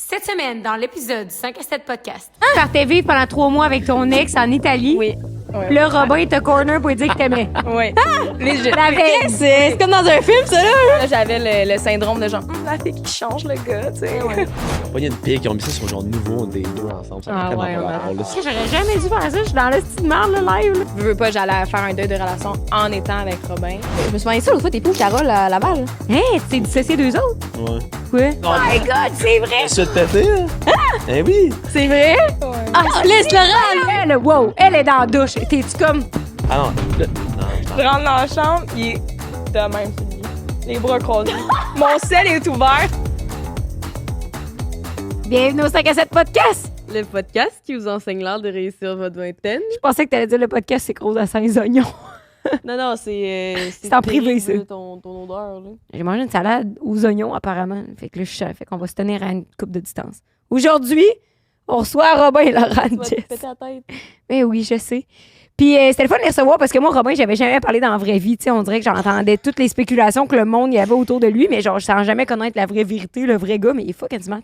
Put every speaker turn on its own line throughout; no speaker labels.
Cette semaine, dans l'épisode du 5 à 7 podcast.
Tu partais vivre pendant 3 mois avec ton ex en Italie.
Oui. Ouais,
Le Robin te corner pour dire que t'aimais.
Oui.
La veille.
C'est comme dans un film, ça, là. Là, j'avais le syndrome de genre, la fille qui change le gars, tu sais. Ouais.
Il y a une pire qui ont mis ça sur genre nouveau des deux ensemble. Ça
Ah
tellement
ouais,
pas
on a-
rapport, là.
J'aurais jamais dû faire ça. Je suis dans le style merde, le live. Là.
Je veux pas, j'allais faire un deuil de relation en étant avec Robin. Je me suis demandé ça l'autre fois, t'es plus Carole à Laval.
Hey, tu t'es dissocié d'eux autres?
Ouais.
Quoi? Oh my God, c'est vrai!
Ça te pété, hein? Eh oui!
C'est vrai?
Ah, laisse Laurent! Elle, wow, elle est dans la douche. T'es-tu comme...
Ah non, là,
Je rentre dans la chambre, il est de même sur lui. Les bras croisés. Mon sel est ouvert.
Bienvenue au 5 à 7 podcast.
Le podcast qui vous enseigne l'art de réussir votre vingtaine.
Je pensais que t'allais dire le podcast, c'est gros à 5 oignons.
Non, c'est
C'est en privé,
terrible,
ça.
Ton odeur, là.
J'ai mangé une salade aux oignons, apparemment. Fait que là, je suis fait qu'on va se tenir à une coupe de distance. Aujourd'hui, on reçoit Robin et Laurent
Tu vas te
Jess.
péter la tête.
Mais oui, je sais. Puis c'était le fun de les recevoir parce que moi, Robin, j'avais jamais parlé dans la vraie vie. Tu sais, on dirait que j'entendais toutes les spéculations que le monde y avait autour de lui, mais genre, je sans jamais connaître la vraie vérité, le vrai gars, mais il est fucking smart.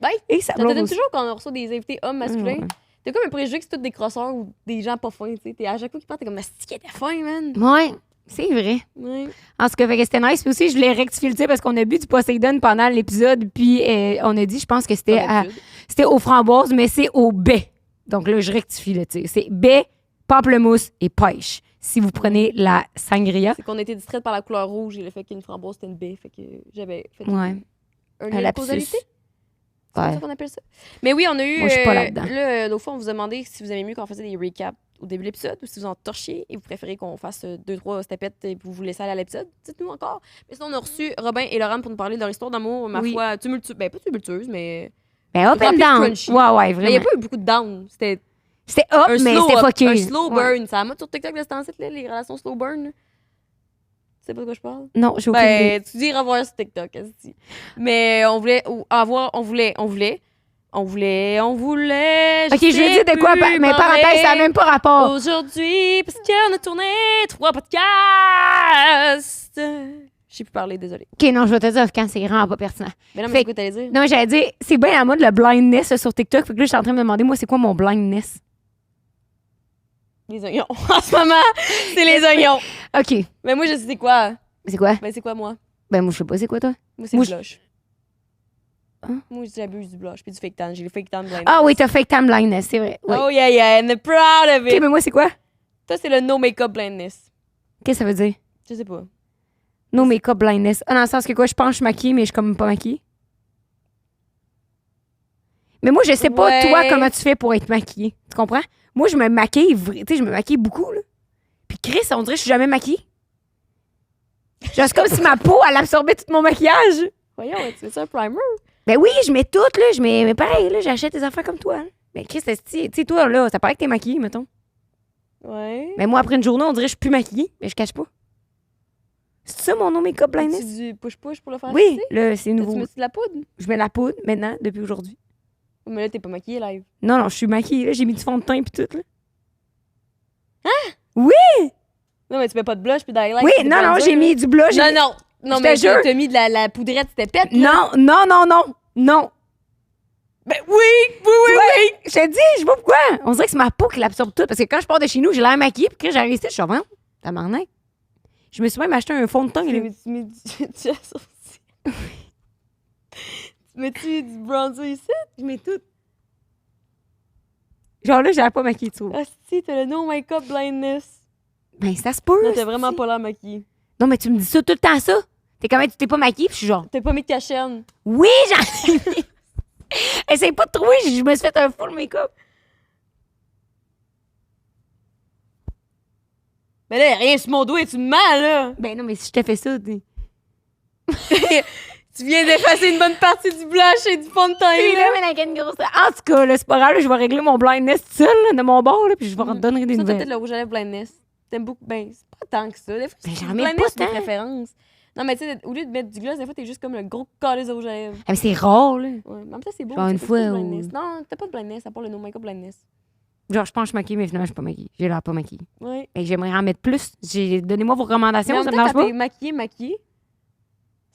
Ben,
Et ça
ça te
blonde
donne
aussi.
toujours quand on reçoit des invités hommes masculins.
Ouais.
T'as comme un préjugé que c'est tous des crosseurs ou des gens pas fins, tu sais. T'es à chaque fois qu'ils partent, t'es comme, c'est qui était fin, man.
Ouais, c'est vrai.
Ouais.
En ce cas, fait que c'était nice. Puis aussi, je voulais rectifier le tir parce qu'on a bu du Poseidon pendant l'épisode. Puis on a dit, je pense que c'était c'était aux framboises, mais c'est au baie. Donc là, je rectifie le tir. C'est baie, pamplemousse et pêche. Si vous prenez la sangria.
C'est qu'on a été distraite par la couleur rouge et le fait qu'une framboise c'était une baie. Fait que j'avais fait
Ouais.
un
Un
lien de
lapsus.
causalité. C'est
Ouais.
comme ça qu'on appelle ça. Mais oui, on a eu.
Moi, je suis pas là-dedans.
Là, l'autre fois, on vous a demandé si vous aimez mieux qu'on faisait des recaps au début de l'épisode ou si vous en torchiez et vous préférez qu'on fasse 2-3 stepettes et vous laissez aller à l'épisode. Dites-nous encore. Mais sinon, on a reçu Robin et Laurent pour nous parler de leur histoire d'amour, ma
Oui.
foi, tumultueuse. Ben, pas tumultueuse, mais.
Ben, up and
Rempli de
down.
crunchy.
Ouais, ouais,
Mais il n'y
vraiment.
a pas eu beaucoup de down. C'était
C'était up,
un
mais
slow
c'était
up,
fucké.
un slow
Ouais.
burn. Ça a mode sur TikTok de ce temps-ci, là, les relations slow burn. là. Tu sais pas de quoi je parle?
Non, j'ai aucune idée.
Ben, tu dis revoir sur TikTok, esti. Mais on voulait avoir, on voulait.
Ok, je veux dire de quoi, mais parenthèse, ça n'a même pas rapport.
Aujourd'hui, parce qu'on a tourné 3 podcasts. J'ai pu parler, désolée.
Ok, non, je vais te dire quand c'est vraiment pas pertinent.
Mais non, mais
Fait
c'est quoi t'allais dire?
Non, j'allais dire, c'est bien à mode le blindness là, sur TikTok. Fait que là, je suis en train de me demander, moi, c'est quoi mon blindness?
Les oignons. En ce moment, c'est les oignons.
Ok.
Mais moi, je sais c'est quoi.
C'est quoi?
Ben, c'est quoi, moi?
Ben, moi, je sais pas, c'est quoi, toi?
Moi, c'est
Moi,
du blush.
Hein?
Moi, j'abuse du blush puis du fake tan. J'ai le fake tan blindness.
Ah oui, t'as fake time blindness, c'est vrai. Oui.
Oh, yeah, and proud of
Ok,
it.
mais moi, c'est quoi?
Toi, c'est le no make-up blindness.
Qu'est-ce que ça veut dire?
Je sais pas.
No make-up blindness. Ah, dans le sens que quoi, je pense que je suis maquillée, mais je suis comme pas maquillée. Mais moi, je sais pas,
Ouais.
toi, comment tu fais pour être maquillée. Tu comprends? Moi, je me maquille, tu sais, je me maquille beaucoup, là. Puis Chris, on dirait que je suis jamais maquillée. Genre, c'est comme si ma peau, elle absorbait tout mon maquillage.
Voyons, tu fais un primer?
Ben oui, je mets tout, là. Mais pareil, là, j'achète des affaires comme toi. Là. Ben Chris, tu sais, toi, là, ça paraît que t'es maquillée, mettons.
Ouais.
Mais moi, après une journée, on dirait que je suis plus maquillée, mais je cache pas. C'est ça, mon no make-up blindness?
Tu du push-push pour le faire
Oui,
fixer?
là, c'est
Tu
nouveau.
mets de la poudre?
Je mets la poudre, maintenant, depuis aujourd'hui.
Mais là, t'es pas maquillée live.
Non, non, je suis maquillée, là. J'ai mis du fond de teint puis tout, là.
Non, mais tu mets pas de blush puis d'highlight.
Oui,
puis de
non, non,
bronzer,
j'ai
là.
mis du blush.
Non, non. Non,
Je
mais
te jure.
t'as mis de la poudrette, c'était pète. là.
Non, non, non, non, non.
Ben oui, oui.
Je te dis, je sais pas pourquoi. On dirait que c'est ma peau qui l'absorbe tout. Parce que quand je pars de chez nous, j'ai l'air maquillée. Puis quand j'arrive ici, je suis vraiment. Tabarnak. Je me suis même acheté un fond de teint.
Tu
là.
mets du sourcil. Tu mets-tu du bronzer ici?
Je mets tout. Genre là, j'ai pas maquillée, tu vois.
Ah, si, t'as le no make-up blindness.
Ben, ça se peut.
Non,
là,
t'as vraiment
c'est-
pas l'air maquillée.
Non, mais tu me dis ça tout le temps, ça. T'es comment, tu t'es pas maquillée? Puis je suis genre,
T'as pas mis de cachenne.
oui, j'en ai mis. Essaye pas de trouver, je me suis fait un full make-up.
Mais là, y'a rien sur mon doigt et tu me mens, là.
Ben non, mais si je t'ai fait ça, t'es.
Tu viens d'effacer une bonne partie du blush et du fond de teint,
Puis là,
là.
mais avec une grosse. En tout cas, là, c'est pas grave, là, je vais régler mon blindness tout seul, là, de mon bord, là, puis je vais te donner des
Ça, t'as
nouvelles.
peut-être le rouge à lèvres blindness. T'aimes beaucoup. Ben, c'est pas tant que ça. Des fois,
Ben,
c'est
j'en mets
blindness,
pas
c'est des
tant.
préférences. Non, mais tu sais, au lieu de mettre du gloss, des fois, t'es juste comme le gros calice de rouge à lèvres.
Ah, mais c'est rare, là.
Ouais. Mais en même temps, c'est beau.
Genre
tu
une
sais,
fois
t'as pas de
où-
blindness. Non, t'as pas de blindness, à part le no make-up blindness.
Genre, je pense que je suis maquillée, mais finalement, je suis pas maquillée. J'ai l'air pas maquillée.
Ouais.
Et j'aimerais en mettre plus. Donnez-moi vos
Mais
recommandations,
en
ça
même
me
temps,
dérange
quand
pas.
t'es maquillée,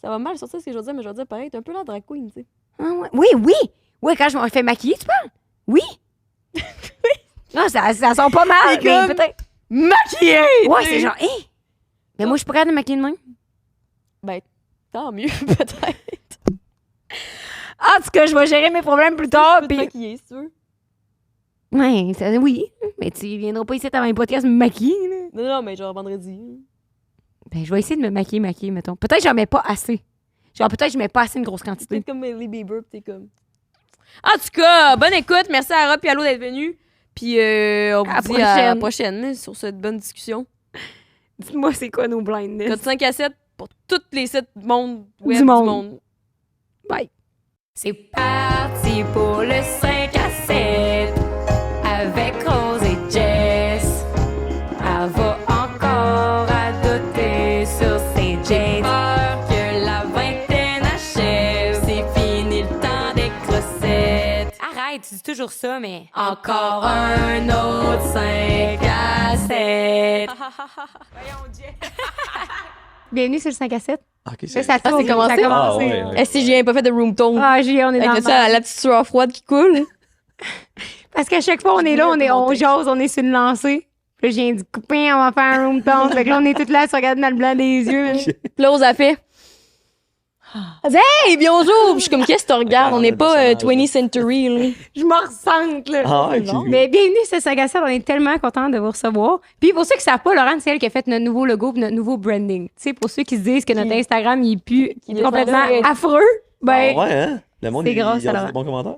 ça va mal sortir ce que je veux dire, mais je vais dire pareil, t'es un peu l'air drag queen, tu sais.
Ah, ouais. Oui, oui! Ouais, quand je me fais maquiller, tu parles? Oui. Non, ça sent pas mal,
C'est
mais
comme-
peut-être.
Maquillé!
Ouais, c'est genre, hé! Mais moi, je suis pas capable de maquiller de même.
Ben, tant mieux, peut-être.
En tout cas, je vais gérer mes problèmes plus tard.
Tu peux te
Puis...
maquiller, si tu veux.
Ouais, oui. Mais tu viendras pas ici avant un podcast me maquiller, là.
Non, mais genre vendredi.
Ben, je vais essayer de me maquiller, mettons. Peut-être que j'en mets pas assez. Genre, peut-être que je mets pas assez une grosse quantité.
Peut-être comme Miley Bieber, pis t'es comme... En tout cas, bonne écoute. Merci à Rob et Allo d'être venus. Puis on vous
À la
dit à la
prochaine.
prochaine sur cette bonne discussion.
Dites-moi, c'est quoi nos blindness?
Code 5 à 7 pour tous les sites monde web
Du
du
monde.
monde.
Bye.
C'est parti pour le 5 à 7 avec Rose et Jess. Elle va encore radoter sur ses J'ai peur que la vingtaine achève. C'est fini le temps des crossettes. Arrête, tu dis toujours ça, mais. Encore un autre 5 à 7.
Bienvenue sur le 5 à 7.
Ok,
Ça,
c'est...
tourne,
c'est commencé?
Ça a commencé.
Ah, ouais.
Est-ce que j'ai pas fait de room tone?
Ah, Julien, on est dans
Avec
le
ça,
mal.
la petite sueur froide qui coule.
Parce qu'à chaque fois, on est là, on jase, on est sur une lancée. Puis là, je viens du coupin, on va faire un room tone. Fait que là, on est toutes là à se regarder dans le blanc des yeux.
Puis là, on a fait. Elle dit, hey, bonjour! Puis je suis comme, qu'est-ce que tu regardes? On n'est pas 20th century, là.
Je me ressente, là.
Ah, ok.
Mais bienvenue sur 5 à 7, on est tellement contents de vous recevoir. Puis pour ceux qui ne savent pas, Laurent, c'est elle qui a fait notre nouveau logo et notre nouveau branding. Tu sais, pour ceux qui se disent que notre Instagram, il est plus
est
complètement
censé être-
affreux, ben,
Ah, ouais, hein? Le monde,
c'est
il
grâce
y
à
a
Laurent.
des bons commentaires?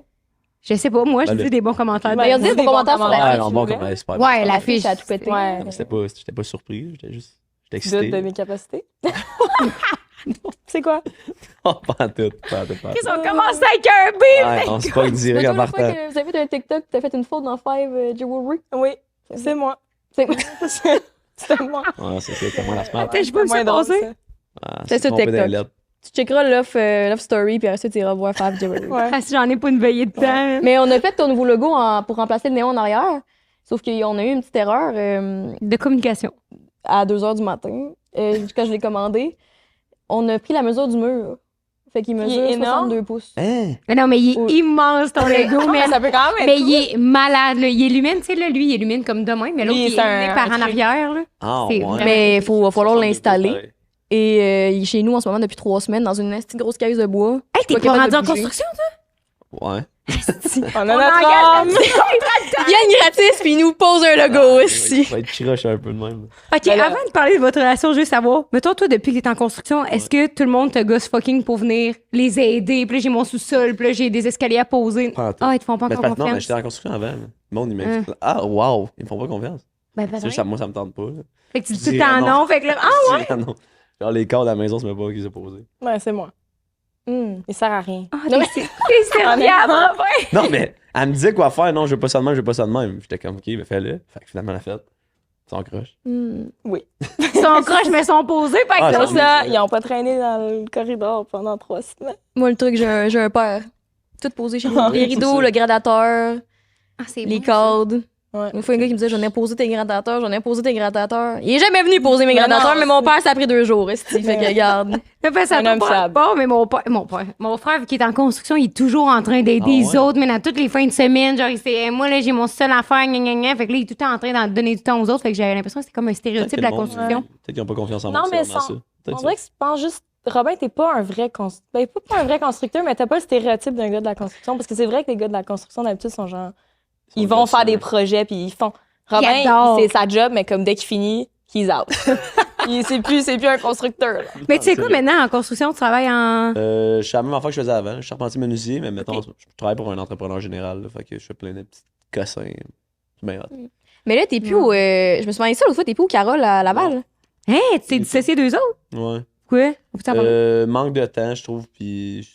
je sais pas, moi, je
Ben,
dis
le-
des bons commentaires.
Ben, il y a des bons commentaires sur la
Ah,
fiche,
non,
s'il
bon
vous plaît.
commentaire, c'est pas
Ouais, la fiche.
Ça a tout pété.
Ouais.
Non, j'étais pas surpris, j'étais
De
excité.
mes capacités. C'est quoi?
Oh, pas en tout, pas en tout.
Ils ont commencé avec un B.
Ouais, on se pogne direct en
Toi, la fois
partant.
que vous avez fait un TikTok, t'as fait une faute dans Five Jewelry.
Oui, c'est moi.
C'est
C'est moi.
Ouais, c'est moi la smart.
Attends, je peux me
moins
faire
drôle,
passer.
ça.
Ah,
C'est ça,
trompé
TikTok.
dans les lettres.
Tu checkeras Love Story, puis après ça, tu iras voir Five Jewelry.
Ouais.
Ah, si j'en ai pas une veillée de temps.
Mais on a fait ton nouveau logo pour remplacer le néon en arrière. Sauf qu'on a eu une petite erreur
De communication.
à 2h du matin, quand je l'ai commandé. On a pris la mesure du mur. Fait qu'il
Il
mesure
est énorme.
62 pouces.
Hein?
Mais non, mais il est
Oui.
immense, ton logo, mais
Ça peut quand même
mais
être
il est malade, là. Il illumine, tu sais, là, lui, il illumine comme demain, mais l'autre,
Lui,
il est
c'est
illuminé
un
par en
truc.
arrière, là.
Ah,
C'est
ouais.
vraiment-
Mais il va falloir
62
l'installer.
pareil.
Et il est chez nous en ce moment depuis 3 semaines dans une petite grosse caisse de bois.
Hey, t'es
pas
pas
capable
rendu
de
en
bouger.
construction?
Ouais.
On a
On
notre
engage
homme.
Il gagne gratis, puis il nous pose un logo aussi.
Ça va être chiroche un peu de même.
OK,
Ben là-
avant de parler de votre relation, je veux savoir, mettons, toi, depuis que t'es en construction, est-ce que tout le monde te gosse fucking pour venir les aider? Puis là, j'ai mon sous-sol, puis là, j'ai des escaliers à poser.
Pas en tout.
Ah, ils te font pas
Mais
encore
non, mais
confiance.
j'étais en construction avant. là. Le monde, il m'a dit, ah, wow, ils me font pas confiance.
Ben,
C'est
peut-être.
juste, moi, ça me tente pas. là.
Fait que tu dis
Je
tout le
dirais
temps
non.
non. Fait que là, ah,
Je dirais non. Genre, les cadres à la maison, c'est même pas qui s'est posé.
Ouais, c'est moi. Il sert à rien.
ah, t'es serviable.
Non, mais elle me disait quoi faire. Non, je veux pas ça de même, je veux pas ça de même. J'étais comme, ok, ben fais-le. Fait que finalement, elle l'a fait. Sans croche.
Son croche, mais son posé, par
Ah,
exemple.
Comme ça, ils ont pas traîné dans le corridor pendant 3 semaines.
Moi, le truc, j'ai un père. Tout posé chez nous.
Ah,
Les
c'est
rideaux,
ça.
le gradateur,
Ah, c'est
les
bon, ça.
cordes.
Ouais.
Une fois, un gars qui me disait, j'en ai posé tes gradateurs, j'en ai posé tes gradateurs. Il est jamais venu poser mes
Mais
gradateurs,
non,
mais mon père, ça a pris 2 jours. Fait que, regarde.
Mais ben, ça
Un
peut
homme
pas
fiable.
pas, mais mon frère qui est en construction, il est toujours en train d'aider
Ah
les
ouais?
autres, mais dans toutes les fins de semaine, genre, moi, là, j'ai mon seul affaire, gna, gna, gna. Fait que là, il est tout le temps en train d'en donner du temps aux autres. Fait que j'avais l'impression que c'était comme un stéréotype de la construction.
Peut-être qu'ils ont pas confiance en
Non,
moi.
mais
c'est vraiment
sans-
ça. Peut-être
On
ça.
dirait que je pense juste. Robin, t'es pas un vrai pas un vrai constructeur, mais t'as pas le stéréotype d'un gars de la construction. Parce que c'est vrai que les gars de la construction, d'habitude, sont genre. Ils vont faire des projets, puis ils font. Robin,
adore.
c'est sa job, mais comme dès qu'il finit, he's out. c'est plus un constructeur. là.
Mais tu sais
C'est
quoi,
vrai.
maintenant, en construction, tu travailles en.
Je suis à la même affaire que je faisais avant. Je suis charpentier menuisier, mais mettons, je travaille pour un entrepreneur général. Là, fait que je fais plein de petits cossins. C'est bien hot.
Mais là, t'es plus au. Je me suis demandé ça l'autre fois, t'es plus au Carole à Laval.
Hein, tu t'es dissocié d'eux autres?
Ouais.
Quoi? Faut t'en parler.
Manque de temps, je trouve. Puis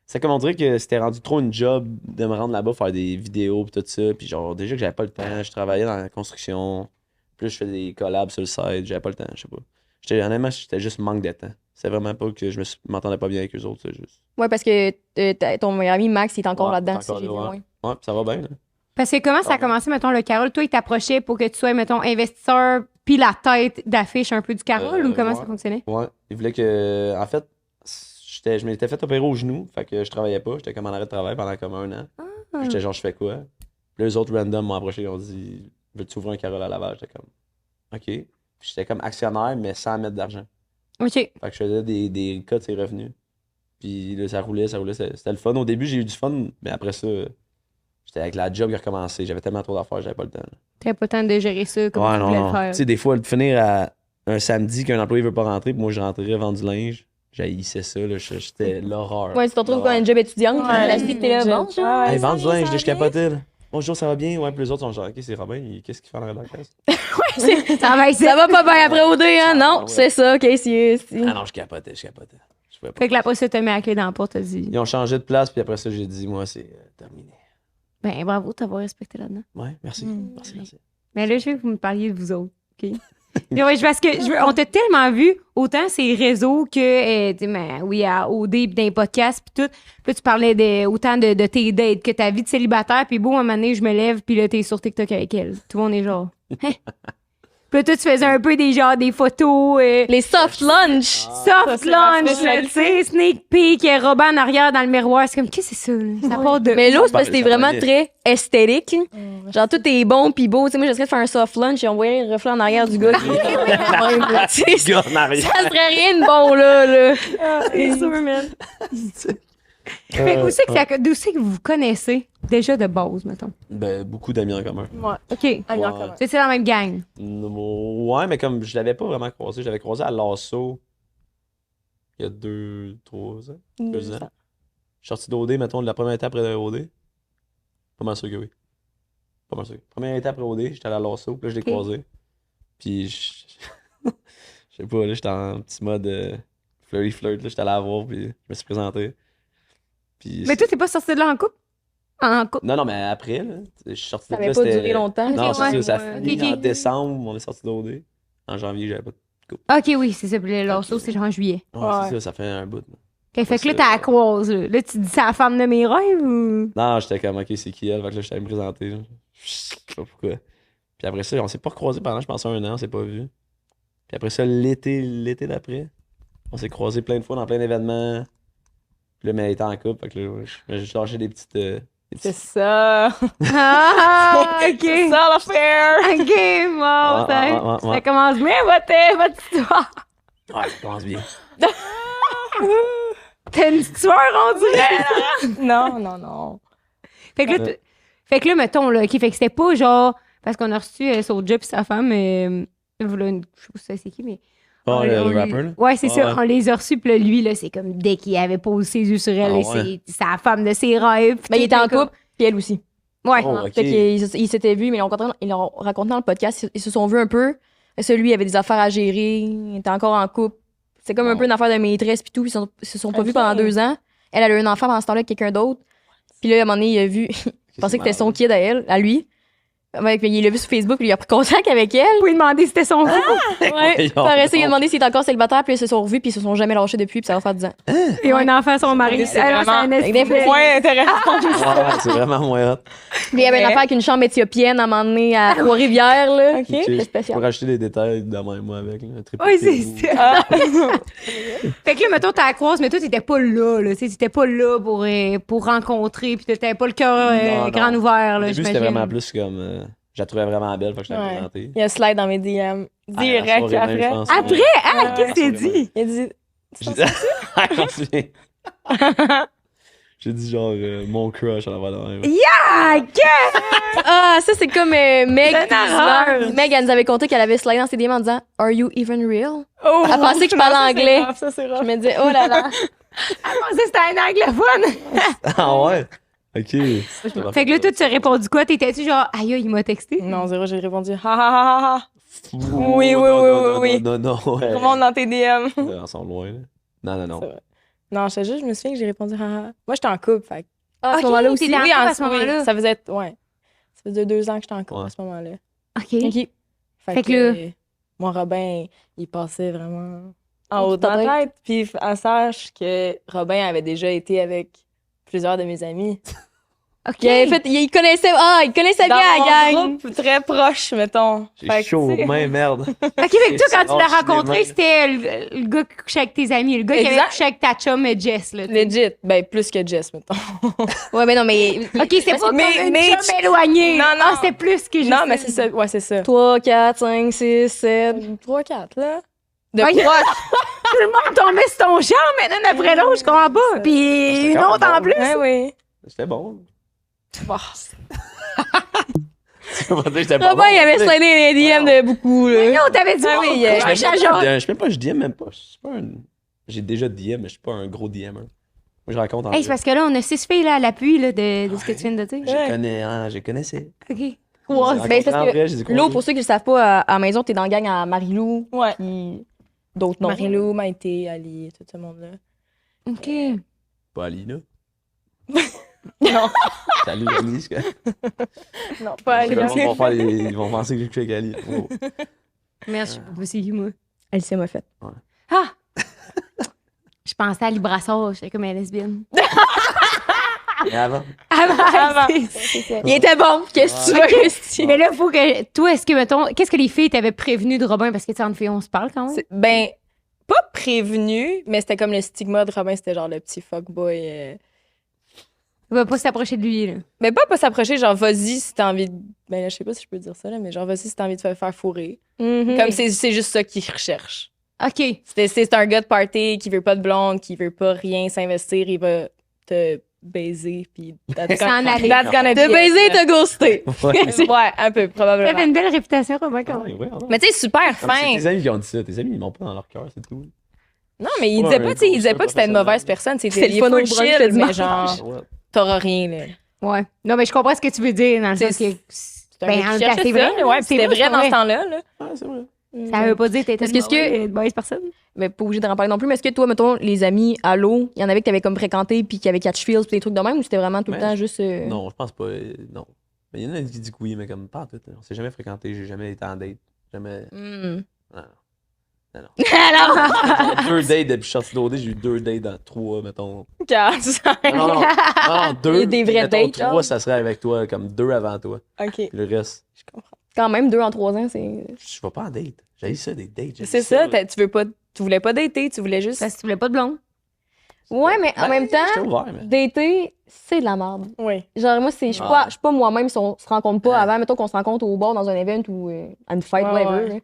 c'est comme on dirait que c'était rendu trop une job de me rendre là-bas, faire des vidéos pis tout ça. Puis genre, déjà que j'avais pas le temps, je travaillais dans la construction. Plus je fais des collabs sur le site, j'avais pas le temps, je sais pas. Honnêtement, c'était juste manque de temps. C'est vraiment pas que m'entendais pas bien avec eux autres, c'est juste.
Ouais, parce que ton meilleur ami Max, il est encore
Ouais,
là-dedans.
il est
si
encore
j'ai
là,
vu,
ouais.
ouais.
Ouais, pis ça va bien, là.
Parce que comment ça a commencé, mettons, le Carole? Toi, il t'approchait pour que tu sois, mettons, investisseur, puis la tête d'affiche un peu du Carole, ou comment
ouais.
ça fonctionnait?
Ouais. Il voulait que. En fait, je m'étais fait opérer au genou, fait que je travaillais pas. J'étais comme en arrêt de travail pendant comme 1 an. Puis j'étais genre, je fais quoi? Puis les autres random m'ont approché, ils ont dit, veux-tu ouvrir un Carole à Laval? J'étais comme, OK. Puis j'étais comme actionnaire, mais sans mettre d'argent.
OK.
Fait que je faisais des cuts et revenus. Puis là, ça roulait. C'était le fun. Au début, j'ai eu du fun, mais après ça, j'étais avec la job qui a recommencé. J'avais tellement trop d'affaires, j'avais pas le temps.
T'avais pas le temps de gérer ça comme tu voulais le faire.
Tu sais, des fois, de finir à un samedi qu'un employé veut pas rentrer, puis moi, je rentrais vendre du linge. J'haïssais ça, là. J'étais l'horreur.
Ouais, tu te retrouves comme un job étudiante. La fille, t'es là, bonjour.
Hey, vendre du linge, je capotais, là. Bonjour, ça va bien? Ouais, puis les autres sont genre, OK, c'est Robin, qu'est-ce qu'il fait en arrière de la caisse?
Ça
va pas bien après OD, hein? Non,
ouais.
c'est ça, Casey.
Ah non, je capotais. Je pouvais pas.
Fait que là, après ça, t'as mis la clé dans la porte, t'as dit.
Ils ont changé de place, puis après ça, j'ai dit, moi, c'est terminé.
Ben, bravo, t'avoir respecté là-dedans.
Ouais, merci. Merci.
Mais là, je veux que vous me parliez de vous autres, OK? Mais ouais, parce que on t'a tellement vu, autant ces réseaux que, tu sais, ben, oui, à OD, puis dans les podcasts, puis tout. Puis là, tu parlais autant de tes dates que ta vie de célibataire, puis bon, à un moment donné, je me lève, puis là, t'es sur TikTok avec elle. Tout le monde est genre, hein? Puis là, toi, tu faisais un peu des photos.
Les soft lunch.
Soft lunch, là, tu sais, sneak peek, Robin en arrière dans le miroir. C'est comme, qu'est-ce que c'est ça, là? Ça part de.
Mais là, c'est parce que
Ça
t'es vraiment
va
très esthétique. Genre, tout est bon pis beau. Tu sais, moi, j'essaierais de faire un soft lunch et on voyait le reflet en arrière du gars qui Tu sais,
Gars en arrière.
ça serait rien de bon, là.
C'est sûr, man. Fait que d'où c'est que vous vous connaissez déjà de base, mettons?
Ben, beaucoup d'amis en commun.
Ouais.
OK.
Amis en
Ouais.
commun.
C'est la même gang.
Ouais, mais comme je l'avais pas vraiment croisé, je l'avais croisé à Lasso il y a 2-3 ans. 2 ans. Je suis sorti d'OD, mettons, la première étape après OD. Pas mal sûr que oui. Pas mal sûr. Première étape après OD, j'étais allé à Lasso, puis là, je l'ai croisé. Puis, je sais pas, là, j'étais en petit mode flirty flirt, là, j'étais allé la voir, puis je me suis présenté. Puis,
Mais toi, t'es pas sorti de là en couple? En couple?
Non, mais après, là, je suis sorti
Ça
de là,
avait pas
c'était...
duré longtemps.
Non,
Ok,
c'est
ouais.
ça, ça a fini
Ok.
en décembre, on est sorti d'OD. En janvier, j'avais pas de...
OK, oui, c'est ça. Puis le lasso, c'est genre en juillet.
Ouais,
Ouais.
c'est ça fait un bout. Là.
OK, fait que là,
que-
t'as la croise, là. Là, tu dis, c'est la femme de mes rêves ou.
Non, j'étais comme, OK, c'est qui elle? Fait que là, j'étais allé me présenter. Là. Je sais pas pourquoi. Puis après ça, on s'est pas recroisés pendant, je pense, 1 an, on s'est pas vus. Puis après ça, l'été d'après, on s'est croisés plein de fois dans plein d'événements. Puis là, mais elle était en couple, fait que là, je me suis lâché des petites...
C'est ça.
Ah, OK.
C'est ça l'affaire.
OK, bon, ça
ouais.
commence bien, votre histoire.
Ouais, ça commence bien.
T'as une histoire, on dirait.
Non.
Fait que là, mettons, là, OK, fait que c'était pas genre. Parce qu'on a reçu Soulja puis sa femme, voilà, je sais pas si c'est qui, mais.
Oh,
on-
le
on-
rapper, là?
Ouais, c'est
Ah,
ça.
ouais.
On les a reçus, puis là, lui, là, c'est comme dès qu'il avait posé ses yeux sur elle,
Ah,
là,
ouais.
c'est la femme de ses rêves.
Mais il était en
comme-
couple, puis elle aussi.
Ouais.
Oh, ok.
Fait qu'ils s'étaient vus, mais ils l'ont raconté dans le podcast. Ils se sont vus un peu. Et celui, il avait des affaires à gérer. Il était encore en couple. C'est comme un
Wow.
peu une affaire de maîtresse, puis tout. Ils se sont pas
Ok.
vus pendant 2 ans. Elle a eu un enfant pendant ce temps-là avec quelqu'un d'autre. Puis là, à un moment donné, il a vu. Il pensait que c'était son kid à elle, à lui. Ouais, puis il l'a vu sur Facebook, puis il a pris contact avec elle.
Vous pouvez demander si c'était son fou.
Ouais. Puis après ça, il a demandé s'il était encore célibataire, puis ils se sont revus, puis ils se sont jamais lâchés depuis, puis ça va faire 10 ans.
Et un enfant, son mari.
C'est
Alors,
vraiment-
un
avec des
esti de-
points intéressants.
Ouais, c'est vraiment moins hot.
Puis il y avait une affaire avec une chambre éthiopienne à un moment donné à Trois-Rivières, là.
Ok.
C'est
Je
spécial.
peux rajouter des détails de même, moi, avec. Là,
Oui, c'est ça. Fait que là, mettons, t'as la croise, mais toi, t'étais pas là, tu sais, t'étais pas là pour rencontrer, puis t'avais pas le cœur
Non,
grand
non.
ouvert,
Au
là,
début, c'était
j'imagine.
vraiment plus comme. Je la trouvais vraiment belle, fait que je l'ai
Ouais.
présentée.
Il y a un slide dans mes DM.
Ah, la
Direct
soirée même, je
après.
pense,
Après?
ouais.
Ah, qu'est-ce que t'as
soirée
dit?
Il a dit.
J'ai dit... Je m'en souviens. J'ai dit genre mon crush à la valeur.
Ah,
Ah, ça, c'est comme Meg.
C'est une horreur.
Meg, elle nous avait conté qu'elle avait slide dans ses DM en disant Are you even real?
Oh!
Elle pensait que je parlais anglais.
Ça, c'est
Je me disais Oh là là.
Elle pensait que c'était un anglophone.
Ah ouais? Ok.
Fait que là, toi, tu as répondu quoi? T'étais-tu genre, aïe, il m'a texté?
Non, zéro, j'ai répondu Ha ha ha ha.
Oui,
oui.
Non, ouais.
Comment dans tes DM?
Ils sont loin, là. Non.
C'est vrai. Non, je juste, je me souviens que j'ai répondu Ha ha. Moi, j'étais en couple, fait.
Ah, à ce
Ok,
moment-là aussi.
t'étais en
Oui,
couple
à ce moment-là.
Ça faisait, ouais. Ça faisait 2 ans que j'étais en couple
Ouais.
à ce moment-là.
OK.
OK.
Fait que là-
moi, Robin, il passait vraiment en
Oh,
haut de
tu
ma tête. Puis elle sache que Robin avait déjà été avec plusieurs de mes amis.
OK.
Il connaissait bien
Dans
la
mon
gang.
groupe très proche, mettons.
J'ai
Fait que,
chaud
tu sais,
aux mains, merde.
OK, fait que toi, quand tu l'as
C'est
rencontré,
des
c'était le gars qui couchait avec tes amis, le gars qui avait
Exact.
couché avec ta chum Jess, là. tu sais.
Legit. Ben, plus que Jess, mettons.
Ouais, mais non, mais.
OK, c'est pas comme
Mais-
une
mais-
chum éloignée.
Non, non.
Ah, c'est plus que juste.
Non, mais c'est ça. Ouais, c'est ça.
3, 4, 5, 6, 7.
3, 4, là. De
Ouais.
proche.
Tout le monde tombait sur ton champ, mais l'un après l'autre, je comprends pas. Puis
C'est
une
quand
autre
même
en
bon.
plus.
Ouais, oui.
C'était bon.
Bon.
Tu vas pas dire que c'était pas
Robin,
bon,
il avait
tu sais.
slidé les DM de beaucoup, là.
Non, t'avais dit
Ah
oui,
oui,
Je
couche à Jacques.
je sais même pas, je DM même pas. Je suis pas un... J'ai déjà DM, mais je suis pas un gros DMer. Moi, je raconte en
Hey, c'est
vrai.
parce que là, on a 6 filles là, à l'appui là, de ce que tu viens de dire.
Je connaissais.
OK.
Ouais, ben, c'est parce que Lou, pour ceux qui le savent pas, à la maison, t'es dans la gang à Marie-Lou,
Ouais.
puis d'autres noms.
Marie-Lou, Maïté, Ali, tout ce monde-là.
OK.
Pas Ali, là.
Non.
Salut, Ali. c'est que-
Non, pas Ali.
Le monde va faire ils vont penser que j'ai couché avec Ali. Oh.
Merde, je sais pas c'est qui, moi.
Elle s'est m'a fait.
Ah! Je pensais à Librassard, j'étais comme une lesbienne.
Mais avant,
Ah,
Il était bon, qu'est-ce que tu veux, Christy?
Mais là, faut que. Toi, est-ce que, mettons, qu'est-ce que les filles t'avaient prévenu de Robin? Parce que, tu sais, entre filles, on se parle quand même.
Ben, pas prévenu, mais c'était comme le stigma de Robin, c'était genre le petit fuckboy.
On va pas s'approcher de lui, là.
Mais pas s'approcher, genre, vas-y si t'as envie de. Ben là, je sais pas si je peux dire ça, là, mais genre, vas-y si t'as envie de te faire fourrer.
Mhm.
Comme c'est juste ça qu'ils recherchent.
OK.
C'est un gars de party qui veut pas de blonde, qui veut pas rien s'investir, il va te baiser, puis that's
S'en aller.
gonna
Te
be
baiser,
it,
te ghoster.
ouais.
Ouais, un peu, probablement.
T'avais une belle réputation, Robin, quand même.
Ouais, ouais, ouais.
Mais tu sais, super
Comme c'est
fin.
tes amis qui ont dit ça. Tes amis, ils m'ont pas dans leur cœur, c'est tout.
Non, mais il
Ouais,
disait
un
pas, tu sais, il
gros
disait pas que c'était une
professionnel.
mauvaise personne.
C'est
C'était
le
il est
fun au
full
brunch le
chill, mais
dimanche.
genre,
Ouais.
t'auras rien, là.
Ouais. Non, mais je comprends ce que tu veux dire, dans le
C'est-
sens que.
C'est un
Ben,
gars
en
qui
même temps,
cherchait
c'est
ça,
vrai.
ouais, puis c'était vrai
c'est
dans ce temps-là, là.
Ouais, c'est vrai.
Ça veut pas dire que t'étais
Parce que est-ce que-
une mauvaise personne.
Mais pas obligé d'en parler non plus, mais est-ce que toi, mettons, les amis à l'eau, il y en avait que t'avais comme fréquenté puis qui avaient catch feels puis des trucs de même, ou c'était vraiment tout le
Ouais,
temps juste.
Non, je pense pas. Non. Mais il y en a qui disent que oui, mais comme pas en tout. On s'est jamais fréquenté, j'ai jamais été en date. Jamais.
Hmm.
Alors,
Alors,
2 dates depuis que je suis sorti d'OD, j'ai eu 2 dates dans 3, mettons.
4, 5.
Non, 2.
Des vraies dates,
3,
genre.
ça serait avec toi, comme 2 avant toi.
OK.
Puis le reste,
quand même, 2 en 3 ans, c'est.
je vais pas en date. J'ai ça, des dates. j'ai
C'est
dit
ça, tu voulais pas dater, tu voulais juste.
Parce que tu voulais pas de blonde.
Ouais, mais en
Ben,
même
J'étais
temps,
ouvert, mais.
dater, c'est de la merde.
Oui.
Genre, moi, je suis
Ah.
pas, je suis pas moi-même si on se rencontre pas
Ah.
avant. Mettons qu'on se rencontre au bar dans un event ou à une fête,
Ouais,
whatever.
ouais.
là.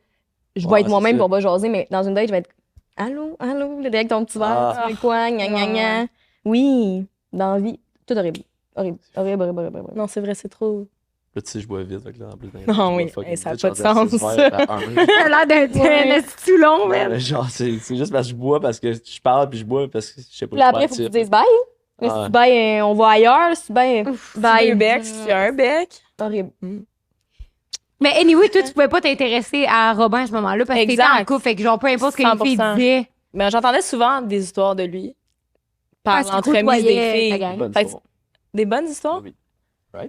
Je
Ouais,
vais être moi-même
c'est
pour pas jaser, mais dans une date, je vais être allô, allô, avec ton petit verre,
Ah.
tu fais quoi, gna gna gna. Oui, dans la vie, tout horrible. Horrible, horrible, horrible, horrible. horrible.
Non, c'est vrai, c'est trop.
Là, tu sais, je bois vite. Fait que là, en plus,
Non, oui.
fucking
Hey, ça a
vite,
pas de
je suis rendu à
sens.
6 verres à 1.
T'as l'air d'un petit long,
Ouais,
man.
mais genre, c'est juste parce que je bois, parce que je parle, puis je bois, parce que je sais pas.
Puis là,
je
après,
suis
faut que tu
actif.
dises bye. Là, si
Ouais.
tu bye, on va ailleurs. Si tu bye, bye.
Deux becs, s'il y a un bec.
Horrible.
Mais anyway, toi, tu pouvais pas t'intéresser à Robin à ce moment-là parce que t'étais
Exact.
en couple. Fait que genre, peu importe ce que les
100%.
filles disaient.
Mais j'entendais souvent des histoires de lui. Par
Parce qu'il
l'entremise
côtoyait
des
ta
filles.
gang.
Bonne
Fait que-
histoire.
Des bonnes histoires?
Oui.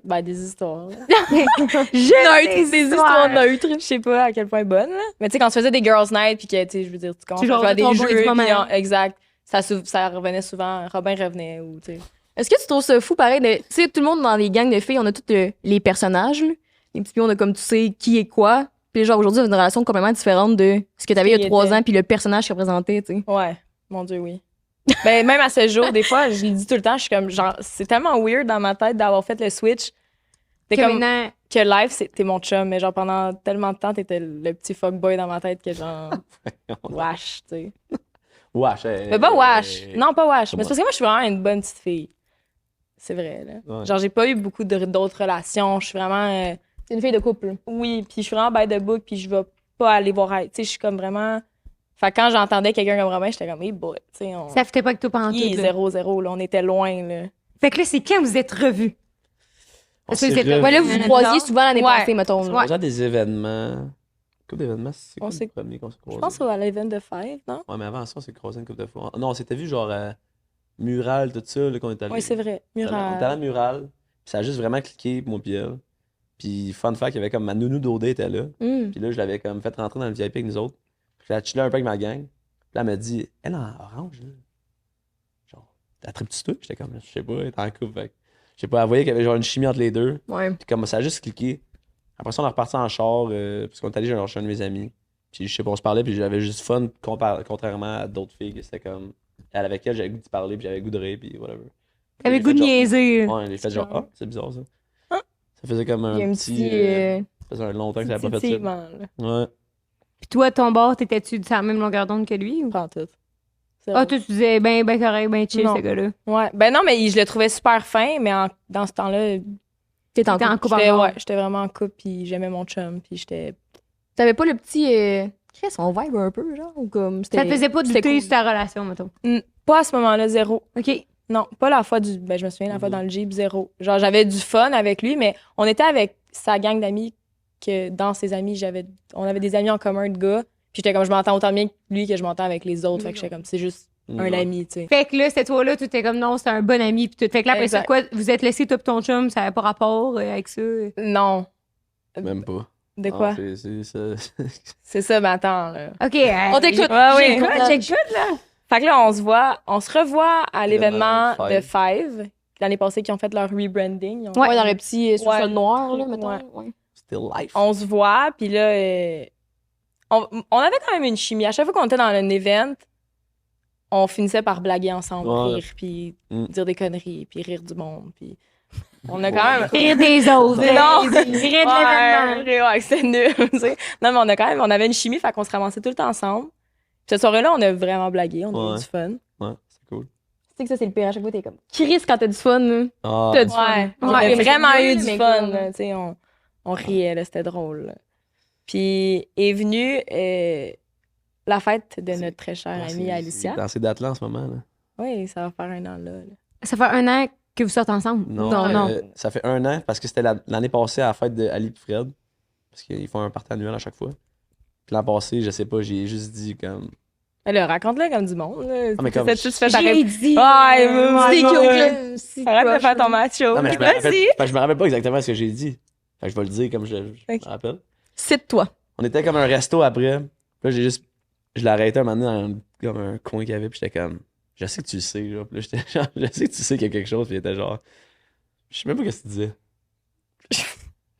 Ben, des histoires.
Neutre,
Des histoires neutres. Je sais pas à quel point bonnes, là. Mais tu sais, quand tu faisais des girls' night, puis que, tu sais, je veux dire, tu commences
Tu
à
jouais
faire des
ton
jeux,
boys
puis
moment.
exact. Ça revenait souvent. Robin revenait, ou, tu sais.
Est-ce que tu trouves ça fou, pareil, de, tu sais, tout le monde dans les gangs de filles, on a tous les personnages, là. Les petits pions de comme tu sais qui est quoi. Puis genre, aujourd'hui, on a une relation complètement différente de ce que t'avais il y
Qui
a 3
était.
ans, puis le personnage qui représentait, tu sais.
Ouais, mon Dieu, oui. Ben, même à ce jour, des fois, je le dis tout le temps, je suis comme, genre, c'est tellement weird dans ma tête d'avoir fait le switch. C'est
Que
comme
maintenant,
que live, t'es mon chum, mais genre pendant tellement de temps, t'étais le petit fuckboy dans ma tête que genre, wash, tu sais.
Wesh.
Mais pas wash. Non, pas wash. Mais
Comment?
c'est parce que moi, je suis vraiment une bonne petite fille. C'est vrai, là.
Ouais.
Genre, j'ai pas eu beaucoup d'autres relations. Je suis vraiment.
C'est une fille de couple.
Oui, puis je suis vraiment by the book, puis je vais pas aller voir. Tu sais, je suis comme vraiment. Fait que quand j'entendais quelqu'un comme Romain, j'étais comme, hey boy, tu sais, on.
ça fitait pas que toi pendant
Hi,
tout.
0-0, là. On était loin, là.
Fait que là, c'est quand vous êtes revus?
On
Parce que
s'est
vous êtes-
revus.
Ouais, là, vous vous croisiez souvent l'année
Ouais.
passée, mettons. là.
Ouais.
Genre des événements. Couple d'événements, c'est quoi
On
le
s'est-
premier qu'on s'est croisé?
Je pense à l'event de Five, non?
Ouais, mais avant ça, on s'est croisé une couple de fois. Non, on s'était vu genre Mural, tout ça, là, qu'on est allé.
Oui, c'est vrai.
On est allé à
Mural.
Mural. Puis ça a juste vraiment cliqué, moi puis elle. Puis fun fact, il y avait comme ma nounou d'OD était là.
Hmm.
Puis là, je l'avais comme fait rentrer dans le VIP avec nous autres. Puis elle a chillé un peu avec ma gang. Puis là, elle m'a dit, elle en orange, là. Genre, t'as trippes-tu toi? J'étais comme, je sais pas, elle est en couple. Fait que Je sais pas, elle voyait qu'il y avait genre une chimie entre les deux.
Ouais.
Puis comme ça a juste cliqué. Après ça, on est reparti en char, parce qu'on est allé chez un de mes amis. Puis je sais pas, on se parlait, puis j'avais juste fun, contrairement à d'autres filles, que c'était comme. Elle avec elle, j'avais le goût de parler, puis j'avais le goût de rire, puis whatever.
T'avais le goût de niaiser.
Ouais, j'ai fait genre, ah, c'est bizarre ça.
Ah.
Ça faisait comme
Il y a
un
petit.
ça faisait un longtemps que j'avais pas fait ça.
Effectivement, là.
Ouais.
Puis toi, ton bord, t'étais-tu de la même longueur d'onde que lui? Ou?
Prends tout.
Ah, toi, tu disais ben correct, ben chill,
Non.
ce gars-là.
Ouais. Ben non, mais je le trouvais super fin, mais dans ce temps-là,
T'étais en
T'étais en
couple.
couple
j'étais
encore.
j'étais vraiment en couple, puis j'aimais mon chum, puis j'étais.
T'avais pas le petit. Chris, on vibe un peu, genre? Ou comme.
Ça te faisait pas
c'était
douter
cool.
sur ta relation, mettons.
Pas à ce moment-là, zéro.
OK.
Non, pas la fois du. Ben, je me souviens, la fois dans le Jeep, zéro. Genre, j'avais du fun avec lui, mais on était avec sa gang d'amis, que dans ses amis, on avait des amis en commun de gars. Puis j'étais comme, je m'entends autant bien que lui que je m'entends avec les autres. Fait que j'étais comme, c'est juste un
Ouais.
ami, tu sais.
Fait que là, cette fois-là, tu étais comme non, c'est un bon ami. Puis tout. Fait que là, après ça,
Exact.
quoi, vous êtes laissé toi pis ton chum, ça avait pas rapport avec ça.
Non.
Même pas.
De quoi?
Ah, c'est ça.
C'est ça, mais attends, là.
OK.
On t'écoute.
Ouais, oui.
J'écoute, là.
Fait que là, on se revoit à l'événement
L'événement
de
Five.
Five, l'année passée, qui ont fait leur rebranding. Ils ont-
Ouais, dans le petit sous-sol
Ouais.
noir, là, mettons.
Ouais.
Ouais.
Still life.
On se voit, puis là, on avait quand même une chimie. À chaque fois qu'on était dans un event, on finissait par blaguer ensemble,
Ouais.
rire, puis
Mm.
dire des conneries, puis rire du monde, puis on a quand même...
Rire des autres.
Non.
Rire de l'événement.
Ouais, c'est nul, tu sais. Non, mais on avait une chimie, fait qu'on se ramassait tout le temps ensemble. Puis cette soirée-là, on a vraiment blagué, on a eu
Ouais.
du fun.
Ouais, c'est cool.
Tu sais que ça, c'est le pire. À chaque fois, t'es comme. Chris, quand t'as du fun, là.
Ah,
T'as du
Ouais,
fun.
on
Ouais,
a
mais
vraiment
c'est
eu
nul,
du
mais
fun,
comme-
là, tu sais, on riait, là, c'était drôle. Là. Puis est venue la fête de notre très chère
Ah,
amie
c'est
Alicia.
dans ces dates-là en ce moment. Là.
Oui, ça va faire un an là.
Ça fait un an que vous sortez ensemble? Non.
Ça fait un an parce que c'était l'année passée à la fête de Ali et Fred. Parce qu'ils font un party annuel à chaque fois. Puis l'an passé, je sais pas, j'ai juste dit comme.
Mais là, raconte-le comme du monde. Là.
Ah, mais comme-
Tu fais ta
J'ai dit.
Ouais,
ouais,
c'est
ouais.
cute, là.
C'est
Arrête de
crush,
faire ton
là.
macho.
Non, mais je me
Vas-y.
rappelle, fait que je me rappelle pas exactement ce que j'ai dit. Fait que je vais le dire comme je me rappelle.
Cite-toi.
On était comme un resto après. Puis là, je l'ai arrêté un moment donné dans comme un coin qu'il y avait. Puis j'étais comme, je sais que tu le sais. Là. Puis là, j'étais genre, je sais que tu sais qu'il y a quelque chose. Puis il était genre, je sais même pas ce que tu disais.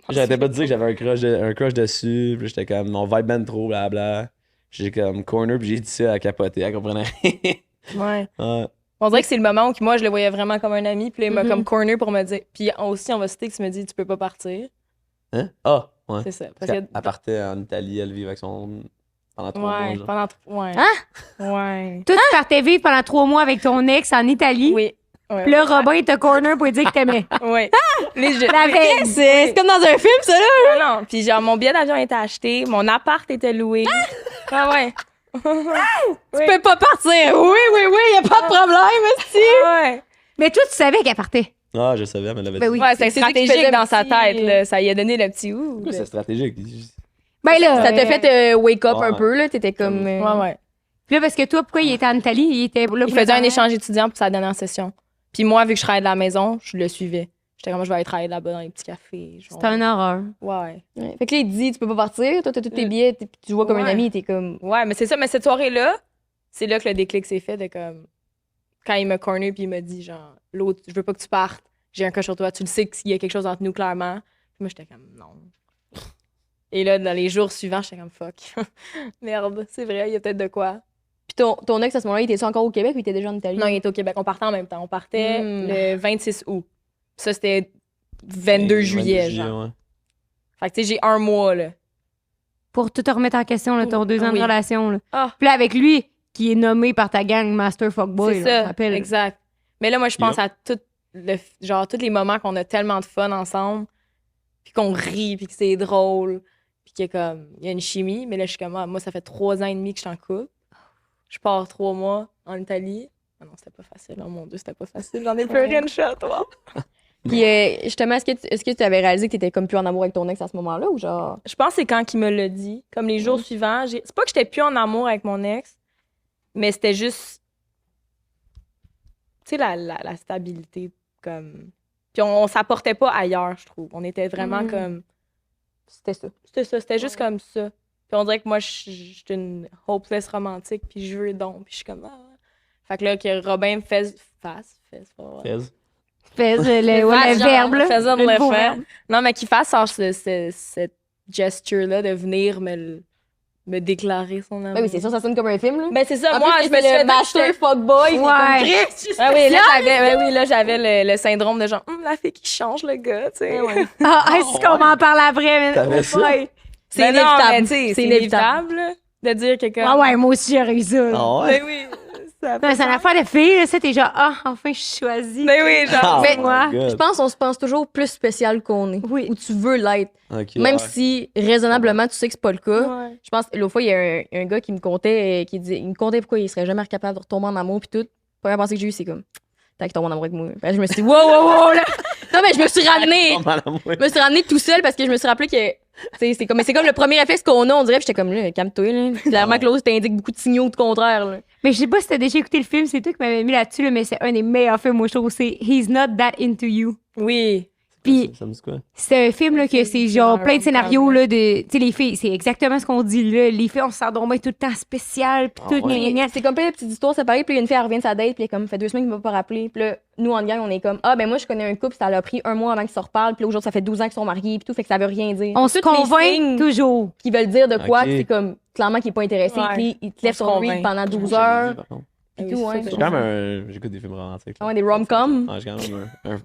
J'arrêtais pas de dire que j'avais un crush dessus. Puis là, j'étais comme, on vibe ben trop, blabla. J'ai comme corner, puis j'ai dit ça à capoter. Elle comprenait rien.
Ouais.
Ouais.
On dirait que c'est le moment où moi, je le voyais vraiment comme un ami. Puis là, il m'a
Mhm.
comme corner pour me dire. Puis aussi, on va citer que tu me dis, tu peux pas partir.
Hein? Ah, ouais.
C'est ça.
Parce
Parce
qu'elle
que.
elle partait en Italie, elle vivait avec son. Pendant 3 mois.
Ouais,
Genre.
pendant. Ouais.
Hein?
Ouais.
Toi, tu partais vivre pendant 3 mois avec ton ex en Italie.
Oui. Ouais.
Puis là, Robin était corner pour dire que t'aimais.
Ouais. Les jeux.
La veille.
C'est comme dans un film, ça, là.
Non, non. Puis genre, mon billet d'avion était acheté, mon appart était loué. Ah ouais.
Tu peux pas partir. Oui, y a pas de problème, esti.
Ouais.
Mais toi, tu savais qu'elle partait.
Ah, je savais, elle me l'avait
Ben
dit.
oui.
Ouais, c'était
C'est ça qui faisait
stratégique
le
dans sa
petit-
tête, là. Ça lui a donné le petit ouh.
Pourquoi c'est stratégique?
Ben là.
Ça t'a fait wake up
Ouais.
un peu, là. T'étais comme.
Ouais, ouais.
Puis là, parce que toi, pourquoi il était en Italie? Il était là
Il
pour
faisait
le
un échange étudiant pour sa dernière session. Puis moi, vu que je travaillais de la maison, je le suivais. J'étais comme, je vais aller travailler là-bas dans les petits cafés. Genre.
C'est un horreur.
Ouais.
Ouais. Fait que là, il te dit, tu peux pas partir. Toi, t'as tous tes billets. Puis tu vois comme un
Ouais.
ami. T'es comme.
Ouais, mais c'est ça. Mais cette soirée-là, c'est là que le déclic s'est fait de comme. Quand il m'a corner puis il m'a dit, genre, l'autre, je veux pas que tu partes. J'ai un crush sur toi. Tu le sais qu'il y a quelque chose entre nous, clairement. Puis moi, j'étais comme, non. Et là, dans les jours suivants, j'étais comme, fuck. Merde, c'est vrai, il y a peut-être de quoi.
Puis ton ex, à ce moment-là, il était encore au Québec ou il était déjà en Italie?
Non, il était au Québec. On partait en même temps. On partait
Mm.
le 26 août. Ça, c'était 22 juillet, genre.
Ouais.
Fait que, tu sais, j'ai un mois, là.
Pour tout te remettre en question, là, ton 2 ans
Oui.
de relation. Là.
Ah.
Puis là, avec lui, qui est nommé par ta gang Master Fuckboy.
C'est
là, je
ça,
rappelle.
exact. Mais là, moi, je pense à genre, tous les moments qu'on a tellement de fun ensemble, puis qu'on rit, puis que c'est drôle, puis qu'il y a comme, il y a une chimie. Mais là, je suis comme, ah, moi, ça fait 3 ans et demi que je suis en couple. Je pars 3 mois en Italie. Ah non, c'était pas facile. Oh mon Dieu, c'était pas facile. J'en ai pleuré une shot, wow.
Puis justement, est-ce que tu avais réalisé que t'étais comme plus en amour avec ton ex à ce moment-là ou genre.
Je pense que c'est quand il me l'a dit. Comme les jours suivants. C'est pas que j'étais plus en amour avec mon ex, mais c'était juste. Tu sais, la stabilité. Comme. Puis on s'apportait pas ailleurs, je trouve. On était vraiment
Mm.
comme.
C'était ça.
C'était ça, c'était juste comme ça. Puis on dirait que moi, je suis une hopeless romantique, puis je veux donc. Puis je suis comme. Ah. Fait que là, que Robin fasse. C'est pas vrai.
Fez.
Fais le
Fasse genre,
verbe, là.
faisant de
Le
le
faux
faire.
verbe.
Non, mais qu'il fasse genre, cette gesture-là de venir me déclarer son amour.
Ben oui, c'est sûr, ça sonne comme un film, là.
Ben c'est ça,
En
moi,
plus,
je me suis
le
fait
master fuckboy.
Ouais.
Ah oui, là, j'avais le syndrome de genre, la fille qui change le gars, tu sais.
Ah, est-ce qu'on m'en parle après? Mais...
T'avais ça?
Ouais.
C'est
Ben non,
inévitable.
mais tu sais, c'est inévitable là, de dire que comme...
Ah ouais, moi aussi, j'aurais eu ça. là.
Ah ouais?
Ben oui, ça
Non, c'est une affaire de fille, là. Ça, t'es genre, enfin, je suis choisie.
Ben oui, genre...
Ah,
Mais
my
moi,
God.
Je pense qu'on se pense toujours plus spécial qu'on est.
Oui.
Ou tu veux l'être.
Ok,
Même
ouais.
si, raisonnablement, tu sais que c'est pas le cas.
Ouais.
Je pense, l'autre fois, il y a un gars qui me contait, il me contait pourquoi il serait jamais capable de retomber en amour, puis tout. La première pensée que j'ai eue, c'est comme, t'as qui tombe en amour avec moi. Ben, je me suis dit, wow, là. Non, mais je me suis ramenée. Je me suis ramenée tout seul parce que je me suis rappelé que, tu sais, c'est comme le premier réflexe qu'on a, on dirait, puis j'étais comme, là, calme-toi, là. Clairement que l'autre t'indique beaucoup de signaux de contraire, là.
Mais je sais pas si t'as déjà écouté le film, c'est toi qui m'avais mis là-dessus, là, mais c'est un des meilleurs films, moi, je trouve. C'est He's Not That Into You.
Oui.
Puis
Ça me dit quoi?
c'est un film là, que c'est genre plein de scénarios là, de. Tu sais, les filles, c'est exactement ce qu'on dit là. Les filles, on se sent donc bien tout le temps spécial, puis
Ah
tout,
ouais.
gna, gna, gna.
C'est comme plein de petites histoires séparées, puis il y a une fille, elle revient de sa date, puis elle est comme, fait 2 semaines qu'il m'a pas rappelé. Puis là, nous, en gang, on est comme, ah, ben moi, je connais un couple, ça a pris 1 mois avant qu'ils se reparlent, puis là, aujourd'hui, ça fait 12 ans qu'ils sont mariés, puis tout, fait que ça veut rien dire.
On se
Toutes les
convainc
signes
toujours.
qui veulent dire de quoi,
Ok.
que c'est comme, clairement, qu'il est pas intéressé,
Ouais.
puis il te
On
lève
se
sur lui
convainc.
pendant 12
J'ai
heures.
jamais vu, par contre.
Puis
Ah
tout,
oui,
ouais.
c'est
J'ai quand même j'écoute des films romantiques.
Ah ouais, des rom-coms.
Ah, j'ai quand même un...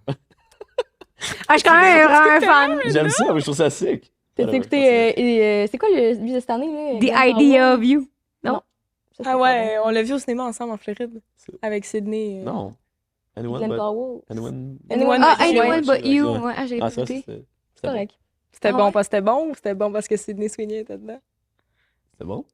Ah, je suis quand même un fan.
J'aime ça, mais je trouve ça sick.
T'as
Whatever,
écouté, c'est quoi lui de cette année, là?
The Idea of You.
Ah ouais, on l'a vu au cinéma ensemble en Floride,
C'est-
avec Sydney.
Non. Anyone
Glenn
but...
Powell.
Anyone...
Anyone
Ah,
but you.
Anyone But You.
Ouais.
Ouais, ah, j'ai
Ah, ça,
écouté.
c'était
C'est correct.
C'était
Ah
bon
ouais?
parce que c'était bon ou c'était bon parce que Sydney Sweeney était dedans?
C'était bon?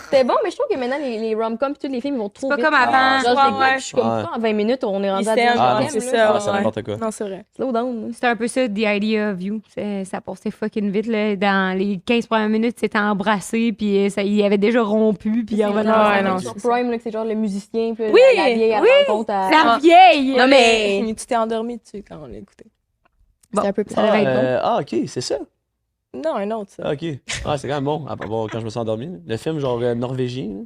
C'était bon, mais je trouve que maintenant, les rom-coms puis tous les films, ils vont trop
C'est pas
vite.
comme avant.
Genre, je l'écoute,
Ouais,
puis je suis comme,
ouais.
pourquoi en 20 minutes, on est rendu à
Il s'aime,
10
Ah, non,
c'est ça.
Ah, c'est
ouais.
n'importe quoi.
Non, c'est vrai.
Slow down.
C'est un peu ça, The Idea of You. Ça passait fucking vite. Là. Dans les 15 premières minutes, c'était embrassé, puis ça, il avait déjà rompu, puis il revenait
Ouais,
ensemble.
non,
sur
c'est
Prime, là, que c'est genre le musicien, puis
Oui,
la vieille, elle
oui,
rencontre à...
La vieille!
Non, mais...
Tu t'es endormi dessus quand on l'a écouté.
Bon,
C'était un peu
ça devait être bon.
Ok, c'est ça.
Non, un autre, ça.
Ah, ok. Ah, c'est quand même bon. Quand je me suis endormi. Le film, genre norvégien.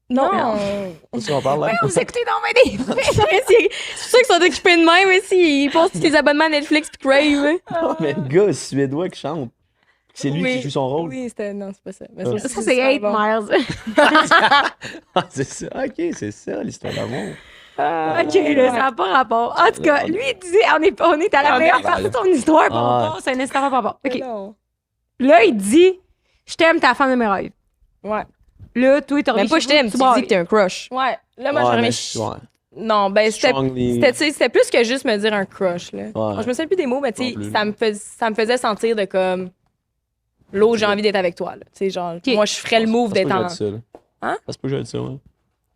là.
Non.
C'est ce qu'on parle là?
Vous écoutez dans mes livres!
C'est sûr qu'ils sont occupés de même, mais si, ils posent tous les abonnements à Netflix puis Crave.
Non, mais le gars suédois qui chante. C'est lui
Oui.
qui joue son rôle.
Oui, c'était... Non, c'est pas ça. Mais
Ah.
aussi,
Ça, c'est 8
super bon.
Miles.
Ah, c'est ça. Ok, c'est ça, l'histoire d'amour.
OK, là, ça n'a pas rapport. En tout cas, lui, il disait, on est à la
Ah,
meilleure
mais-
partie de ton histoire, puis on
Ah.
passe à une histoire pas rapport.
Mais
OK.
non.
Là, il dit, je t'aime, ta femme de mes rêves.
Ouais.
Là, toi, t'as
Même pas je t'aime, tu dis que t'es un crush.
Ouais. Là, moi,
Ouais,
j'aurais
mais
mis...
ouais.
Non, ben, c'était...
Strongly-
C'était, tu sais, c'était plus que juste me dire un crush, là.
Ouais.
Je me souviens plus des mots, mais tu
Non
sais,
plus.
ça me faisait sentir de comme... L'autre, j'ai envie d'être avec toi, là. Tu sais, genre,
Ok.
moi, je ferais le move
Ça se peut
d'être
que
en...
j'ai dit ça, là.
Hein?
Ça se peut que j'ai dit ça, ouais.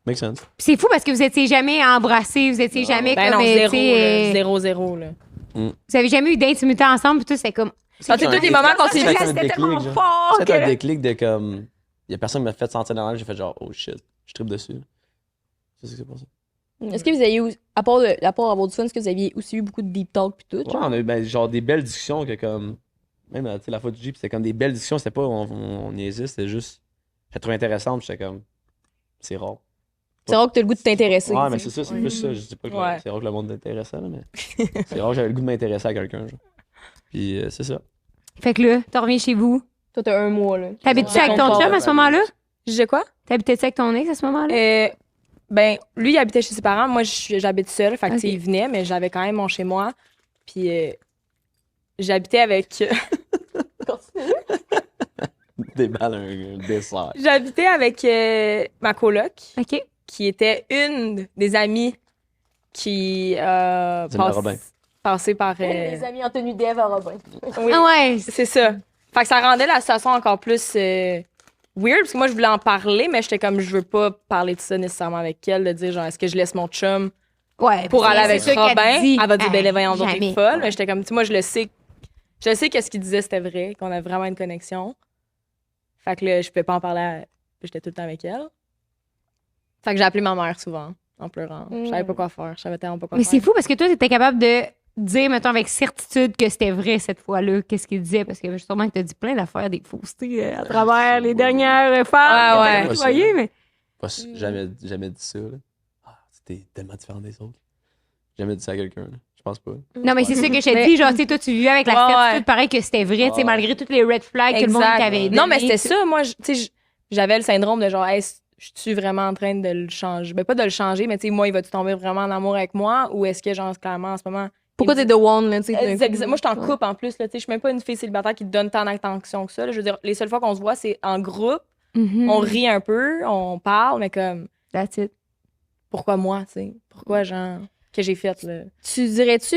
Make sense.
Puis c'est fou parce que vous étiez jamais embrassés, vous étiez jamais
Ben
comme,
non,
tu
zéro,
sais,
là. 0-0, là.
vous avez jamais eu d'intimité ensemble, puis tout, c'était comme...
Ah, tu sais, tous les moments qu'on s'est
Ça,
vu,
c'est un
c'était
déclic,
tellement
genre.
fort
C'est
que...
un déclic de comme. Il y a personne qui m'a fait sentir normal, j'ai fait genre, oh shit, je tripe dessus. C'est ce qui s'est passé.
Est-ce que vous avez eu, à part avoir du fun, est-ce que vous aviez aussi eu beaucoup de deep talk puis tout?
Ouais,
genre?
on a eu ben, genre des belles discussions que comme. Même tu sais, la fois du Jeep, c'était comme des belles discussions, c'était pas on niaisait, c'était juste. J'ai trouvé intéressant, puis j'étais comme. C'est rare.
C'est rare que t'as le goût de t'intéresser.
Ouais, mais
tu sais.
c'est ça, c'est plus ça. Je dis pas que
Ouais.
c'est rare que le monde est intéressant, là, mais. C'est rare que j'avais le goût de m'intéresser à quelqu'un, genre. Puis c'est ça.
Fait que là, t'en reviens chez vous.
Toi, t'as 1 mois, là.
T'habites-tu
Ouais.
avec ton chum à ce moment-là?
Je disais quoi?
T'habitais-tu avec ton ex à ce moment-là?
Ben, lui, il habitait chez ses parents. Moi, j'habite seule. Fait que, tu sais,
Ok.
il venait, mais j'avais quand même mon chez moi. Puis, j'habitais avec...
Déballe un dessert.
j'habitais avec ma coloc,
OK.
qui était une des amies qui
Zéna Robin.
passait par...
Les amis en tenue d'Ève à Robin.
oui,
Ah ouais.
c'est ça. Fait que ça rendait la situation encore plus weird, parce que moi, je voulais en parler, mais j'étais comme, je veux pas parler de ça nécessairement avec elle, de dire, genre, est-ce que je laisse mon chum
Ouais.
pour aller avec
c'est sûr qu'elle
Robin?
dit,
Elle va dire, ben, voyons donc,
jamais.
t'es folle. Mais j'étais comme, tu sais, moi, je le sais que ce qu'il disait, c'était vrai, qu'on a vraiment une connexion. Fait que là, je pouvais pas en parler, j'étais tout le temps avec elle. Fait que j'ai appelé ma mère souvent, en pleurant. Je savais pas quoi faire, je savais tellement pas quoi
Mais
faire.
c'est fou parce que toi, t'étais capable de dire, mettons, avec certitude que c'était vrai cette fois-là, qu'est-ce qu'il disait, parce que sûrement que t'as dit plein d'affaires, des faussetés à travers les dernières femmes
Ouais,
que t'as
ouais.
côtoyées, mais...
Jamais dit ça, là. Ah, c'était tellement différent des autres. Jamais dit ça à quelqu'un, là. pense pas.
Non, mais c'est ça que je te dis. Genre, tu sais, toi, tu vivais avec la certitude, pareil que c'était vrai, tu sais, malgré toutes les red flags que le monde t'avait donné.
Non, mais c'était ça. Moi, tu sais, j'avais le syndrome de genre, hey, je suis vraiment en train de le changer. Ben, pas de le changer, mais tu sais, moi, il va-tu tomber vraiment en amour avec moi ou est-ce que, genre, clairement, en ce moment.
Pourquoi t'es the one, là, tu sais?
Moi, je t'en coupe en plus, là, tu sais. Je suis même pas une fille célibataire qui te donne tant d'attention que ça. Là. Je veux dire, les seules fois qu'on se voit, c'est en groupe. On rit un peu, on parle, mais comme.
That's it.
Pourquoi moi, tu sais? Pourquoi, genre, que j'ai fait, là?
Tu dirais-tu,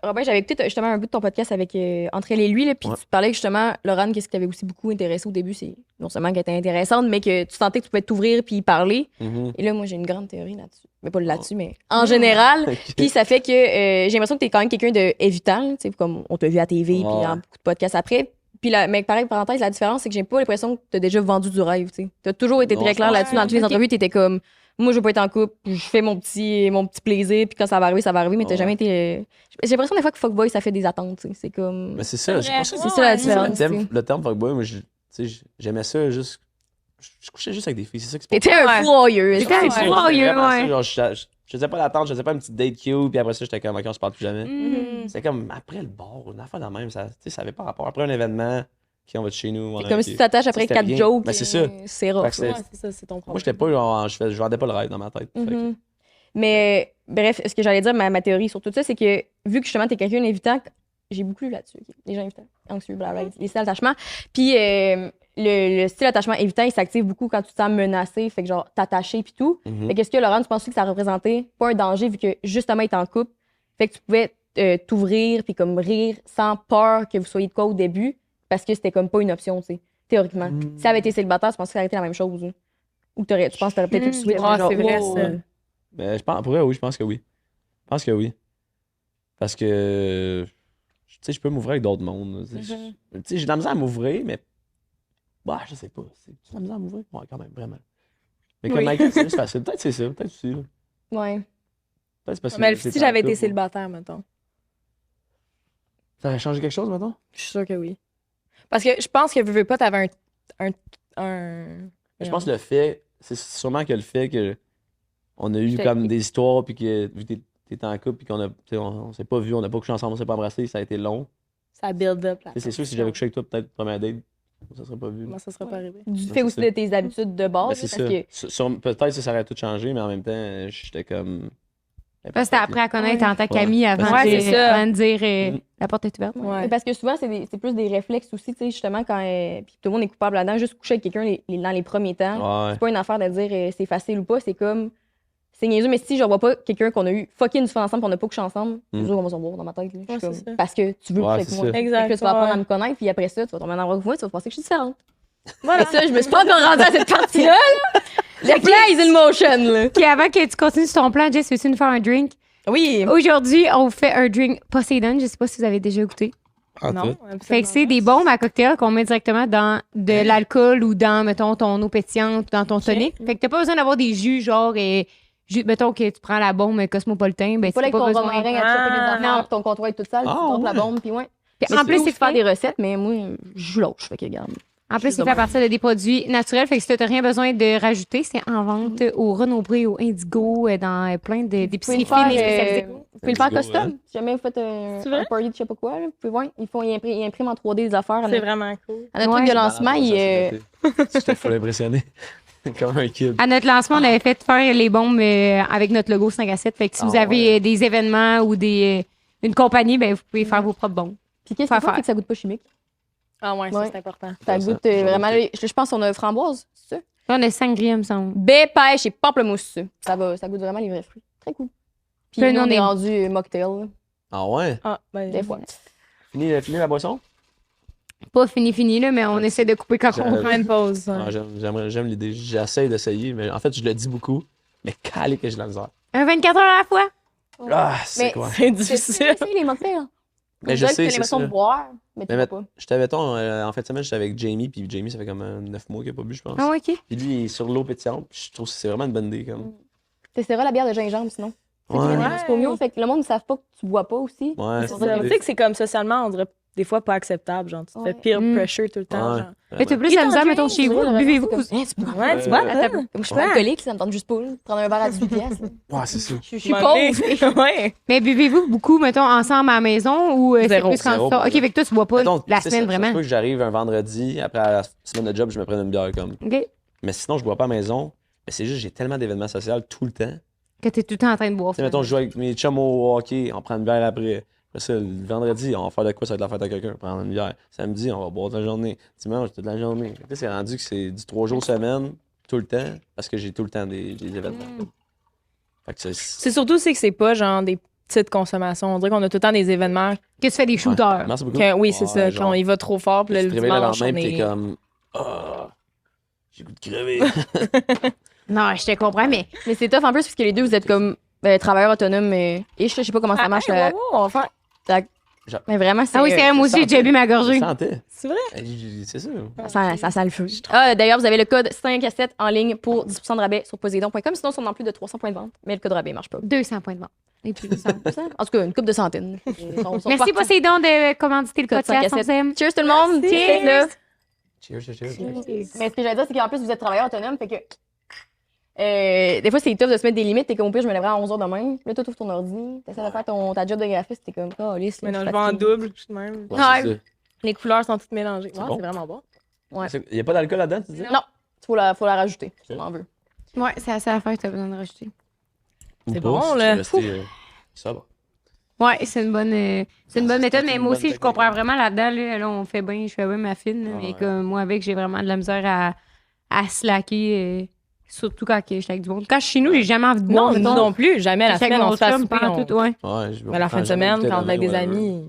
Robin, j'avais écouté justement un bout de ton podcast avec Entre elle et lui, là, puis tu parlais que justement, Laurent, qu'est-ce qui t'avait aussi beaucoup intéressé au début, c'est non seulement qu'elle était intéressante, mais que tu sentais que tu pouvais t'ouvrir puis y parler. Et là, moi, j'ai une grande théorie là-dessus. Mais pas là-dessus, mais en général. Puis ça fait que j'ai l'impression que t'es quand même quelqu'un de évitant, tu sais, comme on t'a vu à TV, puis dans beaucoup de podcasts après. Puis mais pareil, parenthèse, la différence, c'est que j'ai pas l'impression que t'as déjà vendu du rêve, tu sais. T'as toujours été très clair là-dessus. Dans toutes les entrevues, t'étais comme, moi, je veux pas être en couple, je fais mon petit plaisir, puis quand ça va arriver, mais t'as jamais été. J'ai l'impression des fois que fuckboy, ça fait des attentes, tu sais. C'est comme.
Mais c'est ça, c'est
ça la différence.
Le terme fuckboy, moi, j'aimais ça juste. Je couchais juste avec des filles, c'est ça qui se passe.
T'étais un fourrieux.
T'étais un fourrieux, ouais.
Je faisais pas l'attente, je faisais pas une petite date cute, puis après ça, j'étais comme, OK, on se parle plus jamais. C'est comme après le bar, une affaire dans le même, ça avait pas rapport. Après un événement, OK, on va de chez nous.
C'est comme si tu t'attaches après 4 jokes.
Mais c'est ça.
C'est rough.
C'est ça, c'est ton problème.
Moi, j'étais pas, genre, je vendais pas le rêve dans ma tête.
Mais bref, ce que j'allais dire, ma théorie sur tout ça, c'est que vu que justement, t'es quelqu'un d'invitant, j'ai beaucoup lu là-dessus, les gens invitants, anxieux, blablabla, les styles d'attachement. Puis le style d'attachement évitant, il s'active beaucoup quand tu te sens menacé, fait que genre t'attacher puis tout. Fait qu'est-ce que Laurent, tu penses que ça représentait pas un danger vu que justement, il est en couple, fait que tu pouvais t'ouvrir puis comme rire sans peur que vous soyez de quoi au début parce que c'était comme pas une option, tu sais, théoriquement. Si ça avait été célibataire, tu penses que ça aurait été la même chose? Ou tu penses que t'aurais peut-être eu le switch?
C'est vrai, ça.
Ben, pour vrai, oui, je pense que oui. Parce que, tu sais, je peux m'ouvrir avec d'autres mondes. Tu sais, j'ai de la misère à m'ouvrir, mais. Bah, je sais pas. Tu as de la misère à m'ouvrir? Ouais, quand même, vraiment. Mais comme Michael, c'est juste facile. Peut-être c'est ça, peut-être aussi. Là.
Ouais.
Peut-être c'est parce que
mais si j'avais été célibataire, mettons.
Ça aurait changé quelque chose, mettons?
Je suis sûre que oui. Parce que je pense que veux pas, t'avais un.
Je pense que le fait, c'est sûrement que le fait que on a eu comme des histoires, puis que vu que t'étais en couple, puis on s'est pas vu, on n'a pas couché ensemble, on s'est pas embrassé, ça a été long.
Ça build up.
C'est sûr, si j'avais couché avec toi, peut-être première date, ça serait pas vu.
Moi, ça serait pas arrivé.
Du fait aussi de tes habitudes de base.
Ben, c'est ça. Peut-être que ça aurait tout changé, mais en même temps, j'étais comme.
Parce que t'as appris à connaître en tant qu'ami avant de dire la porte est ouverte.
Ouais. Parce que souvent, c'est plus des réflexes aussi, tu sais, justement, quand puis tout le monde est coupable là-dedans, juste coucher avec quelqu'un dans les premiers temps. C'est pas une affaire de dire c'est facile ou pas, c'est comme. C'est niaiseux, mais si je vois pas quelqu'un qu'on a eu fucking du fun ensemble, qu'on n'a pas couché ensemble, c'est sûr qu'on va s'en voir dans ma tête. Parce que tu veux coucher avec moi.
Exact.
Tu vas apprendre à me connaître, puis après ça, tu vas tomber en amour avec moi, tu vas penser que je suis différente. Voilà. Ça, je me suis pas encore rendue à cette partie-là. Le play is in motion, là.
Puis avant que tu continues sur ton plan, Jess, veux-tu nous faire un drink?
Oui.
Aujourd'hui, on vous fait un drink Poseidon. Je sais pas si vous avez déjà goûté.
Non.
Fait que c'est des bombes à cocktail qu'on met directement dans de l'alcool ou dans, mettons, ton eau pétillante ou dans ton tonic. Fait que t'as pas besoin d'avoir des jus, genre, mettons que tu prends la bombe Cosmopolitain. Ben,
pas
c'est
avec ton
besoin.
romarin à choper les enfants, ton comptoir est tout seul, tu tombes la bombe, puis ouais. Puis en plus, c'est faire des recettes, mais moi, je joue l'auche, fait que regarde.
En plus, c'est fait à partir de des produits naturels. Fait que si t'as rien besoin de rajouter, c'est en vente au Renaud-Bré, au Indigo, dans plein d'épiceries fines et spécialisées.
Vous pouvez le faire custom. Si jamais vous faites un party de je sais pas quoi, là, vous pouvez voir. Ils impriment en 3D des affaires.
C'est vraiment cool.
À notre truc de lancement,
C'était faut l'impressionner. Comme un kid.
À notre lancement, on avait fait faire les bombes avec notre logo 5 à 7. Fait que si vous avez des événements ou une compagnie, ben vous pouvez faire vos propres bombes.
Puis qu'est-ce que c'est que ça goûte pas chimique?
Ah ouais, ça c'est important.
Ça goûte vraiment. Je pense qu'on a framboise, c'est ça?
Là, on a sangria, me semble.
Baie, pêche et pamplemousse. Ça goûte vraiment les vrais fruits. Très cool. Puis nous, on est rendu mocktail.
Ah ouais?
Ah, ben,
des fois.
Fini la boisson?
Pas fini, là, mais on essaie de couper quand on
prend une pause.
J'aime l'idée. J'essaie d'essayer, mais en fait, je le dis beaucoup. Mais calé que j'ai de la misère.
Un 24 heures à la fois?
Ah, c'est quoi?
C'est difficile.
C'est les mocktails.
Mais je sais, c'est
l'impression de boire, mais tu pas.
J'étais, mettons, en fin de semaine, j'étais avec Jamie, puis Jamie, ça fait comme 9 mois qu'il n'a pas bu, je pense.
Ah, OK.
Puis lui, il est sur l'eau pétillante, puis je trouve que c'est vraiment une bonne idée. Comme.
T'essaieras la bière de gingembre, sinon.
Ouais.
C'est mieux, fait que le monde ne savent pas que tu bois pas aussi.
Ouais,
Tu sais que c'est comme socialement, on dirait des fois pas acceptable. Genre, tu te
Ouais.
fais peer
Mm.
pressure tout le temps.
Ouais.
Genre.
Mais t'as plus
Et
la
t'en
misère,
drink,
mettons, chez vous.
le
Buvez-vous?
reste, c'est comme,
Ouais, tu vois, là.
Moi, je suis pas alcoolique, ça me tente juste pas. Prendre un verre à 18 piastres.
Ouais, c'est ça.
Je suis pauvre.
Ouais.
Mais buvez-vous beaucoup, mettons, ensemble à la maison ou c'est
Zéro.
plus quand
Zéro,
ça?
pour
OK,
vrai.
fait que toi, tu bois pas
Mettons,
la
c'est
semaine,
ça,
vraiment.
Ça se peut que j'arrive un vendredi, après la semaine de job, je me prenne une bière comme.
OK.
Mais sinon, je bois pas à la maison. Mais c'est juste, j'ai tellement d'événements sociaux tout le temps.
Que t'es tout le temps en train de boire.
Tu sais, mettons, je joue avec mes chums au hockey, on prend une bière après. Après ça, le vendredi, on va faire de quoi? Ça va être la fête à quelqu'un, prendre une bière. Samedi, on va boire toute la journée. Dimanche, toute la journée. Tu sais, c'est rendu que c'est du 3 jours semaine, tout le temps, parce que j'ai tout le temps des événements. Fait que
C'est surtout que c'est pas genre des petites consommations. On dirait qu'on a tout le temps des événements.
Que tu fais des shooters.
Merci beaucoup.
Oui, c'est ça.
genre,
Quand il va trop fort, puis là,
tu
le
te réveilles le
dimanche,
lendemain,
on
pis t'es
est...
comme. Ah, j'ai goût de crever.
Non, je te comprends, mais
Mais c'est tough en plus parce que les deux, vous êtes comme travailleurs autonomes. Et je sais pas comment ça marche.
Ah, ouais, on va faire...
Mais vraiment, c'est.
ah oui, c'est vrai, moi aussi, j'ai déjà bu ma gorgée.
Santé.
C'est vrai?
C'est sûr.
Ça sent le feu. Ah, d'ailleurs, vous avez le code 5 à 7 en ligne pour 10% de rabais sur poséidon.com. Sinon, on en plus de 300 points de vente. Mais le code rabais marche pas.
200 points de vente. Et puis 200.
En tout cas, une coupe de centaines. Ils sont
Merci,
partout.
Poséidon, de commanditer le
Code
podcast.
5 à
On s'aime.
Cheers tout le monde.
Merci.
Cheers. Là.
Cheers.
Mais ce que j'allais dire, c'est qu'en plus, vous êtes travailleur autonome. Fait que. Des fois, c'est tough de se mettre des limites. T'es comme au pire, je me lèverai à 11h demain. Là, tu ouvres ton ordi. T'essaies de faire ta job de graphiste. T'es comme, oh, lisse.
Mais non, je vais en double, je suis de même.
Ouais, c'est ça.
Les couleurs sont toutes mélangées.
C'est
Ouais,
bon.
c'est vraiment bon.
Ouais.
Il n'y a pas d'alcool là-dedans, tu dis?
Non, faut la rajouter.
Ok.
Si on en veux.
Ouais, c'est assez à faire que t'as besoin de rajouter.
Ou
C'est
pas,
bon,
si tu
là.
veux rester, sobre.
Ouais, c'est une bonne méthode, mais
une
moi
bonne
aussi, je
technique.
comprends vraiment là-dedans. Là, on fait bien, je fais bien ma fine, là,
Ah
mais
ouais.
comme moi, avec, j'ai vraiment de la misère à slacker, surtout quand je suis avec du monde. Quand je suis chez nous, j'ai jamais envie de boire.
Non, nous
mettons.
non plus. Jamais la
Je suis avec
semaine,
mon
on se fait
chum,
souper.
pendant tout, ouais.
Ouais, je
Mais la fin de semaine, quand on est avec des amis...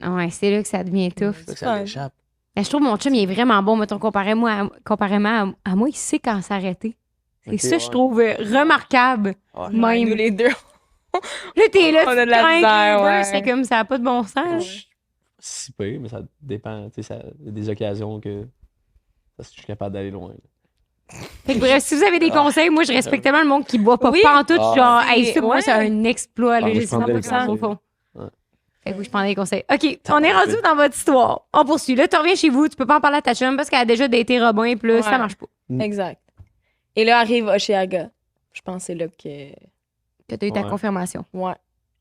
Ouais, c'est là que ça devient tough.
C'est ça m'échappe.
Mais je trouve mon chum, il est vraiment bon, mettons, comparément à moi, il sait quand s'arrêter. C'est
Ok,
ça,
ouais.
je trouve remarquable.
Ouais.
Même.
Nous les deux.
Là, t'es là,
On a
tu
de la
crains
misère,
les deux,
ouais.
c'est comme ça n'a pas de bon sens.
Si peu, mais ça dépend. Tu sais, il y a des occasions que je suis capable d'aller loin.
Fait que bref, si vous avez des conseils, moi, je respecte tellement le monde qui boit pas
Oui.
pantoute.
Ah.
Genre, hey, ça, moi,
Ouais.
c'est un exploit. Là,
Ah, moi,
je
je
sais
prendrais
pas
des
ça au
conseils.
fond.
Ouais.
Fait que oui, je prends des conseils. OK, on est rendu dans votre histoire. On poursuit. Là, tu reviens chez vous, tu peux pas en parler à ta chum parce qu'elle a déjà daté Robin, puis là,
Ouais.
ça marche pas.
Exact. Et là arrive Oshéaga. Je pense que c'est là que...
Que t'as eu ta
Ouais.
confirmation.
Ouais.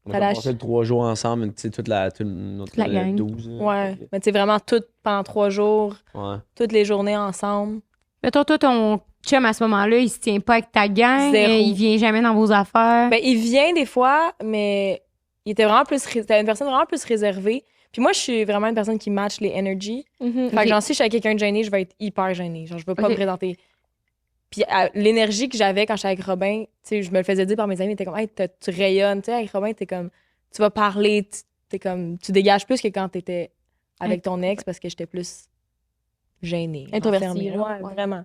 On
T'as
a passé 3 jours ensemble, tu sais, toute notre
la gang.
12. là.
Ouais. Mais tu sais, vraiment tout pendant 3 jours,
Ouais.
toutes les journées ensemble.
Mettons, toi, ton chum, à ce moment-là, il se tient pas avec ta gang.
Zéro.
Il vient jamais dans vos affaires.
Ben, il vient des fois, mais il était vraiment plus... C'était une personne vraiment plus réservée. Puis moi, je suis vraiment une personne qui match les energies. Fait que genre, si je suis avec quelqu'un de gêné, je vais être hyper gênée. Genre, je veux pas
Ok.
me présenter. Puis l'énergie que j'avais quand j'étais avec Robin, tu sais, je me le faisais dire par mes amis, t'es comme, hey, tu rayonnes, tu sais, avec Robin, t'es comme, tu vas parler, t'es comme, tu dégages plus que quand t'étais avec ton ex parce que j'étais plus gênée.
Introvertie,
enfermée.
là.
Ouais,
Ouais.
vraiment.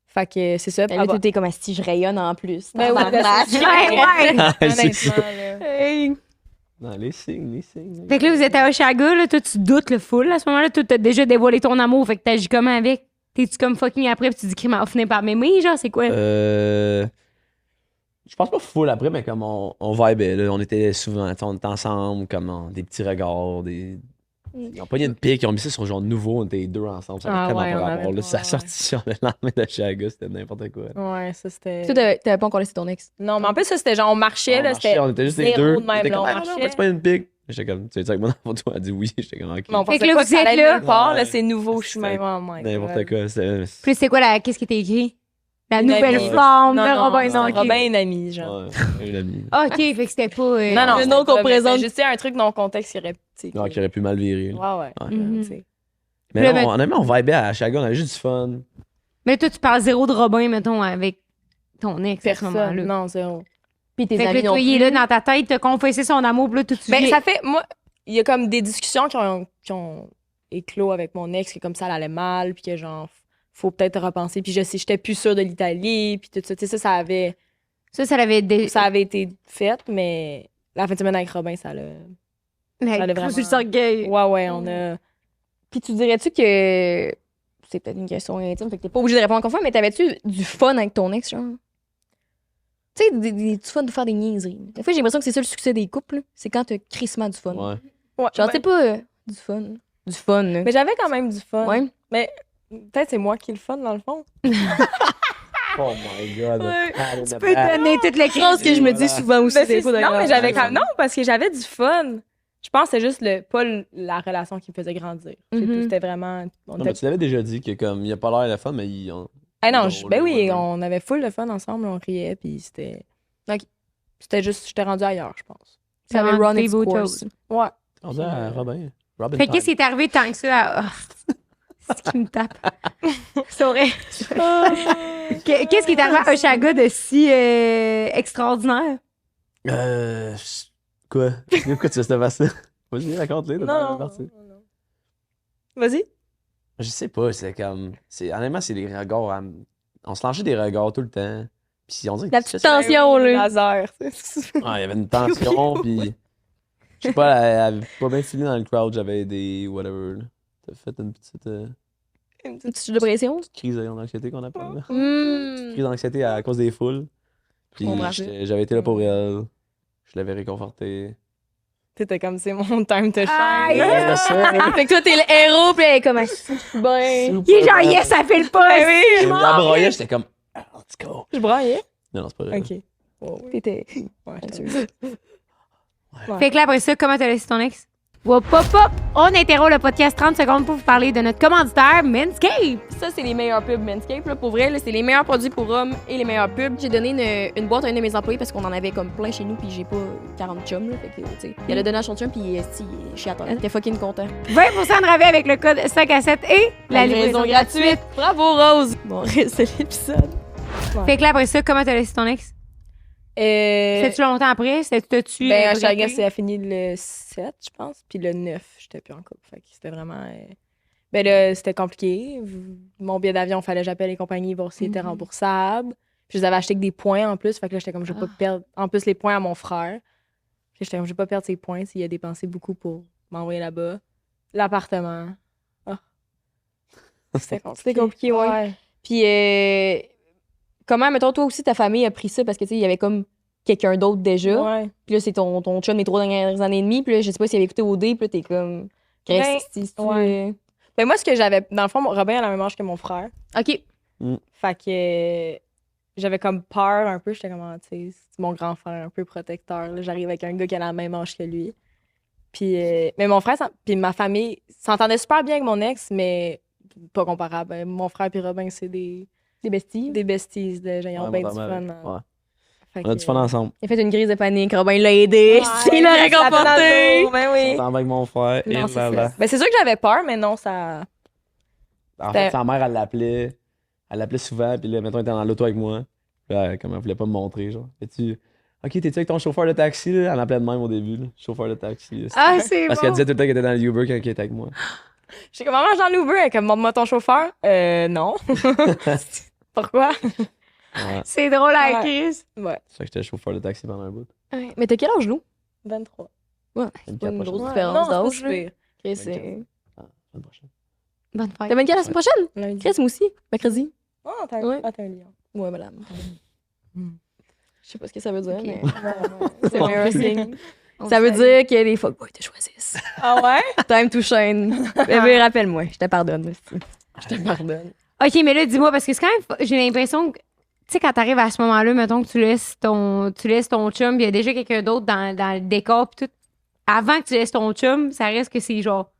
Fait que c'est ça.
Ben là, t'es comme si je rayonne en plus.
Ben oui,
Tabarnak.
c'est-
Ouais,
C'est ça.
Honnêtement, là.
Hey.
Non, les signes.
Fait que là, vous êtes à Oshaga, là, toi, tu doutes le full. À ce moment-là, toi, t'as déjà dévoilé ton amour. Fait que t'agis comment avec? T'es-tu comme fucking après, puis tu dis qu'il m'a fini par m'aimer, genre, c'est quoi?
Je pense pas full après, mais comme on vibait, là. On était souvent, tu sais, on était ensemble, comme des petits regards, Ils ont pas une pique, ils ont mis ça sur genre nouveau, on était les deux ensemble. Ça
Ah
avait
ouais,
tellement
on
pas
avait-
rapport, là. Ça a
ouais,
sorti sur le lendemain de Chicago, c'était n'importe quoi.
Ouais, ça c'était.
Toi, t'avais pas encore laissé ton ex.
Non, mais en plus, ça c'était genre, on marchait,
On
là,
marchait,
c'était.
on était juste les
zéro
deux.
de même,
J'étais
là,
comme,
on
ah, non,
marchait.
c'est pas une pique. J'étais comme, tu sais, avec mon photo, elle dit oui. J'étais comme, ok.
Mais on
Fait que
pensait
là,
pas
vous
que ça
êtes
allait
là.
nulle part, là,
Ouais.
c'est nouveau, je suis
C'était
même, oh my
N'importe
God.
quoi. c'était-
Puis c'est quoi, qu'est-ce qui était écrit? La
Une
nouvelle
amie.
flamme
Non,
de
non,
Robin.
c'est
Non, ok.
Robin est une amie, genre.
Ouais, une amie.
Ah, OK, fait que c'était pas...
Non, non,
Le
c'était
nom qu'on
pas- mais
présente.
c'était juste un truc non contexte qui aurait. tu sais,
Non, qui aurait pu mal virer. là.
Ouais, ouais.
Ouais.
Mhm.
tu sais.
Mais
Là,
non,
ben-
honnêtement, on vibait à Chicago, on avait juste du fun.
Mais toi, tu parles zéro de Robin, mettons, avec ton ex à ce
Personne.
moment-là.
Non, zéro.
Puis tes
Fait que
amis
là,
non
toi, il est
plus.
là dans ta tête, t'as confessé son amour, puis là, tout de suite...
Ben, ça fait. Moi, il y a comme des discussions qui ont éclos avec mon ex, que comme ça, elle allait mal, puis que genre, faut peut-être repenser. Puis je sais, j'étais plus sûre de l'Italie, puis tout ça. Tu sais, ça avait
Ça l'avait...
été fait, mais la fin de semaine avec Robin, ça l'a.
Mais
ça l'a
trop
vraiment-
sur le orgueil.
Ouais, ouais, on a.
Puis tu dirais-tu que. C'est peut-être une question intime, fait que t'es pas obligé de répondre comme ça, mais t'avais-tu du fun avec ton ex, genre? Tu sais, du fun de faire des niaiseries. Des fois, j'ai l'impression que c'est ça le succès des couples, là. C'est quand t'as crissement du fun.
Ouais.
Ouais,
Genre,
ben,
c'est pas du fun. du fun. Là.
Mais j'avais quand même du fun.
Ouais.
Mais peut-être c'est moi qui ai le fun, dans le fond.
Oh my God.
Ouais.
Tu peux donner toutes les
Je pense que je me dis souvent aussi
Mais
des fois,
non,
d'ailleurs.
mais j'avais quand non, parce que j'avais du fun. Je pense que c'est juste la relation qui me faisait grandir. C'est
Mhm.
tout, c'était vraiment...
Non, mais tu l'avais déjà dit que comme il a pas l'air de fun, mais
Ah non,
drôle,
ben oui,
whatever.
on avait full de fun ensemble, on riait, puis c'était... C'était juste, j'étais rendue ailleurs, je pense.
Ça avait
Comment
run its
vivre autre
course.
chose.
Ouais.
On dit à Robin. Robin
Fait que qu'est-ce qui
time.
est arrivé tant que ça? C'est ce qui me tape. C'est vrai. Qu'est-ce qui est arrivé à Oshaga de si extraordinaire?
Quoi? Pourquoi tu laisses passer? Vas-y, raconte-les.
Non. Vas-y.
Je sais pas, c'est comme. Honnêtement, c'est des regards. On se lançait des regards tout le temps. Puis on dirait que
La petite tension,
Ben oui,
là.
laser.
Il y avait une tension, puis. Je sais pas, elle avait pas bien filé dans le crowd, j'avais aidé, whatever. Là. T'as fait une petite
Une petite dépression.
crise d'anxiété qu'on appelle. Là.
Mmh.
Crise d'anxiété à cause des foules. Puis
comprends.
j'avais été là pour elle. Je l'avais réconfortée.
T'étais comme, c'est mon time to shine.
Aïe!
Ouais, ça.
Fait que toi, t'es le héros, pis elle est comme, ben.
Il est genre, yes, ça fait le pas!
Ben oui.
Elle me broyait, j'étais comme, let's go.
Je braillais.
Non, c'est pas vrai.
OK. Oh, oui.
T'étais.
Ouais,
Fait que là, après ça, comment t'as laissé ton ex? Wop, hop, hop! On interrompt le podcast 30 secondes pour vous parler de notre commanditaire, Manscaped!
Ça, c'est les meilleurs pubs Manscaped. Là, pour vrai, là, c'est les meilleurs produits pour hommes et les meilleurs pubs. J'ai donné une boîte à un de mes employés parce qu'on en avait comme plein chez nous, puis j'ai pas 40 chums. Là, fait que, tu sais, il a donné à son chum, puis il est chez Attends. Il était fucking content.
20% de rabais avec le code 5 à 7 et la livraison gratuite.
Bravo, Rose! Bon, c'est l'épisode.
Fait que là, après ça, comment t'as laissé ton ex? C'était-tu longtemps après? C'était-tu...
Ben, à Chagas, c'est fini le 7, je pense. Puis le 9, j'étais plus en couple. Fait que c'était vraiment... Ben là, c'était compliqué. Mon billet d'avion, fallait que j'appelle les compagnies, voir s'il était remboursable. Puis je les avais acheté avec des points en plus. Fait que là, j'étais comme, je vais pas perdre... En plus, les points à mon frère. Puis j'étais comme, je vais pas perdre ses points s'il a dépensé beaucoup pour m'envoyer là-bas. L'appartement. Ah. C'était compliqué.
C'était compliqué, ouais. Puis, comment, mettons, toi aussi, ta famille a pris ça parce que, tu sais, il y avait comme quelqu'un d'autre déjà.
Ouais.
Puis là, c'est ton chum des 3 dernières années et demie. Puis là, je sais pas s'il avait écouté OD. Puis là, t'es comme.
Ben,
Ouais.
Ben moi, ce que j'avais... Dans le fond, Robin a la même âge que mon frère.
OK.
Fait que j'avais comme peur un peu. J'étais comme, ah, tu sais, c'est mon grand frère un peu protecteur. Là. J'arrive avec un gars qui a la même âge que lui. Puis, mais mon frère, puis ma famille s'entendait super bien avec mon ex, mais pas comparable. Mon frère et Robin, c'est des
besties.
Des besties. Ils ont
Ouais,
bien du
ma
fun.
mère. Ouais.
Fait
On a
que-
du fun ensemble.
Il a fait une crise de panique. Robin l'a aidé.
Ouais,
il l'a
je l'avais dans le
réconforté.
dos, Ben oui.
J'étais avec mon frère.
Non,
Et
c'est
là, là.
ça. Ben, c'est sûr que j'avais peur, mais non, ça.
En fait, sa mère, elle l'appelait souvent, puis là, mettons, elle était dans l'auto avec moi. Puis là, comme elle voulait pas me montrer, genre. Et ok, t'es-tu avec ton chauffeur de taxi, là? Elle m'appelait de même au début, là. Chauffeur de taxi. Là.
Ah, c'est
Parce
bon!
qu'elle disait tout le temps qu'elle était dans le Uber quand elle était avec moi.
J'étais comme, maman, Jean Louver, elle est comme, montre-moi ton chauffeur. Non. Pourquoi?
Ouais.
C'est drôle à
Ouais.
Chris.
Ouais.
C'est ça que j'étais chauffeur de taxi pendant un bout.
Ouais. Mais t'as quel âge, Lou?
23.
Ouais.
Une
Pas une
prochaine.
grosse
Ouais.
différence
Non, c'est pas
d'âge.
si
là.
pire.
Chris, c'est.
Semaine prochaine.
Bonne fête.
T'as 24 la semaine prochaine?
Lundi.
Chris, moi aussi. Mercredi.
Oh, t'as
Ouais.
un lion.
Ouais, madame.
Mm.
Je sais pas ce que ça veut dire,
Ok.
mais
C'est
Ouais.
un signe.
On
ça veut
sait.
dire que les fuckboys te choisissent.
Ah ouais?
Time to shine. Bébé, rappelle-moi. Je te pardonne aussi.
Je te pardonne.
OK, mais là, dis-moi, parce que c'est quand même... J'ai l'impression que... Tu sais, quand t'arrives à ce moment-là, mettons que tu laisses ton chum, puis il y a déjà quelqu'un d'autre dans le décor, puis tout. Avant que tu laisses ton chum, ça reste que c'est genre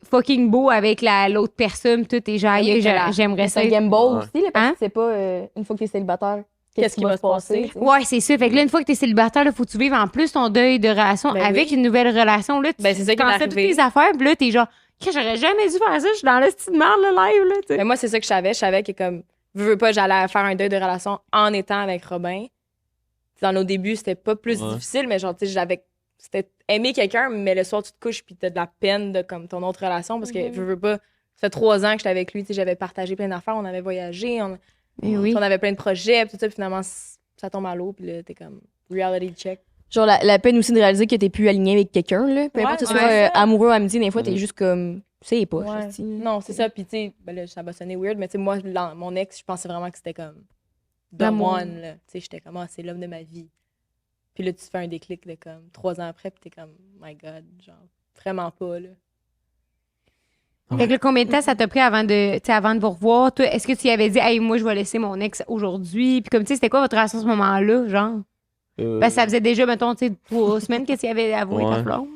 fucking beau avec l'autre personne, tout. Et genre,
Oui,
j'aimerais ça.
C'est un gamble
Ouais.
aussi, là, parce
Hein?
que c'est pas une fois que t'es célibataire.
Qu'est-ce qui va se passer?
tu sais.
Ouais, c'est ça. Fait que là, une fois que t'es célibataire, il faut que tu vives en plus ton deuil de relation
Ben
avec
oui.
une nouvelle relation. Là, tu
Ben, c'est ça qui m'est
pensais toutes
arrivé.
tes affaires, puis là, t'es genre, que j'aurais jamais dû faire ça, je suis dans le style de merde, le live, là, tu sais.
Mais moi, c'est ça que je savais. Je savais que, comme, veux pas, j'allais faire un deuil de relation en étant avec Robin. Dans nos débuts, c'était pas plus
Ouais.
difficile, mais genre, tu sais, c'était aimer quelqu'un, mais le soir, tu te couches, puis t'as de la peine de, comme, ton autre relation, parce que, veux pas, ça fait 3 ans que j'étais avec lui, tu sais, j'avais partagé plein d'affaires, on avait voyagé,
Mais oui.
on avait plein de projets, puis tout ça, puis finalement, ça tombe à l'eau, puis là, t'es comme, reality check.
Genre, la peine aussi de réaliser que t'es plus aligné avec quelqu'un, là. Peu importe que ce
Ouais,
soit
ouais.
amoureux ou amitié, des fois, t'es
Mhm.
juste comme. C'est pas.
Ouais. Non, c'est ça, puis tu sais, ben là, ça va sonner weird, mais tu sais, moi, mon ex, je pensais vraiment que c'était comme the
L'amour.
one, là. Tu sais, j'étais comme, ah, c'est l'homme de ma vie. Puis là, tu fais un déclic de comme 3 ans après, puis t'es comme, my God, genre, vraiment pas, là.
Fait que là, combien de temps ça t'a pris avant de vous revoir? Toi, est-ce que tu y avais dit, hey, moi, je vais laisser mon ex aujourd'hui? Puis comme, tu sais, c'était quoi votre relation à ce moment-là, genre? Parce que ça faisait déjà, mettons, tu sais, 3 semaines que tu y avais avoué ta flamme.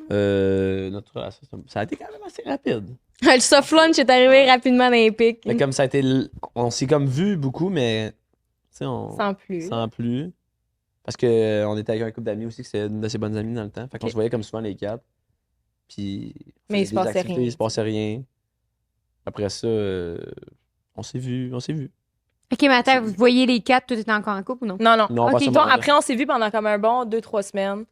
Notre relation, ça a été quand même assez rapide.
Le soft lunch est arrivé rapidement dans les pics.
Mais comme ça a été. On s'est comme vu beaucoup, mais. Tu sais,
Sans plus.
Sans plus. Parce qu'on était avec un couple d'amis aussi, que c'était une de ses bonnes amies dans le temps. Fait qu'on se voyait comme souvent les 4. Puis.
Mais il se passait rien.
Il se passait rien. Après ça, on s'est vu.
OK, mais attends, vous voyez les 4, toi, t'étais encore en couple ou non?
Non.
Non,
Ok,
pas ça,
donc,
moi,
après, on s'est vu pendant comme un bon 2-3 semaines.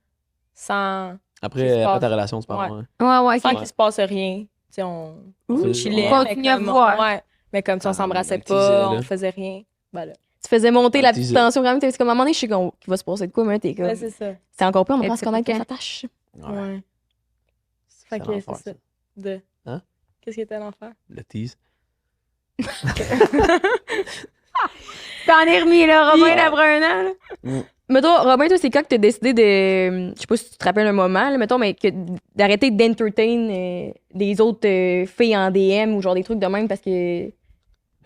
Sans
Après ta relation, tu parles.
Ouais.
Ouais.
Ouais,
sans
OK.
qu'il se passe rien. Tu sais, on
Ouh.
chillait.
On
mais
continuait à
comme-
voir.
Ouais. Mais comme si on s'embrassait
on teasait,
pas,
là.
on faisait rien. Ben là.
Tu faisais monter la petite
teaser.
tension quand même. T'es comme à un moment donné, je sais qu'il va se passer de quoi, mais t'es comme.
Ouais, c'est ça.
C'est encore pire, on
Et
pense
c'est
qu'on a
piquant.
sa tâche.
Ouais. Fait que c'est ça. De.
Hein?
Qu'est-ce qui était l'enfer?
Le tease.
T'en es remis, là, Robin,
Yeah.
d'après un an, là.
Mettons, Robin, toi, c'est quand que t'as décidé de. Je sais pas si tu te rappelles un moment, là, mettons, mais d'arrêter d'entertain des autres filles en DM ou genre des trucs de même parce que.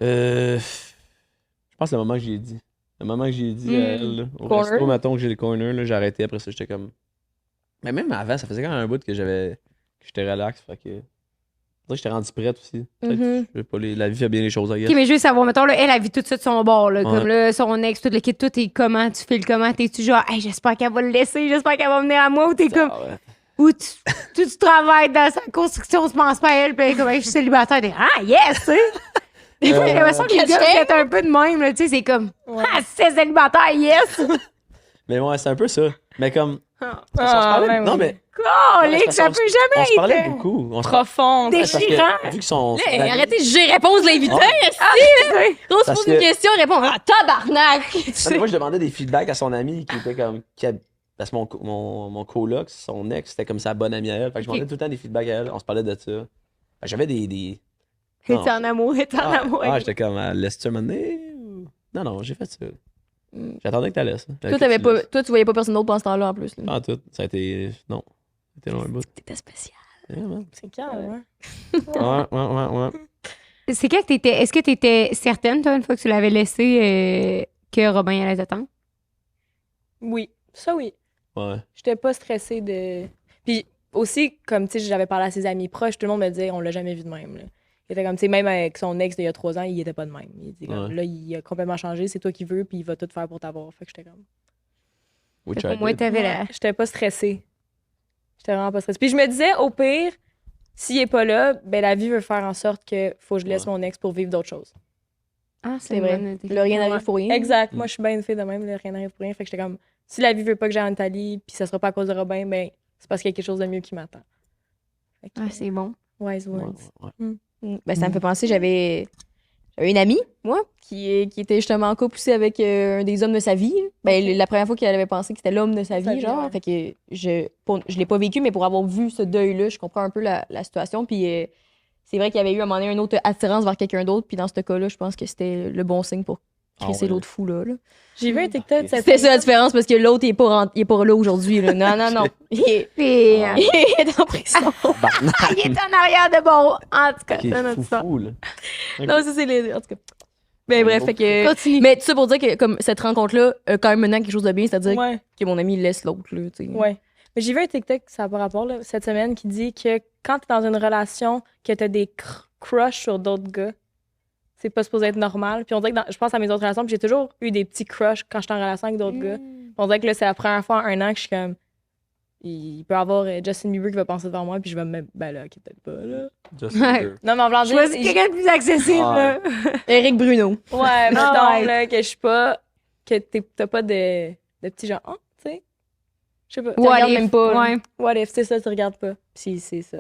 Je pense que le moment que j'ai dit. Le moment que j'ai dit à elle, là, au
Corner.
resto, mettons que j'ai le corner, là, j'ai arrêté. Après ça, j'étais comme. Mais même avant, ça faisait quand même un bout que j'étais relax. Fait que. J'étais rendu prête aussi. Peut-être
Mhm.
je sais pas, la vie fait bien les choses, I guess.
OK, mais je veux savoir, mettons, là, elle a vu tout ça de son bord, là.
Ouais.
Comme là, son ex, tout le kit, tout est comment, tu fais le comment, t'es-tu genre, hey, j'espère qu'elle va le laisser, j'espère qu'elle va venir à moi, ou t'es comme,
Ah ouais.
ou tu travailles dans sa construction, on se pense pas à elle, puis elle est comme, hey, je suis célibataire, t'es, ah, yes, tu sais. Des fois, j'ai l'impression que les gars, c'est un peu de même, là, tu sais, c'est comme, ah, c'est célibataire, yes.
Mais ouais, c'est un peu ça. Mais comme.
Ah,
on se parlait-
ouais,
non,
ouais.
mais.
Oh,
Ouais,
Lick,
parce
ça
qu'on
peut
On se
jamais
parlait
être
beaucoup. On se
Profonde.
Des-
parce que,
déchirant.
vu qu'ils sont.
Hey, arrêtez, j'ai réponse l'invité. Gros, tu
Parce
poses une
que-
question, réponds. Ah, tabarnak! Tu
Non, mais
sais.
moi, je demandais des feedbacks à son ami qui était comme. Parce que mon coloc, son ex, c'était comme sa bonne amie à elle. Fait que je demandais tout le temps des feedbacks à elle. On se parlait de ça. Fait que j'avais des.
T'es en amour, t'es en amour. avec-
J'étais comme, laisse-tu m'amener? Non, j'ai fait ça. J'attendais que t'allais ça.
Toi, tu voyais pas personne d'autre pendant ce temps-là en plus. là.
Pas tout. Ça a été. Non. C'était long un bout.
T'étais spécial.
Yeah, man.
C'est calme,
Ouais.
C'est quand que t'étais, est-ce que t'étais certaine, toi, une fois que tu l'avais laissé, que Robin allait t'attendre?
Oui. Ça, oui.
Ouais.
J'étais pas stressée de. Puis aussi, comme tu sais, j'avais parlé à ses amis proches, tout le monde me disait, on l'a jamais vu de même. Là. Il était comme, tu sais, même avec son ex d'il y a 3 ans, il était pas de même. Il dit, comme,
Ouais.
là, il a complètement changé, c'est toi qui veux, puis il va tout faire pour t'avoir. Fait que j'étais comme.
Which
Au
I
moins,
did.
t'avais la.
J'étais pas stressée. J'étais vraiment pas stressée. Puis je me disais, au pire, s'il est pas là, ben la vie veut faire en sorte que faut que je laisse
Ouais.
mon ex pour vivre d'autres choses.
Ah,
C'est vrai. Le rien n'arrive pour rien.
Exact.
Mm.
Moi, je suis bien une fille de même, là, rien n'arrive pour rien. Fait que j'étais comme, si la vie veut pas que j'aille en Italie, puis ça sera pas à cause de Robin, ben c'est parce qu'il y a quelque chose de mieux qui m'attend. Fait que,
Ah, c'est bon.
wise
Ouais,
words.
ouais.
Ben, ça me fait penser, j'avais une amie, moi, qui était justement en couple aussi avec un des hommes de sa vie. Ben,
Ok.
la première fois qu'elle avait pensé que c'était l'homme de sa
Sa
vie,
vie,
genre.
ouais.
Fait que je l'ai pas vécu, mais pour avoir vu ce deuil-là, je comprends un peu la situation. Puis c'est vrai qu'il y avait eu à un moment donné une autre attirance vers quelqu'un d'autre. Puis dans ce cas-là, je pense que c'était le bon signe pour crisser
ouais.
l'autre fou là.
J'ai vu un TikTok cette
C'était ça la
semaine.
différence parce que l'autre, il est pas là aujourd'hui. Là. Non. Il est,
Puis,
il est en prison.
il est en arrière de bon. En tout cas,
Qui
c'est
est
notre
fou, là.
Non, ça, c'est les. En tout cas. Ben, bref, fait que.
Continue.
Mais tout ça pour dire que comme cette rencontre-là a quand même maintenant quelque chose de bien, c'est-à-dire
Ouais,
que mon ami laisse l'autre, là, tu sais.
ouais. Mais j'ai vu un TikTok, ça n'a pas rapport, là, cette semaine, qui dit que quand t'es dans une relation, que t'as des crushs sur d'autres gars, c'est pas supposé être normal. Puis on dirait que je pense à mes autres relations, puis j'ai toujours eu des petits crushs quand j'étais en relation avec d'autres gars. Puis on dirait que là, c'est la première fois en un an que je suis comme. Il peut y avoir Justin Bieber qui va passer devant moi, puis je vais me mettre. Ben là, qui est peut-être pas, là.
Justin
Ouais.
Bieber.
Non, mais en voulant dire.
Choisis quelqu'un de plus accessible,
Ouais.
là.
Eric Bruno.
Ouais, mettons,
Ouais.
là, que je suis pas. Que t'as pas de petits gens. Oh, tu sais. Je sais pas.
Tu regardes
if,
même pas, là.
Ouais.
What if, c'est ça, tu regardes pas. Si, c'est ça.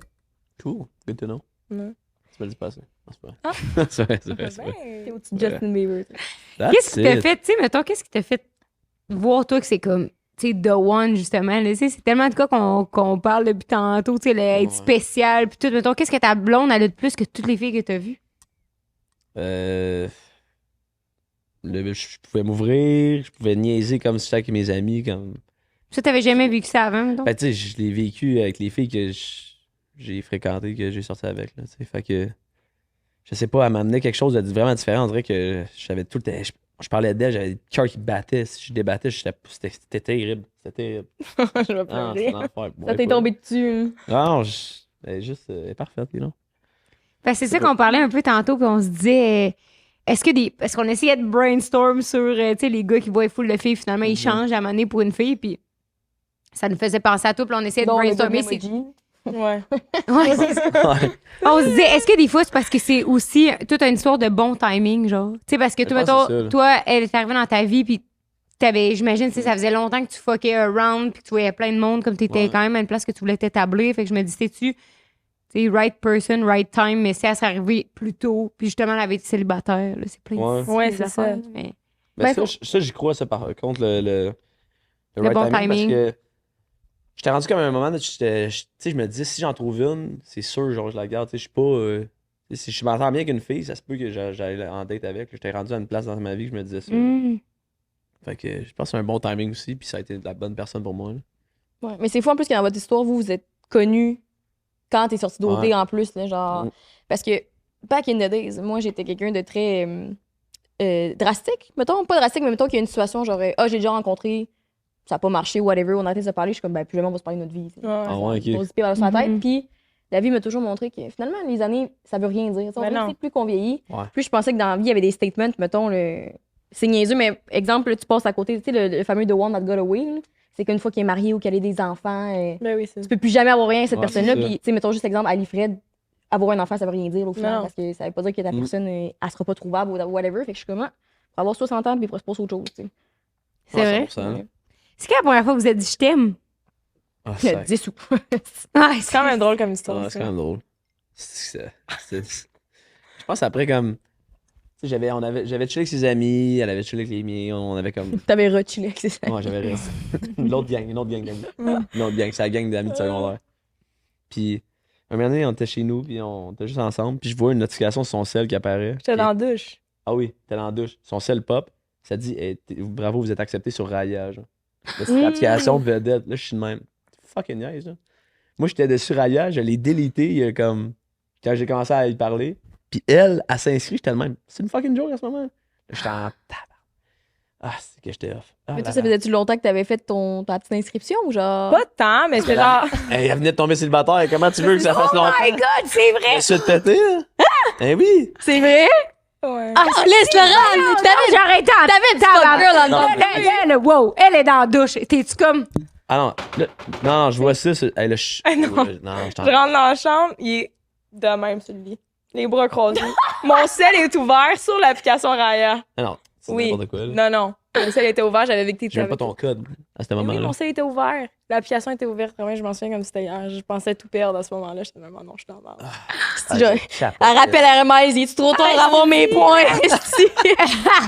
Cool. Good to know.
Ouais.
Tu me le dis pas ça. Non, c'est pas
Ah.
vrai. c'est vrai, c'est vrai, c'est vrai.
Ben,
T'es au-dessus de Justin Bieber.
That's
Qu'est-ce qui t'a
it.
fait, tu sais, mettons, qu'est-ce qui t'a fait voir, toi, que c'est comme, tu sais, The One, justement, là, tu sais, c'est tellement de cas qu'on parle depuis tantôt, tu sais, être
Ouais.
spécial, puis tout, mettons, qu'est-ce que ta blonde, elle a de plus que toutes les filles que t'as vues?
Je pouvais m'ouvrir, je pouvais niaiser comme si j'étais avec mes amis. Comme...
Ça, t'avais jamais vécu ça avant, mettons?
Ben, tu sais, je l'ai vécu avec les filles que j'ai fréquentées, que j'ai sorti avec. Là, tu sais. Fait que je sais pas, elle m'amenait quelque chose de vraiment différent. On dirait que j'avais tout le temps. Je parlais d'elle, j'avais le cœur qui battait. Si je débattais, c'était terrible. C'était terrible.
Je vais
Ah,
pleurer.
c'est un enfer.
Ça t'est tombé dessus.
Non, elle est juste elle est parfaite, là.
C'est ça qu'on parlait un peu tantôt, puis on se disait, parce qu'on essayait de brainstorm sur, tu sais, les gars qui voient full de filles, finalement, ils changent à un moment donné pour une fille, puis ça nous faisait penser à tout, puis on essayait de brainstormer.
Ouais.
Ouais, c'est ça.
Ouais.
On se disait, est-ce que des fois, c'est parce que c'est aussi toute une histoire de bon timing, genre? Tu sais, parce que
Je
toi,
pense que
mettons,
c'est ça, là.
toi, elle est arrivée dans ta vie, puis j'imagine, tu sais, ça faisait longtemps que tu fuckais around, puis que tu voyais plein de monde, comme tu étais
Ouais.
quand même à une place que tu voulais t'établir. Fait que je me dis, tu sais, right person, right time, mais si elle serait arrivée plus tôt, puis justement, elle avait été célibataire, là, c'est plein
Ouais.
de
Ouais,
des
c'est
affaires,
ça.
mais-
Mais
Ben,
ça, j'y crois, ça, par contre, le right
bon
timing.
timing.
Parce que j'étais rendu comme à un moment, tu sais, je me disais, si j'en trouve une, c'est sûr, genre, je la garde. Tu sais, je suis pas. Si je m'entends bien avec une fille, ça se peut que j'aille en date avec. J'étais rendu à une place dans ma vie que je me disais ça. Fait que je pense que c'est un bon timing aussi, puis ça a été la bonne personne pour moi. Là.
Ouais. Mais c'est fou en plus que dans votre histoire, vous êtes connus quand t'es sorti d'OD
Ouais.
en plus, là, genre.
Mm.
Parce que, back in the days, moi, j'étais quelqu'un de très drastique. Mettons, pas drastique, mais mettons qu'il y a une situation, genre, j'ai déjà rencontré, ça n'a pas marché, whatever, on a arrêté de se parler, je suis comme, ben, plus jamais on va se parler de notre vie.
Ouais.
Ah ouais, ok.
On se dit sur la tête,
Mhm.
puis la vie m'a toujours montré que finalement, les années, ça veut rien dire. On
Mais
dirait
non.
que plus qu'on vieillit,
Ouais.
plus je pensais que dans la vie, il y avait des statements, mettons, c'est niaiseux, mais exemple, là, tu passes à côté, tu sais, le fameux The One That Got Away, là. C'est qu'une fois qu'il est marié ou qu'elle a des enfants,
Ben oui, c'est
tu peux plus jamais avoir rien à cette
Ouais,
personne-là.
c'est ça.
Puis, tu sais, mettons juste exemple, Ali Fred, avoir un enfant, ça veut rien dire au final,
Non.
parce que ça veut pas dire que la
Mm.
personne, elle sera pas trouvable ou whatever. Fait que je suis comme, pour avoir 60 ans, puis pour se passer autre chose, tu sais.
C'est
Ouais,
vrai?
100%, là.
C'est quand la première fois que vous êtes dit je t'aime?
Ah, c'est
10 sous.
Ah,
C'est quand même drôle comme histoire.
c'est
ça.
quand même drôle. Je pense après comme. Tu sais, j'avais chillé avec ses amis, elle avait chillé avec les miens, on avait comme.
T'avais rechillé avec ses amis.
Ouais, j'avais resté. Une autre gang d'amis. Une autre gang, c'est la gang d'amis de secondaire. Puis, un moment donné, on était chez nous, puis on était juste ensemble, puis je vois une notification sur son cell qui apparaît.
J'étais
Puis-
dans la douche.
Ah oui, t'es dans la douche. Son cell pop, ça dit bravo, vous êtes accepté sur Raya. Genre. Là, c'est l'application vedette. Là, je suis de même. Fucking nice, là. Moi, j'étais dessus Raya, je l'ai délité il y a comme. Quand j'ai commencé à y parler. Puis elle s'inscrit, j'étais le même. C'est une fucking joke à ce moment. Là, j'étais en tabac. Ah, c'est que j'étais off. Ah,
Mais toi,
là,
ça
là.
faisait-tu longtemps que t'avais fait ta petite inscription ou genre.
Pas tant, mais c'était genre.
Hey, elle venait de tomber célibataire. Comment tu veux que ça fasse longtemps?
Oh my God, c'est vrai!
Elle se fait péter, là? Eh oui!
C'est vrai?
Ouais.
Ah, laisse le rendre!
J'ai arrêté en
T'avais du fuck girl en
Non.
dedans.
Wow, elle est dans la douche. T'es-tu comme.
Ah non, là, non, je vois ça. Hey, là,
Ah non.
non, je
Je rentre dans la chambre, il est de même sur le lit. Les bras croisés. Mon sel est ouvert sur l'application Raya.
Ah non, c'est
Oui.
n'importe quoi. Là.
Non, non. Mon sel était ouvert, j'avais victé
J'ai même pas ton code à ce
Oui,
moment-là.
mon sel était ouvert. L'application était ouverte. Vraiment, je m'en souviens comme si c'était hier. Je pensais tout perdre à ce moment-là. J'étais même, non, je suis dans la merde.
Ah,
genre,
chapeau.
Elle rappelle à Hermès, il est trop tard pour avoir mes points? esti?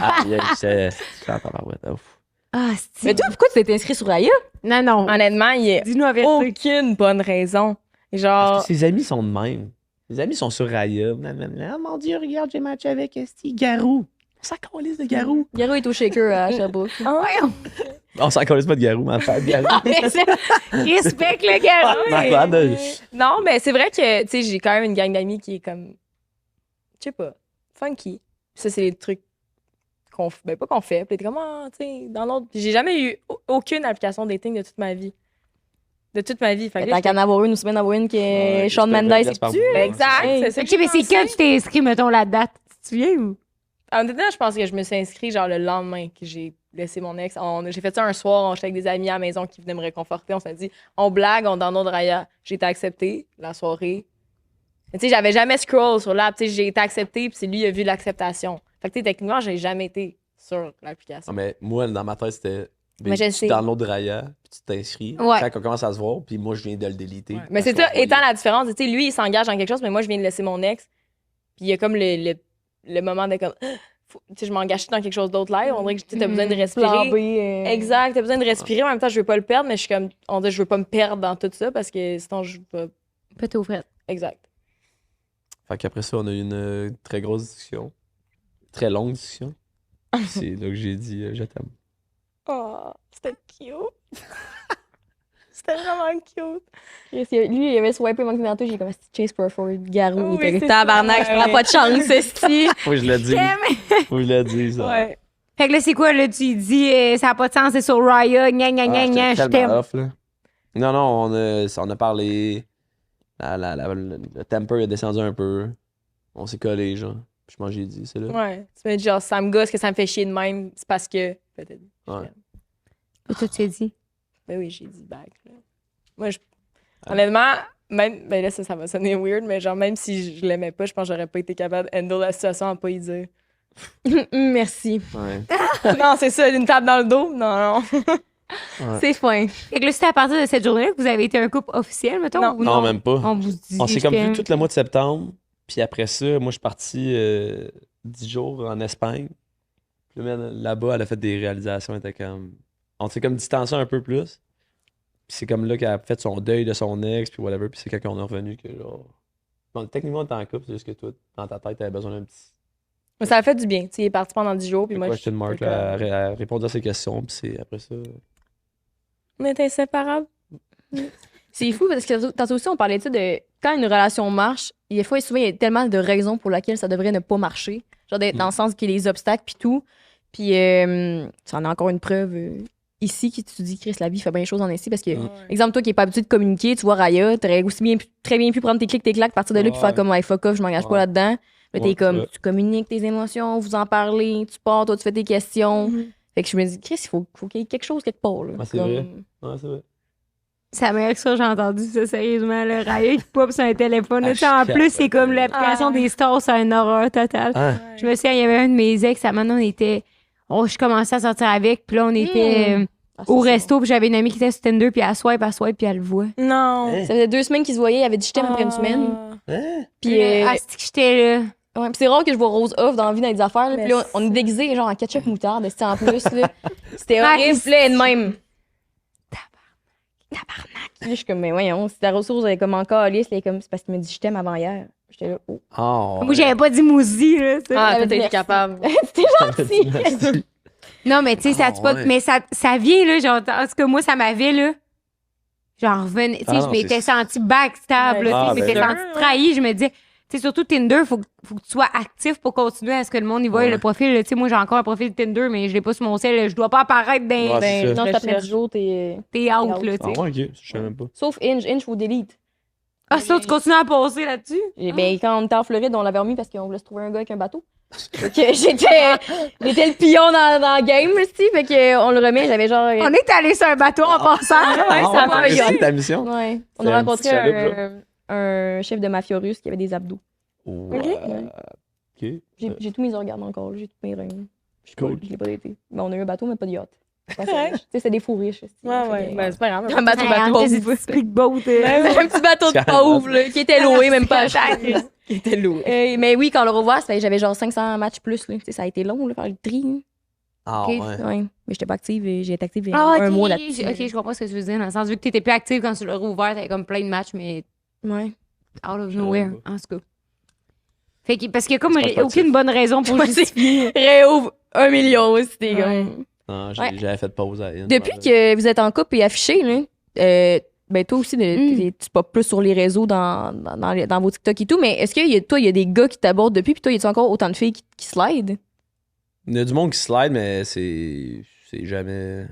Ah, j'étais en tabarouette, ouf.
Ah,
Mais toi, pourquoi tu t'es inscrit sur Raya?
Non, non.
Honnêtement, il y a
Dis-nous la vérité.
aucune bonne raison.
Parce
Genre,
que ses amis sont de même. Ses amis sont sur Raya. Oh mon Dieu, regarde, j'ai matché avec Esti Garou. On s'en calisse de Garou.
Garou est au shaker à Sherbrooke.
On s'en calisse pas de Garou, mais faire Garou.
Respecte le gars.
Malade.
non, mais c'est vrai que, tu sais, j'ai quand même une gang d'amis qui est comme, je sais pas, funky. Ça, c'est les trucs qu'on fait, ben pas qu'on fait. Puis t'es comme, ah, tu sais, dans l'autre. J'ai jamais eu aucune application dating de toute ma vie. De toute ma vie. Fait que là,
Tant qu'à en avoir une ou semaine d'avoir une qui est
Ouais,
Shawn
je te
Mendes,
laisse par
c'est-tu?
mois.
exact,
Hey.
c'est ça.
Ok, mais c'est quand tu t'es inscrit, mettons, la date? Tu te souviens ou?
Honnêtement, je pense que je me suis inscrite genre le lendemain que j'ai laissé mon ex. J'ai fait ça un soir, j'étais avec des amis à la maison qui venaient me réconforter. On s'est dit, on blague, on dans notre Raya. J'ai été acceptée la soirée. Mais tu sais, j'avais jamais scroll sur l'app. Tu sais, j'ai été acceptée, puis c'est lui qui a vu l'acceptation. Fait que tu sais, techniquement, j'ai jamais été sur l'application.
Non, mais moi, dans ma tête, c'était.
Mais je sais.
Tu downloads de Raya, puis tu t'inscris.
Ouais.
Quand on commence à se voir, puis moi, je viens de le déliter.
Ouais. Mais c'est ça, étant la différence, tu sais, lui, il s'engage dans quelque chose, mais moi, je viens de laisser mon ex. Puis il y a comme le moment de comme, tu sais, je m'engage dans quelque chose d'autre là. On dirait que tu as besoin de
Plan B.
respirer. Exact, t'as besoin de respirer. En même temps, je veux pas le perdre, mais je suis comme, on dirait, je veux pas me perdre dans tout ça parce que sinon, je veux pas.
Peut-être au fret.
Exact.
Fait qu'après ça, on a eu une très grosse discussion. Très longue discussion. Puis c'est là que j'ai dit je t'aime.
Oh, c'était cute. C'était vraiment cute.
Lui, il avait swipé mon tantôt, j'ai comme Chase Crawford, Garou.
Oui,
Il était
c'est
tabarnak,
ça,
je prends
ouais.
pas de chance, esti.
Faut que je le dise. Faut que je le dise, ça.
Ouais.
Fait que là, c'est quoi, là? Tu dis, ça n'a pas de sens, c'est sur Raya, gna, gna, gna, gna, je
J'étais
t'aime.
tellement off, là. Non, on a parlé. Le temper a descendu un peu. On s'est collé, genre. Puis je m'en j'ai dit, c'est là.
Ouais. Tu me dis genre, ça me gosse que ça me fait chier de même. C'est parce que. Peut-être.
Ouais.
Et toi, tu t'es dit?
Ben oui, j'ai dit back. Là. Moi, honnêtement, même. Ben là, ça va sonner weird, mais genre, même si je l'aimais pas, je pense que j'aurais pas été capable d'handle la situation en pas y dire.
Merci.
Ouais.
Non, c'est ça, une table dans le dos? Non.
Ouais.
C'est fin.
Fait que là, c'était à partir de cette journée-là que vous avez été un couple officiel, mettons?
Non.
ou
Non, même pas.
On vous dit
On s'est comme
que-
vu tout le mois de septembre. Puis après ça, moi, je suis parti 10 jours en Espagne. Puis là-bas, elle a fait des réalisations. Elle était comme... On s'est comme distancé un peu plus. Puis c'est comme là qu'elle a fait son deuil de son ex, puis whatever. Puis c'est quand on est revenu que genre... Bon, techniquement, on était en couple, c'est juste que toi, dans ta tête, t'avais besoin d'un petit...
Mais ça a fait du bien. Tu sais, il est parti pendant 10 jours, puis moi,
question mark,
j'étais
là,
comme-
à répondre à ses questions. Puis c'est après ça...
On était inséparables.
C'est fou parce que tantôt aussi, on parlait de ça de quand une relation marche, des fois, souvent, il y a tellement de raisons pour lesquelles ça devrait ne pas marcher. Genre, d'être dans le sens qu'il y a les obstacles puis tout. Puis, ça en est encore une preuve ici qui tu dis, Chris, la vie fait bien les choses en ici parce que, exemple, toi qui n'es pas habitué de communiquer, tu vois Raya, t'aurais aussi très bien pu prendre tes clics, tes claques, partir de là, puis faire comme, hey, fuck off, je m'engage pas là-dedans. Mais t'es
Ouais,
comme,
ouais.
tu communiques tes émotions, vous en parlez, tu pars, toi, tu fais tes questions. Fait que je me dis, Chris, il faut qu'il y ait quelque chose quelque part. Là.
Ouais, c'est vrai. Ouais, c'est vrai.
C'est la meilleure chose que j'ai entendu, ça, sérieusement. Le Raya qui pop sur un téléphone.
Ah,
Tu sais, en
je
plus, c'est
capote.
comme l'application
Ah.
des stars, c'est une horreur totale.
Ah,
Je me souviens, il y avait un de mes ex, à maintenant, on était. Oh, je commençais à sortir avec, puis là, on était
Ah, ça,
au
c'est
resto, puis j'avais une amie qui était sur Tinder, puis elle swipe, puis elle le voit.
Non.
Hein?
bon. Ça faisait 2 semaines qu'ils se voyaient, il avait dit je t'aime après une semaine.
hein?
Puis,
Ah, c'est que j'étais là.
ouais, puis c'est rare que je vois Rose off dans la vie dans les affaires. Là,
Mais
puis là, on est déguisés genre en ketchup moutarde, c'était en plus. Là. C'était
Ah,
horrible. Puis là, elle de même.
Tabarnak.
Puis là, je suis comme, mais voyons, si ta ressource elle est comme encore lisse, elle est comme, c'est parce qu'il m'a dit je t'aime avant hier. J'étais là, oh.
Ah,
Moi, j'avais pas dit Mouzi, là. ça.
Ah,
Elle
toi, t'as été
merci.
capable.
C'était gentil.
Merci.
Non, mais tu sais, ça
Ah,
tue pas.
ouais.
Mais ça vient, là. Genre, en tout cas, moi, ça m'avait, là. J'en revenais. Tu sais,
Ah
je
non,
m'étais
c'est-
sentie backstab, là.
Ah,
Tu sais, je m'étais
ben.
sentie trahie. Je me disais, tu sais, surtout Tinder, faut que tu sois actif pour continuer à ce que le monde y voit
Ouais.
le profil. là. Tu sais, moi, j'ai encore un profil Tinder, mais je l'ai pas sur mon sel. Je dois pas apparaître dans.
Ouais, c'est ça.
Non,
Je
après
cherche.
10 jours, t'es.
T'es out,
out.
là, tu
Ah,
sais.
ouais, ok. Je sais même pas.
Sauf Inge, faut delete.
Ah, ça, tu continues à passer là-dessus?
Et ben, quand on était en Floride, on l'avait remis parce qu'on voulait se trouver un gars avec un bateau. Fait que j'étais le pion dans le game, aussi. Fait que on le remet, j'avais genre.
On est allé sur un bateau en passant.
Ouais, ça va,
c'est
gars.
ta mission?
Ouais. On
C'était
a
un
rencontré
petit chaloupe,
un chef de mafia russe qui avait des abdos.
Ouais. Ok.
J'ai tous mes organes encore, j'ai tous mes reins.
Cool.
Je l'ai pas été. Mais on a eu un bateau, mais pas de yacht. Ouais,
correct.
tu sais, c'était des fous riches. aussi.
Ouais,
Fait
ouais.
que-
Ben, c'est pas grave.
un bateau pauvre.
Speedboat.
Un petit bateau de pauvre, là, qui était loué, même pas cher.
Qui était lourd.
Mais oui, quand on l'a revoit, j'avais genre 500 matchs plus. Là. Tu sais, ça a été long, là, faire le tri. Là.
Ah,
Ok.
ouais.
Ouais. Mais j'étais pas active et j'ai été active
Ah,
un
ok.
mois là-dessus.
Ok, je comprends ce que tu veux dire. Dans le sens, vu que t'étais plus active quand tu l'as rouvert, t'avais comme plein de matchs, mais
Ouais.
out of nowhere, en tout cas. Fait que, parce qu'il y a comme
C'est pas
aucune bonne raison pour
Ouais,
justifier.
Réouvre 1 million, c'était
Ouais.
comme.
Non,
Ouais.
j'avais fait pause à Inge.
Depuis que vous êtes en couple et affiché, là, ben toi aussi, tu pop plus sur les réseaux dans vos TikTok et tout, mais est-ce qu'il y a, toi, il y a des gars qui t'abordent depuis, puis toi, y a-tu encore autant de filles qui slide?
Il y a du monde qui slide, mais c'est jamais.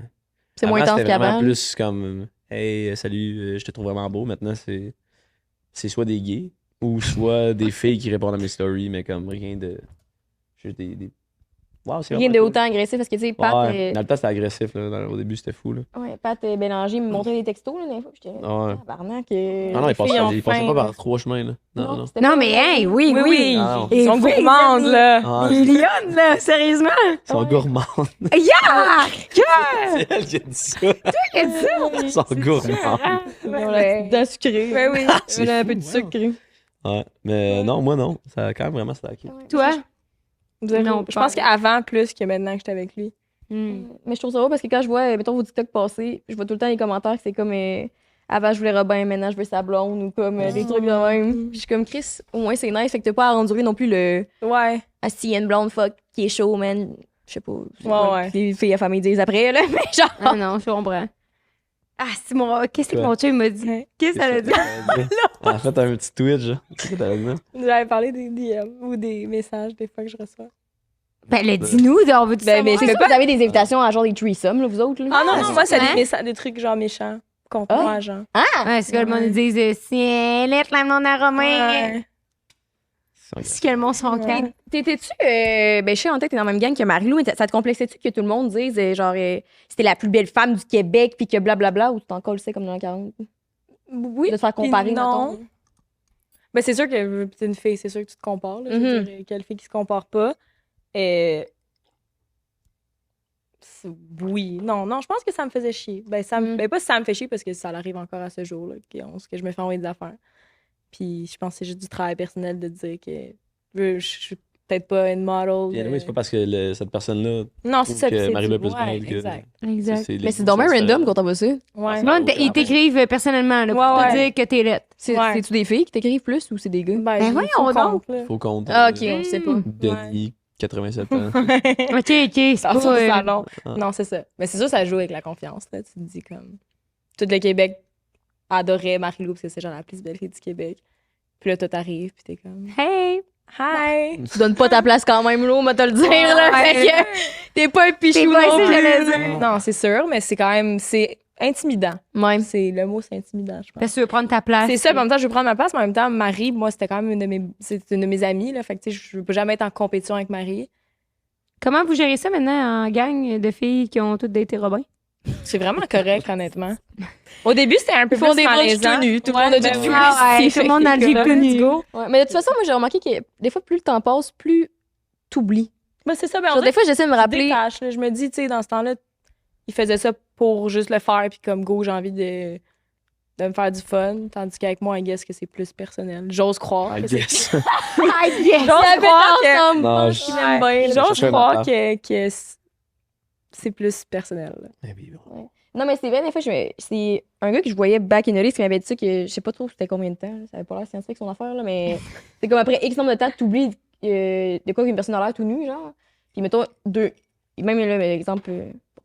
C'est moins
Avant,
intense
c'était vraiment
qu'avant.
plus comme hey, salut, je te trouve vraiment beau. Maintenant, c'est soit des gays ou soit des filles qui répondent à mes stories, mais comme rien de. Juste des. Wow, c'est
Rien de
vraiment
autant agressif, parce que, tu sais,
cool.
Pat,
Ouais. Dans le temps, c'était agressif. Là. Au début, c'était fou. Là.
Pat Bélanger me montrait des textos, là, des fois, puis j'étais
Ouais.
tabarnak.
Ah non, il passait,
filles ont
il passait
faim,
pas
là.
par 3 chemins. Là. Non.
c'était
Non,
pas-
mais hey, oui,
Oui,
oui.
oui.
Ah, non.
Ils sont
Et
gourmandes, là.
Ah,
Les lionnes, là, sérieusement.
ils sont gourmandes.
Yeah!
C'est elle qui a dit ça.
Qu'est-ce que
Ils sont gourmandes.
Ils ont la petite dent sucrée.
Ben oui.
C'est
Un
fou,
peu de
ouais.
sucre.
Ouais. Mais non, moi non. Ça a quand même vraiment stacké.
Toi?
Non, je pense qu'avant, plus que maintenant que j'étais avec lui.
Mais je trouve ça drôle parce que quand je vois, mettons, vos TikTok passer, je vois tout le temps les commentaires que c'est comme avant je voulais Robin, maintenant je veux sa blonde ou comme des trucs de même. Puis je suis comme Chris, au moins c'est nice, fait que t'as pas à endurer non plus le
Ouais.
si y a une blonde fuck qui est chaud, man. Je sais pas.
Ouais.
Les filles à famille disent après, là, mais genre.
Ah non, je comprends. Ah, c'est mon. Qu'est-ce que mon chum m'a dit? Qu'est-ce que ça veut dire?
En fait, un petit tweet, genre. C'est quoi t'avais dit?
J'avais parlé des DM ou des messages des fois que je reçois.
Ben, là, dis-nous, on veut-tu
Ben,
savoir?
mais
C'est sûr que vous avez des invitations à genre des threesomes, là, vous autres, là?
Ah non, non, moi, c'est
hein?
des trucs genre méchants contre moi, genre.
Ouais, c'est que le monde nous dise si elle est la monde à Romain,
Ouais.
si que le monde sont calme.
T'étais-tu, ben, je sais en tête, t'es dans la même gang que Marie-Lou, mais ça te complexait-tu que tout le monde dise, genre, c'était la plus belle femme du Québec, puis que blablabla, ou tu t'en colles comme dans la 40?
Oui.
De te faire comparer,
Puis non.
mettons.
Ben, c'est sûr que t'es une fille, c'est sûr que tu te compares. Là, je veux dire, quelle fille qui se compare pas? Oui. Non, je pense que ça me faisait chier. Ben, ben, pas si ça me fait chier parce que ça arrive encore à ce jour-là, que je me fais envoyer des affaires. Puis je pense que c'est juste du travail personnel de dire que je suis peut-être pas une model.
Puis anyway, c'est pas parce que cette personne-là.
Non, c'est
trouve
ça.
que
puis c'est
Marie-Lou est
du-
plus
ouais,
belle que-
exact.
Exact.
Mais c'est dommage random quand on voit ça.
Ouais.
Non, ils t'écrivent personnellement là, pour te
Ouais.
dire que t'es lettre.
C'est-tu des filles qui t'écrivent plus ou c'est des gars?
Ben
j'ai
voyons
faux
donc.
compte, là.
Faut compte.
Ah, ok, on sait pas.
Denis, 87 ans.
Ok, c'est
Dans
pas.
son salon.
Ah.
Non, c'est ça. Mais c'est sûr, ça joue avec la confiance. Là. Tu te dis comme. Tout le Québec adorait Marie-Lou parce que c'est genre la plus belle fille du Québec. Puis là, tout arrive, puis t'es comme.
Hey!
Hi!
Tu donnes pas ta place quand même, là, on va te le dire, là.
Ouais.
Fait que t'es pas un
T'es
pichou
pas
non
ici,
plus.
j'allais dire.
Non, c'est sûr, mais c'est quand même. C'est intimidant.
Même.
Le mot, c'est intimidant, je pense.
Parce que tu veux prendre ta place.
C'est ça, puis en même temps, je veux prendre ma place, mais en même temps, Marie, moi, c'était quand même c'est une de mes amies, là. Fait que, tu sais, je veux jamais être en compétition avec Marie.
Comment vous gérez ça maintenant en gang de filles qui ont toutes daté Robin?
C'est vraiment correct, honnêtement. Au début, c'était un peu
Ils font
plus
des brunchs
malaisant.
tout nus, tout le
Ouais,
monde a
ben
du
oui.
feu.
Ah ouais,
C'est
tout le monde dans le
fait
jeep
que-
tout nu.
Let's go.
Ouais, mais de toute façon, moi, j'ai remarqué que des fois, plus le temps passe, plus t'oublies.
Ben, c'est ça, ben, on
Genre,
dirait
des fois, j'essaie de me
que tu
rappeler.
détaches, là. Je me dis, tu sais, dans ce temps-là, il faisait ça pour juste le faire, puis comme go, j'ai envie de me faire du fun. Tandis qu'avec moi, I guess que c'est plus personnel. J'ose croire.
I
que c'est-
guess.
Ah, yes!
J'ose croire que.
Non,
je m'aime bien.
J'ose
cherchais un
croire
affaire.
que c'est plus personnel. là.
Mais oui, bon.
Non, mais c'est vrai, des fois, c'est un gars que je voyais back in the days qui m'avait dit ça, que je sais pas trop c'était combien de temps, là, ça avait pas l'air scientifique son affaire, là, mais c'est comme après X nombre de temps, t'oublies de quoi qu'une personne a l'air tout nue, genre. Puis mettons, même là, exemple,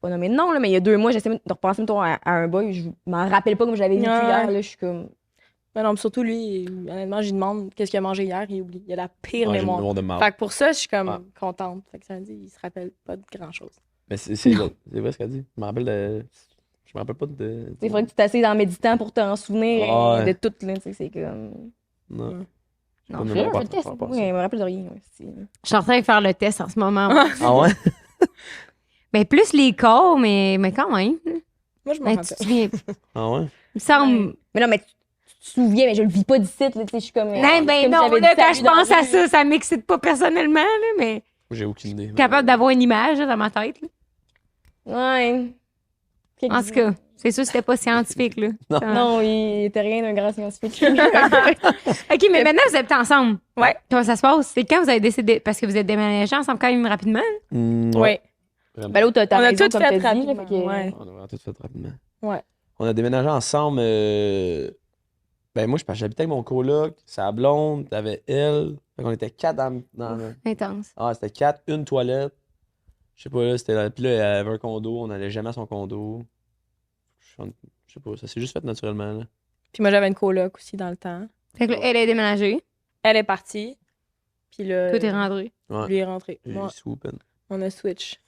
pas nommer de nom, là, mais il y a 2 mois, j'essaie de repenser mettons, à un boy, je m'en rappelle pas comme je l'avais vécu
Ouais.
hier, là, je suis comme.
Mais non, mais surtout lui, honnêtement, je lui demande qu'est-ce qu'il a mangé hier, il oublie. Il a la pire
Ouais, j'ai une
mémoire.
mémoire de marde.
Fait que pour ça, je suis comme
Ouais.
contente. Fait que ça me dit, il se rappelle pas de grand-chose.
Mais c'est vrai ce qu'elle dit. Je me rappelle de. Je me rappelle pas de.
Il faudrait que tu t'assises en méditant pour t'en souvenir
Ouais.
de tout, là, tu sais, c'est comme.
Non.
Non,
Pas de
fais
mémoire
le test.
par rapport à
Oui,
ça.
je me rappelle de rien. Ouais,
Je suis en train de faire le test en ce moment.
Ah ouais?
Ben, plus les corps, mais quand même.
Moi, je m'en
Ben, tu
rappelle.
te souviens.
Ah ouais?
Il me semble.
Mais non, mais tu te souviens, mais je le vis pas d'ici, là, tu sais, je suis comme.
Non,
c'est
ben
comme
non,
j'avais
là,
dit
quand
salut
je
dans
pense
la
à
rue.
ça m'excite pas personnellement, là, mais
J'ai aucune idée.
capable d'avoir une image là, dans ma tête. là.
Ouais.
En tout cas, c'est sûr que c'était pas scientifique, là.
Non.
Ça-
Non, il était rien d'un grand scientifique.
OK, mais maintenant, vous êtes ensemble.
Ouais.
Comment ça se passe? C'est quand vous avez décidé... Parce que vous êtes déménagés ensemble quand même rapidement. là.
Ouais.
Vraiment.
Ben là, t'as
On a
raison,
tout
comme
fait
t'as dit, là,
rapidement.
fait que-
Ouais.
On a vraiment tout fait rapidement.
Ouais.
On a déménagé ensemble. Ben moi, j'habitais avec mon coloc, sa blonde, t'avais elle. Fait qu'on était 4 dans.
Intense.
Ah, c'était 4, une toilette. Je sais pas, là, c'était là. Puis là, elle avait un condo, on allait jamais à son condo. Je sais pas, ça s'est juste fait naturellement, là.
Puis moi, j'avais une coloc aussi dans le temps.
Fait que là, elle est déménagée.
Elle est partie. Puis là,
Tout est rentré.
Ouais.
lui est rentré.
J'ai
Moi,
swoopé.
on a switch.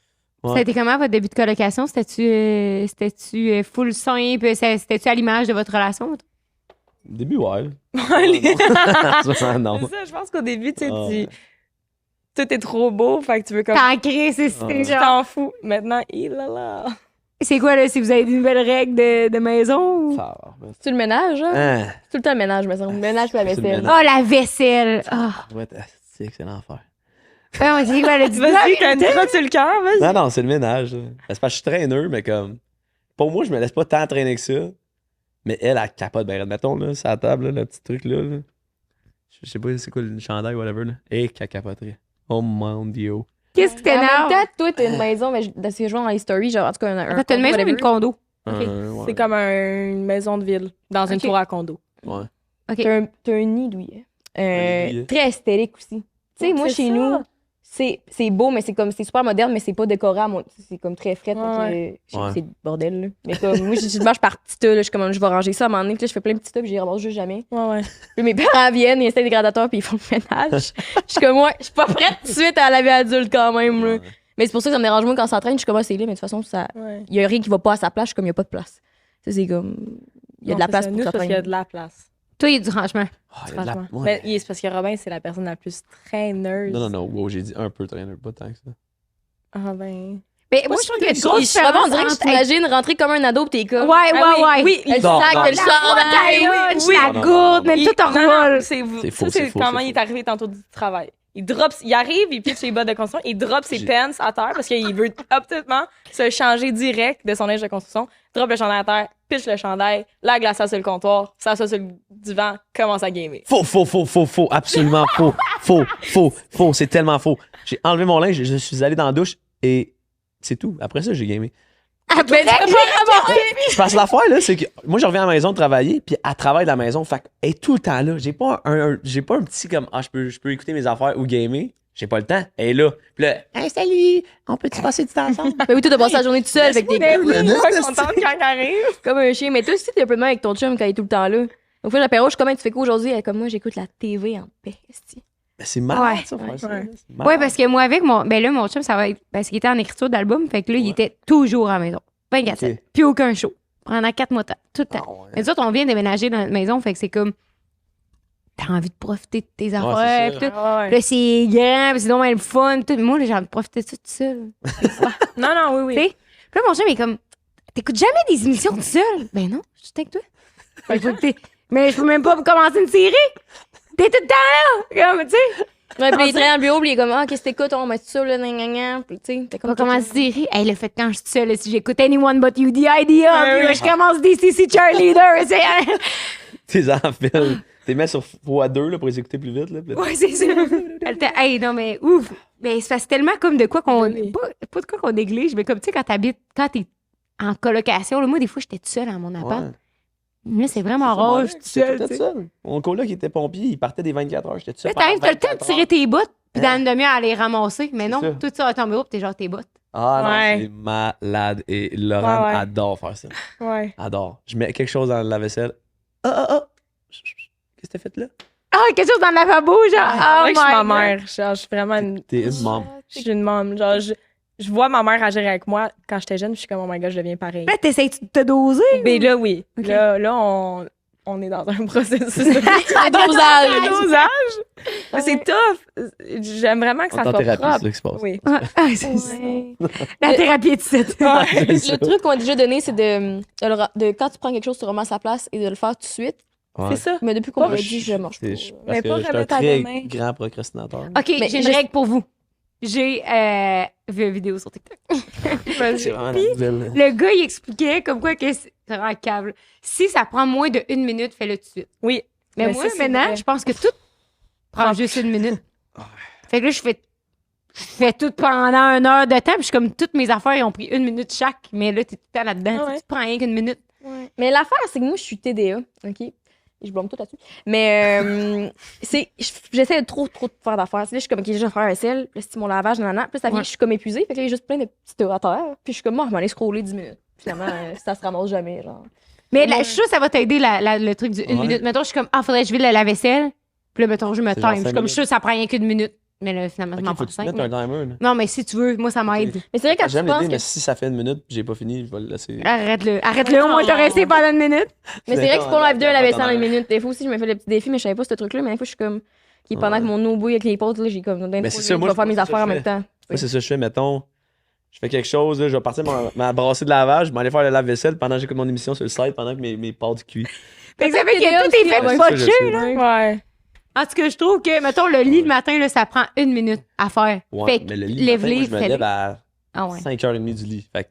Ouais.
Ça a été comment votre début de colocation? C'était-tu full simple? C'était-tu à l'image de votre relation?
Début, ouais.
Ouais,
non.
C'est ça, je pense qu'au début, tu sais,
Ah, ouais.
tout est trop beau, fait que tu veux comme.
T'en crées, c'est
Ah.
Tu
genre...
t'en fous. Maintenant, il là là.
C'est quoi, là, si vous avez des nouvelles règles de maison? Ou...
Ça va, mais
C'est le ménage, là?
Hein?
C'est tout le temps le ménage, me semble. Le ménage pour la
C'est le
vaisselle.
ménage.
Oh, la vaisselle! Ah!
Ça doit être astique, c'est l'enfer.
Ouais, c'est quoi, le
Vas-y, t'as une crotte sur le cœur, vas-y.
Non, non, c'est le ménage. Là. C'est parce que je suis traîneur, mais comme. Pour moi, je me laisse pas tant traîner que ça. Mais elle capote. Ben, mettons, là, sur la table, là, le petit truc là. là. Je sais pas c'est quoi le chandail, whatever. Là. Et qu'elle capoterait. Oh mon dieu.
Qu'est-ce qui
En même
t'énerve?
temps, toi, t'as une maison, mais de ce que je vois dans les stories, genre, en tout cas, un.
Attends, t'as une maison ou
whatever.
une condo?
Ouais.
C'est comme une maison de ville dans une
Ok.
tour à condo.
Ouais.
OK.
T'as un nid douillet.
Un nid douillet.
Très esthétique aussi. Tu sais, moi,
C'est
chez
ça.
nous, c'est beau, mais c'est super moderne, mais c'est pas décoré à c'est comme très frais.
Ouais.
C'est le bordel, là. Mais comme, moi, je suis partie là, je suis comme, je vais ranger ça à un moment donné, puis là, je fais plein de petits tas, puis j'y remonte juste jamais.
Ouais.
Puis mes parents viennent, ils installent des gradateur, puis ils font le ménage. Je suis comme, ouais, je suis pas prête tout de suite à la vie adulte quand même, là. Mais c'est pour ça que ça me dérange moins quand on s'entraîne. Je suis comme, c'est là, mais de toute façon, il y a rien qui va pas à sa place. Je suis comme, il y a pas de place. Ça, c'est comme, il y a de la place pour
nous, parce qu'il y
s'entraîner.
a de la place.
Toi, il y a du rangement.
il y a de la-
Franchement.
ouais.
Mais c'est parce que Robin, c'est la personne la plus traîneuse.
Non. Wow, j'ai dit un peu traîneur, pas tant que ça.
Ah ben.
Mais moi, je trouve qu'il y a une grosse
Je suis vraiment, on
différence
dirait que je
entre
t'imagine rentrer comme un ado, pis t'es comme.
Ouais.
Oui, le
Non,
sac,
non.
le
La
chandail.
lunch,
Oui.
la
Non,
gourde, mais tout en rôle.
C'est
C'est faux,
ça,
c'est
c'est
faux,
comment
c'est
il est
faux.
arrivé tantôt du travail. Il arrive, il pitch ses bottes de construction, il drop ses pants à terre parce qu'il veut absolument se changer direct de son linge de construction, drop le chandail à terre, pitch le chandail, la glace sur le comptoir, s'assoit sur le divan, commence à gamer.
Faux, absolument faux, c'est tellement faux. J'ai enlevé mon linge, je suis allé dans la douche et c'est tout. Après ça, j'ai gamé.
Après,
Je passe l'affaire, là, c'est que moi, je reviens à la maison de travailler, puis elle travaille de la maison. Fait qu'elle est tout le temps là. J'ai pas un petit comme, je peux écouter mes affaires ou gamer. J'ai pas le temps. Elle est là. Puis là, hey, salut, on peut-tu passer du temps ensemble?
Mais oui, toi, t'as passé la journée tout seul, fait que t'es
Mais oui,
minutes,
je suis pas contente quand il arrive.
comme un chien. Mais toi aussi, t'es un peu de même avec ton chum quand il est tout le temps là. Donc, fois, l'apéro, je suis comme, tu fais quoi aujourd'hui? Elle est comme moi, j'écoute la TV en paix. esti.
Mais c'est malade,
Ouais.
ça, faire ça.
Ouais.
C'est malade.
ouais, parce que moi, avec mon chum, ça va être. Parce qu'il était en écriture d'album, fait que là, il était toujours à la maison. 24/7.
Ok.
Puis aucun show. Pendant 4 mois de temps. Tout le temps.
Ah ouais.
Mais nous autres, on vient déménager dans notre maison, fait que c'est comme. T'as envie de profiter de tes affaires,
c'est
pis
ça.
tout.
Ouais.
Puis là, c'est grand, pis c'est donc bien le fun, tout. Moi, là, j'ai envie de profiter de ça tout seul.
Non, oui.
Tu sais? Puis là, mon chum est comme. T'écoutes jamais des émissions tout seul? Ben non, je suis avec toi. Fait que faut que mais je peux même pas commencer une série. T'es tout le temps là. Comme, tu sais.
Ouais, puis il traîne dans le bureau, puis il est comme, qu'est-ce que t'écoutes? On met ça, là, nan. Puis, tu sais, t'es
On
comme.
commence une série. Hey, le fait quand je suis seule, là, si j'écoute Anyone But You, The Idea, puis là, je commence DCC Cheerleader. C'est...
Tes enfants, t'es mis sur x2 là, pour les écouter plus vite. Là, puis là,
Ouais, c'est ça. Hey, non, mais ouf. Mais c'est tellement comme de quoi qu'on.
Oui.
Pas de quoi qu'on néglige, mais comme, tu sais, quand t'es en colocation, là, moi, des fois, j'étais toute seule dans mon appart.
ouais.
Là, c'est vraiment rare, je suis toute
J'étais
seule.
tout
tu sais.
seul. Mon coloc qui était pompier, il partait des 24 heures. J'étais tout seul.
Là, t'arrives, t'as le temps de
24
tirer
heures.
tes bottes, puis dans une demi-heure, aller les ramasser. Mais
C'est
non,
ça.
tout ça à ton bureau, puis t'es genre tes bottes.
Ah non,
Ouais.
c'est malade. Et Laurent
Ouais.
adore faire ça.
Ouais.
Adore. Je mets quelque chose dans la vaisselle. Qu'est-ce que t'as fait là?
Ah, quelque chose dans le lavabo, genre.
C'est
Oh
vrai que je suis ma
my God.
mère. Genre, je suis vraiment une.
T'es une mom.
Je suis une mom. Genre, je vois ma mère agir avec moi quand j'étais jeune, puis je suis comme, oh my god, je deviens pareil.
Là, t'essayes-tu de te doser?
Mais là, oui.
Ok.
Là, on est dans un processus de
Le dosage.
dosage. Mais c'est tough. J'aime vraiment que
On
ça
est en
soit
thérapie, c'est
propre.
ça qui se passe.
Oui.
Ah, c'est ça. La thérapie est ici.
Le truc qu'on a déjà donné, c'est de quand tu prends quelque chose, tu remontes à sa place et de le faire tout de suite.
Ouais.
C'est ça.
Mais depuis qu'on
Pas-
m'a dit, je mange pas.
Parce
Mais
que
pas
je suis un
remettre à
très
demain.
grand procrastinateur.
OK,
Mais
j'ai une
je-
règle pour vous. J'ai vu une vidéo sur TikTok.
C'est vraiment la nouvelle.
Le gars, il expliquait comme quoi que c'est vraiment câble. Si ça prend moins de 1 minute, fais-le tout de suite.
Oui.
Mais
Mais
moi,
ça, c'est
maintenant,
vrai.
je pense que tout prend juste 1 minute. Fait que là, je fais tout pendant 1 heure de temps, puis je suis comme toutes mes affaires, ils ont pris 1 minute chaque, mais là, t'es tout le temps là-dedans.
Ah ouais.
Tu prends rien qu'une minute.
Mais l'affaire, c'est que moi, je suis TDA, OK? Et je blâme tout là-dessus. Mais j'essaie de trop faire d'affaires. Tu sais, là, je suis comme, OK, je vais faire un vaisselle, puis là, c'est mon lavage, nanana. Puis là, ça vient,
Ouais.
je suis comme épuisée. Fait que là, il y a juste plein de petits orateurs. Puis je suis comme, moi, je vais aller scroller 10 minutes. Finalement, ça se ramasse jamais, genre.
Mais
Ouais.
là, je suis sûre que ça va t'aider, le truc du 1
Ouais.
minute. Mettons, je suis comme, faudrait que je vide la vaisselle. Puis là, mettons, je me
C'est genre
time. Je suis
5
comme, je suis sûre que ça prend rien qu'une minute. Mais là, finalement, je m'en
Ok, faut
prends
que tu
5.
mettes un timer. là.
Non, mais si tu veux, moi, ça m'aide.
Mais c'est vrai, quand tu
J'aime
penses
l'idée,
que...
mais si ça fait 1 minute j'ai pas fini, je vais le laisser.
Arrête-le, au moins, t'as resté pendant 1 minute.
Mais c'est vrai que c'est pour live 2 à la vaisselle en
Attends,
1 minute. Des fois aussi, je me fais le petit défi, mais je savais pas ce truc-là. Mais des fois, je suis comme... Pendant
Ouais.
que mon eau bouille avec les potes, là, j'ai comme...
Mais c'est ça, moi,
je vais faire
je
mes
pense que
affaires en
je
même temps.
Moi, c'est ça que je fais, mettons. Je fais quelque chose, là, je vais partir ma brassée de lavage, je vais aller faire le lave-vaisselle pendant que j'écoute mon émission sur le site, pendant que mes pâtes cuisent.
Fait que ça fait
TDA
que tout est
aussi,
fait
ouais.
de
Ça, je
botcher,
sais.
là.
Ouais.
En tout cas, je trouve que, mettons, le lit le matin, là, ça prend 1 minute à faire.
Ouais,
Fait que
mais le lit,
lève-les,
matin, moi, je me
fais-les.
lève à
Ah ouais.
5h30 du lit. Fait que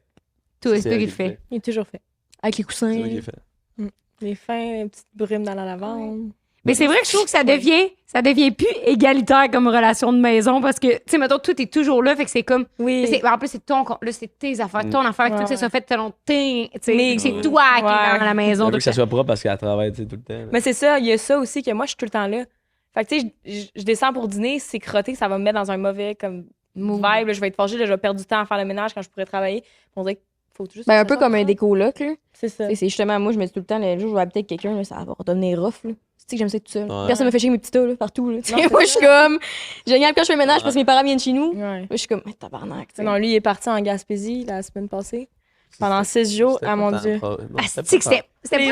Toi, c'est toi
elle
qui
qui
le fais.
Il est toujours fait.
Avec les coussins.
C'est moi qui l'ai fait.
Les fins, les petites brumes dans la lavande.
Mais c'est vrai que je trouve que ça devient plus égalitaire comme relation de maison parce que, tu sais, mettons, tout est toujours là, fait que c'est comme.
Oui.
En plus, c'est tes affaires, ton affaire,
Ouais,
tout ça,
ouais.
ça fait selon tes. Tu sais,
Mais-
c'est toi qui es dans la maison.
Elle veut
tout
que ça
le
soit propre parce qu'elle travaille tu sais, tout le temps. là.
Mais c'est ça, il y a ça aussi que moi, je suis tout le temps là. Fait que, tu sais, je descends pour dîner, c'est crotté, ça va me mettre dans un mauvais comme
Move.
vibe, là, je vais être fâchée, là, je vais perdre du temps à faire le ménage quand je pourrais travailler. On dirait qu'il faut juste.
Ben,
que
un
ça
peu
sorte
comme un
ça.
décoloc, là.
C'est ça.
C'est justement, moi, je me dis tout le temps, le jour où je vais habiter avec quelqu'un, là, ça va redevenir rough, là. Tu sais que j'aime ça tout seul.
Ouais.
Personne me fait chier mes petits tas, là, partout, là. Tu sais,
c'est
moi, je
ça.
suis comme. Génial quand je fais le ménage parce que mes parents viennent chez nous. Là,
Ouais.
je suis comme, ah, tabarnak, tu sais.
Non, lui, il est parti en Gaspésie la semaine passée. Pendant 6 jours,
C'était
ah
pas
mon
tant
Dieu.
propre. Non,
Asti que c'était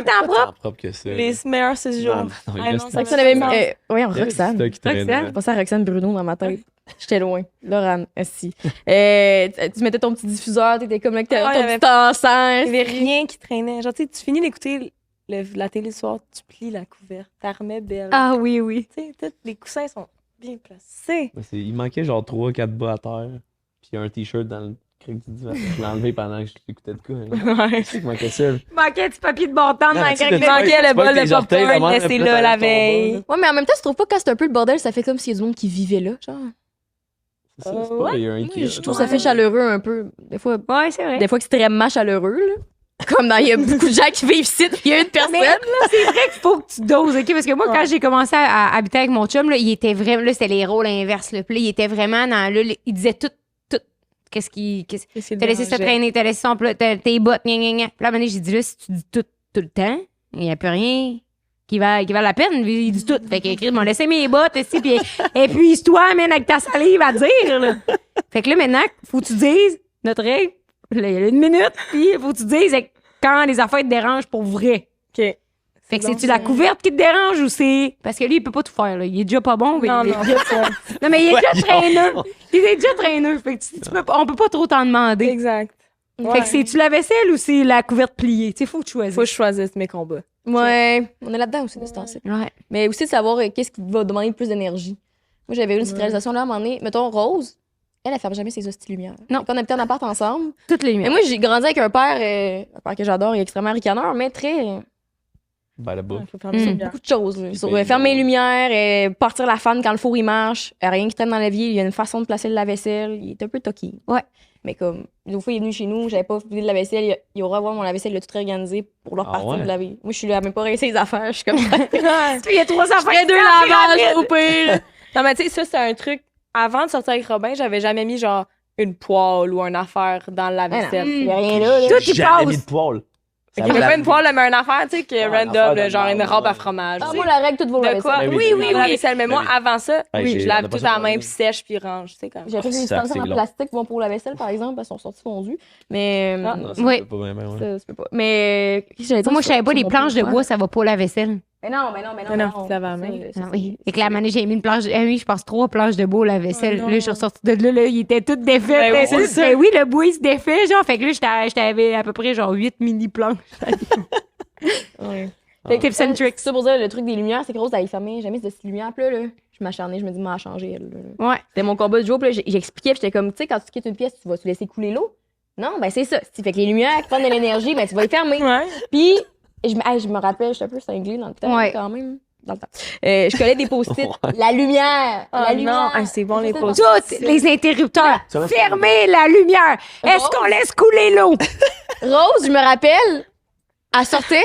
pas tant propre.
propre que ça.
Les meilleurs 6 jours.
Non, non,
Ah,
il
non,
reste
ça
Roxane
avait
avait
pas
mis.
de sens.
Voyons,
Il y a
Roxane.
du stock qui traînait.
Roxane?
Je pensais à Roxane Bruno dans ma tête. J'étais loin. Laurent, assis. Tu mettais ton petit diffuseur, t'étais comme là, que
Ouais,
ton
il y avait-
petit encens.
Il n'y avait rien qui traînait. Genre, tu sais, tu finis d'écouter la télé le soir, tu plies la couverte, t'as remets belle.
Ah oui, oui.
Tu sais, tous les coussins sont bien placés.
Mais il manquait genre 3-4 bas à terre. Puis un t-shirt dans le cric du divan. Je l'ai enlevé pendant que je l'écoutais de quoi. Là.
Ouais.
C'est qu'il manquait ça. là.
Il manquait du papier de bon temps dans
Non,
la
tu sais,
craque
le-
de-
manquait
c'est
le
pas
bol
que
de
tes orteils,
popcorn
la
laissé
mère,
là la
après, t'enlèves ton
veille.
bol,
Ouais, mais en même temps, tu trouves pas que c'est un peu le bordel, ça fait comme s'il y a du monde qui vivait là, genre.
C'est ça, c'est pas, il y a un Ikea.
Je trouve que ça fait chaleureux un peu. Des fois
Ouais, c'est vrai.
extrêmement chaleureux, là. Comme dans, il y a beaucoup de gens qui vivent ici, puis il y a une personne.
Mais c'est vrai qu'il faut que tu doses, OK? Parce que moi, quand
Ouais.
j'ai commencé à habiter avec mon chum, là, il était vraiment... Là, c'était les rôles inverses, là. Puis là, il était vraiment dans... Là, il disait tout. Qu'est-ce qui... T'as laissé ça traîner, t'as laissé son plat, tes bottes, gna, gna, gna. Puis là, à un moment donné, j'ai dit, là, si tu dis tout le temps, il n'y a plus rien qui va la peine. Il dit tout. Fait que Chris m'a laissé mes bottes, ici, puis épuise-toi, man, avec ta salive à dire, là. Fait que là, maintenant, faut que tu dises, notre règle, là, il y a 1 minute, puis faut que tu dises quand les affaires te dérangent pour vrai.
OK.
Fait que
bon,
c'est-tu la
ça.
couverte qui te dérange ou c'est. Parce que lui, il peut pas tout faire, là. Il est déjà pas bon. mais
Non,
il est
non,
déjà-
c'est ça.
Non, mais il est déjà
Voyons.
traîneux. Il est déjà traîneux. Fait que on peut pas trop t'en demander.
Exact.
Fait que c'est-tu la vaisselle ou c'est la couverte pliée? Tu sais, faut que tu choisisses.
Faut que je choisisse mes combats.
Ouais, on est là-dedans aussi de ce temps-ci.
Ouais.
Mais aussi de savoir qu'est-ce qui va demander le plus d'énergie. Moi, j'avais eu cette réalisation-là à un moment donné. Mettons, Rose, elle ferme jamais ses hosties lumières.
Non.
Quand on habitait en appart ensemble.
Toutes les
Mais
lumières.
moi, j'ai grandi avec un père que j'adore, il est extrêmement ricaneur, mais très.
Ben là-bas.
Faut fermer ses lumières.
Beaucoup de choses. Là.
Puis
Sur
ben,
fermer les
bon.
lumières, partir la fan quand le four il marche, rien qui traîne dans la vie, il y a une façon de placer le lave-vaisselle, il est un peu toqué.
Ouais.
Mais comme, une fois il est venu chez nous, j'avais pas vidé le lave-vaisselle, il aura voir mon lave-vaisselle, il a tout réorganisé pour leur
Ah
partir
ouais?
de laver. Moi, je suis là à même pas rincer les affaires, je suis comme.
Il y a 300
Je ferais 2 lavages au pire.
Non, mais tu sais, ça, c'est un truc. Avant de sortir avec Robin, j'avais jamais mis genre une poêle ou une affaire dans la vaisselle.
Il y a rien là. là.
Tout y
Jamais
passe.
mis de poêle.
Il y avait pas une poêle, mais une affaire, tu sais, qui est
Ouais, une
random,
affaire
là,
de
genre une
merde,
robe à
ouais.
fromage.
Ah,
tu sais.
moi, la règle, tout vos
De quoi?
lave-vaisselle.
Oui,
Dans la vaisselle. Mais moi,
Ben oui.
avant ça,
Hey,
je
j'ai-
lave
on a pas
tout
ça
à la main,
pareil.
puis sèche, puis range. Tu sais, comme.
J'ai acheté des
ça,
ustensiles
c'est
en
long.
plastique qui vont pour la vaisselle, par exemple, parce qu'ils sont sortis fondus. Mais.
Ah.
Non, ça
Oui.
fait pas bien, ouais.
Ça se peut pas. Mais. qu'est-ce que j'allais dire
Moi, je savais pas,
sur
les
mon
planches de
point?
bois, ça va pas la vaisselle.
Mais non.
Mais non, tu te laves à la main.
Ah oui. Fait que la manée, j'ai mis une planche. Ah oui, je pense 3 planches de bois la vaisselle.
Oh non.
Là, je suis ressortie de là, il était tout défait.
Ben oui,
c'est
c'est ça.
ça. Oui, le bois, il se défait, genre. Fait que là, j'avais à peu près genre 8 mini planches.
Ouais.
Fait que tips and tricks.
Ça pour dire, le truc des lumières, c'est que Rose, elle fermait jamais ces lumières. Puis là, je m'acharnais, je me dis, m'a changé, elle. Là.
Ouais.
C'était mon combat du jour. Puis là, j'expliquais, puis j'étais comme, tu sais, quand tu quittes une pièce, tu vas te laisser couler l'eau. Non, ben c'est ça. Fait que les lumières qui prennent de l'énergie, ben tu vas les fermer.
Ouais.
Puis, je me rappelle, j'étais un peu cinglée dans le temps,
Ouais.
quand même. Dans le temps. Je collais des post-it. La lumière!
Ah
la
non,
lumière!
ah, c'est bon, les
Ça,
post-it.
Toutes les interrupteurs.
Ça va,
Fermez la lumière. Est-ce qu'on laisse couler l'eau?
Rose, je me rappelle, elle sortait,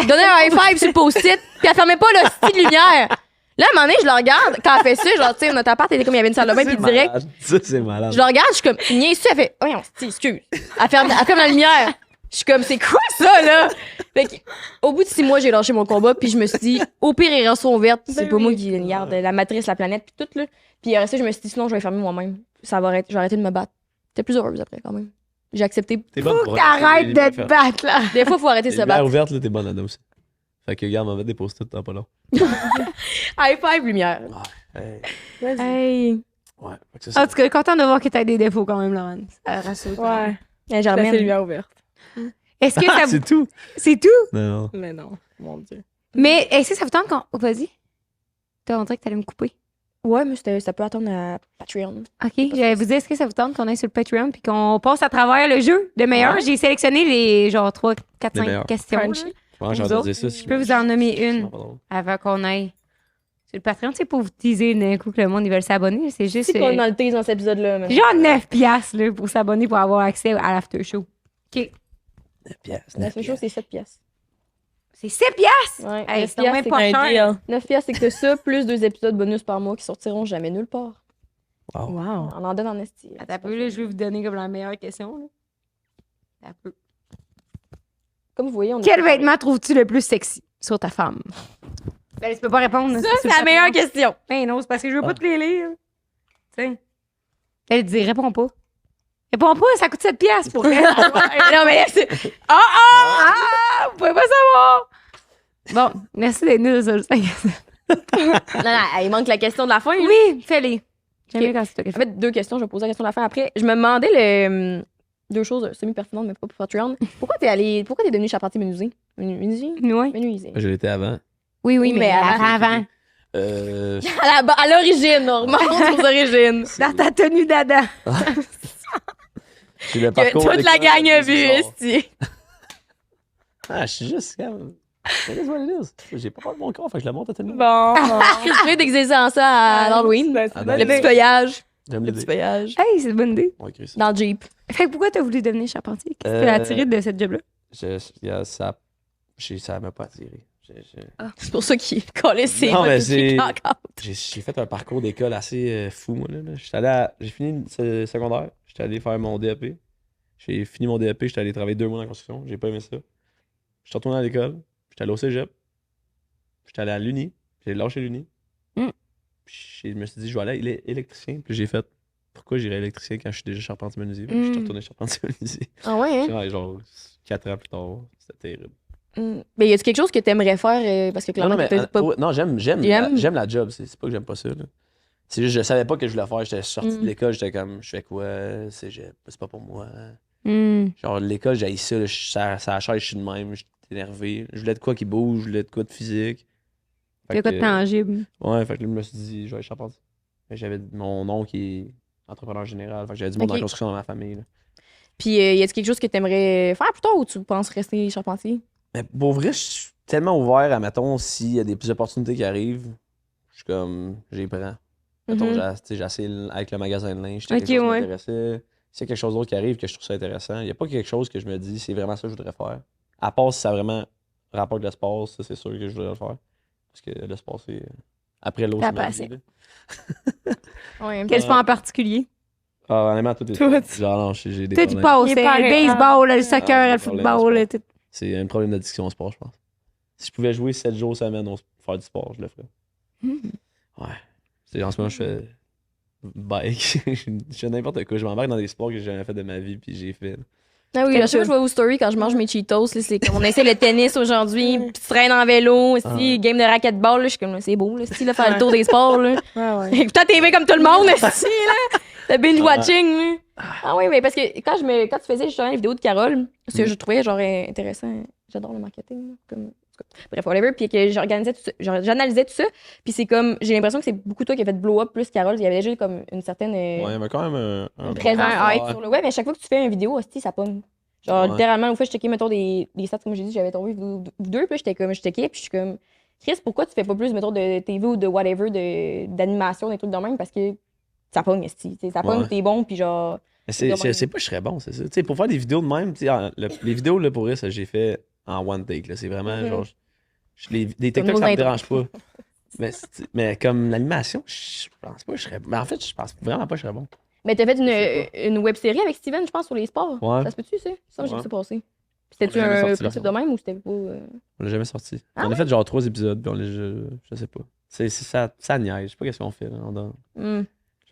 donnait un high five sur le post-it, puis elle fermait pas le style de lumière. Là, à un moment donné, je la regarde, quand elle fait ça, genre, tu sais, notre appart était comme il y avait une salle de bain, puis
C'est
direct,
malade. Ça, c'est malade.
je la regarde, je suis comme, niaise ça, elle fait, voyons, excuse. Elle ferme la lumière. Je suis comme, c'est quoi ça, là? Fait que, au bout de 6 mois, j'ai lâché mon combat, puis je me suis dit, au pire, les rançons ouvertes, c'est
Ben
pas
oui.
moi qui garde la matrice, la planète, puis tout, là. Puis après ça, je me suis dit, sinon, je vais fermer moi-même. Ça va arrêter, je vais arrêter de me battre. J'étais plus heureuse après, quand même. J'ai accepté.
T'es bonne
Faut
pour
que t'arrêtes de te
faire.
battre, là.
Des fois, il faut arrêter de
Les
se
lumières
battre.
ouvertes, là, t'es bonne là-dedans aussi. Fait que, regarde, on va mettre des post-it dans pas long.
High five, lumière.
Hey.
Hey.
Ouais. Fait que ça,
En tout cas, content de voir que t'as des défauts quand même, Laurent. Ça rassure.
Ouais.
Hey,
Ça fait
Germaine.
lumière ouverte.
Est-ce que ça vous...
c'est tout.
C'est tout?
Non, non.
Mais non, mon Dieu.
Mais est-ce que ça vous tente qu'on... Oh, vas-y. T'as montré que t'allais me couper.
Ouais, mais ça peut attendre à Patreon.
OK. J'allais vous dire, est-ce que ça vous tente qu'on aille sur le Patreon puis qu'on passe à travers le jeu de meilleurs?
Ouais.
J'ai sélectionné les genre 3, 4,
Les
5
meilleurs.
questions.
Crunchy.
là.
Ouais, j'ai
Vous
entendu ça.
Je peux vous en nommer une
Pardon.
avant qu'on aille sur le Patreon. C'est pour vous teaser d'un coup que le monde ils veulent s'abonner. C'est juste
C'est qu'on est dans le tease dans cet épisode-là. mais-
genre 9 piastres là, pour s'abonner pour avoir accès à l'after show. OK.
9 piastres.
La seule chose, c'est 7 piastres.
C'est 7 piastres!
Ouais,
Hey,
9
c'est donc même
piastres,
pas
Un
cher.
deal.
9 piastres, c'est que ça, plus 2 épisodes bonus par mois qui sortiront jamais nulle part.
Wow.
Wow.
On en donne en esti.
Attends un peu, là, je vais vous donner comme la meilleure question. Là. Attends un peu.
Comme vous voyez, on
Quel vêtement trouves-tu le plus sexy sur ta femme? Ben, tu peux pas répondre.
Ça, c'est la meilleure question.
Ben non, c'est parce que je veux pas te les lire. Tu sais. Elle dit, réponds pas. Réponds pas, ça coûte 7 piastres pour elle.
Non, mais c'est...
Vous pouvez pas savoir. Bon, merci d'être nul, ça.
Non, il manque la question de la fin. là.
Oui, fais-les. J'aime
Ok.
bien quand c'est toi qui
En fait, 2 questions. Je vais poser la question de la fin après. Je me demandais le... 2 choses semi-pertinentes, mais pas pour Patreon. Pourquoi t'es devenu charpentier menuisier? Menuisier?
Oui.
Menuisier.
Je l'étais avant.
Oui, oui, mais
Mais
avant.
À l'origine, on remonte aux origines.
Dans ta tenue d'Adam.
J'ai le
Que
parcours
toute la
d'école
gang a
des
vu,
arts.
esti.
Ah, je suis juste comme. Laisse-moi le lire. J'ai pas peur de mon corps, fait que je la monte à tellement.
Bon.
Je vais déguiser en ça à l'Halloween.
Ben,
Ah,
c'est
ben,
Le
bonne
petit
idée.
feuillage.
J'aime
Le petit
l'idée.
feuillage.
Hey, c'est une bonne idée.
On va écrire ça.
Dans le Jeep.
Fait que pourquoi t'as voulu devenir charpentier? Qu'est-ce qui t'a attiré de cette job-là?
Ça m'a pas attiré.
C'est pour ça qu'il collait ses
Non, mais
bottes de
c'est-
encore.
J'ai fait un parcours d'école assez fou, moi. J'ai fini le secondaire. J'étais allé faire mon DAP. J'ai fini mon DAP. J'étais allé travailler 2 mois dans la construction. J'ai pas aimé ça. Je suis retourné à l'école. J'étais allé au cégep. J'étais allé à l'Uni. J'ai lâché l'Uni.
Mm.
Puis je me suis dit, je vais aller électricien. Puis j'ai fait, pourquoi j'irais électricien quand je suis déjà charpentier menuisier? Puis je suis retourné charpentier menuisier.
Ah ouais, hein?
Ouais, genre 4 ans plus tard. C'était terrible.
Mais y a-tu quelque chose que t'aimerais faire parce que
Non,
clairement,
non, mais,
t'as pas.
ouais, non, j'aime
J'aime.
j'aime la job. C'est pas que j'aime pas ça. Là. C'est juste, je savais pas que je voulais faire. J'étais sorti de l'école, j'étais comme, je fais quoi? C'est pas pour moi. Genre, l'école, j'ai ça. Là, ça a chaise, je suis de même. J'étais énervé. Je voulais de quoi qui bouge, je voulais de quoi de physique.
Il y a quoi de tangible?
Ouais, fait que là, je me suis dit, je vais être charpentier. Fait que j'avais mon oncle qui est entrepreneur général. Fait que j'avais du monde
Ok.
dans la construction dans ma famille. Là.
Puis y a-tu quelque chose que t'aimerais faire plus tard ou tu penses rester charpentier?
Mais pour vrai, je suis tellement ouvert à, mettons, s'il y a des plus opportunités qui arrivent, je suis comme, j'y prends. Mettons,
Mhm.
j'ai essayé avec le magasin de linge,
Ok,
quelque chose qui
ouais.
m'intéressait. S'il y a quelque chose d'autre qui arrive que je trouve ça intéressant, il n'y a pas quelque chose que je me dis, c'est vraiment ça que je voudrais faire. À part si ça a vraiment rapport avec le sport, ça, c'est sûr que je voudrais le faire. Parce que le sport, c'est. Après l'eau,
Ta
c'est ma
passion.
vie, là.
Ouais.
Quel sport en particulier?
Ah, honnêtement, tout est
Tout.
sport. Genre, non, j'ai des
Toi, tu
problèmes.
passes.
Il est
Le
pareil.
baseball, le soccer,
j'ai
le
des problèmes de
football.
sport.
Tout.
C'est un problème d'addiction au sport, je pense. Si je pouvais jouer 7 jours semaine faire du sport, je le ferais. Ouais. En ce moment, je fais bike. je fais n'importe quoi. Je m'embarque dans des sports que j'ai jamais fait de ma vie, puis j'ai fait.
Ah oui, à chaque fois que je vois vos stories quand je mange mes Cheetos, là, c'est comme on essaie le tennis aujourd'hui, puis tu traînes en vélo, aussi, game de racquetball, là, je suis comme c'est beau, là, style, là, faire le tour des sports, là.
Ouais, ouais.
Écoute, TV comme tout le monde, esti, là. Le binge watching, là. Ah oui, mais parce que quand tu faisais justement les vidéos de Carole, ce que je trouvais genre intéressant, j'adore le marketing, là, comme bref, whatever, puis que j'organisais tout ça, j'analysais tout ça, puis c'est comme j'ai l'impression que c'est beaucoup toi qui as fait blow up plus Carole, il y avait déjà comme une certaine
Ouais, mais quand même un
présence
bon
hype sur le web, mais à chaque fois que tu fais une vidéo, hostie, ça pogne. Genre,
Ouais.
littéralement, une fois, je checkais, mettons, des stats, comme j'ai dit, j'avais tombé vous deux, puis là, j'étais comme, je checkais, puis je suis comme, Chris, pourquoi tu fais pas plus, mettons, de TV ou de whatever, d'animation, des trucs de même, parce que ça pogne, esti. T'sais, ça pogne,
Ouais.
t'es bon, puis genre.
Mais c'est pas que je serais bon, c'est ça. Tu sais, pour faire des vidéos de même, tu sais, les vidéos, là, pour vrai, ça, j'ai fait en one take. Là. C'est vraiment
Mhm.
genre. Les
Comme
TikTok,
nos
ça me
intros.
dérange pas. mais comme l'animation, je pense pas que je serais. Mais en fait, je pense vraiment pas que je serais bon.
Mais t'as fait
sais
une web série avec Steven, je pense, sur les sports.
Ouais.
Ça se peut-tu, ça? Ça, j'ai
Ouais.
vu ça passer. C'était-tu
On l'a jamais
un
sorti,
principe
là.
de même ou c'était pas.
On l'a jamais sorti.
Ah
on a fait genre 3 épisodes, puis je sais pas. Ça niaise. Je sais pas qu'est-ce qu'on fait. Là,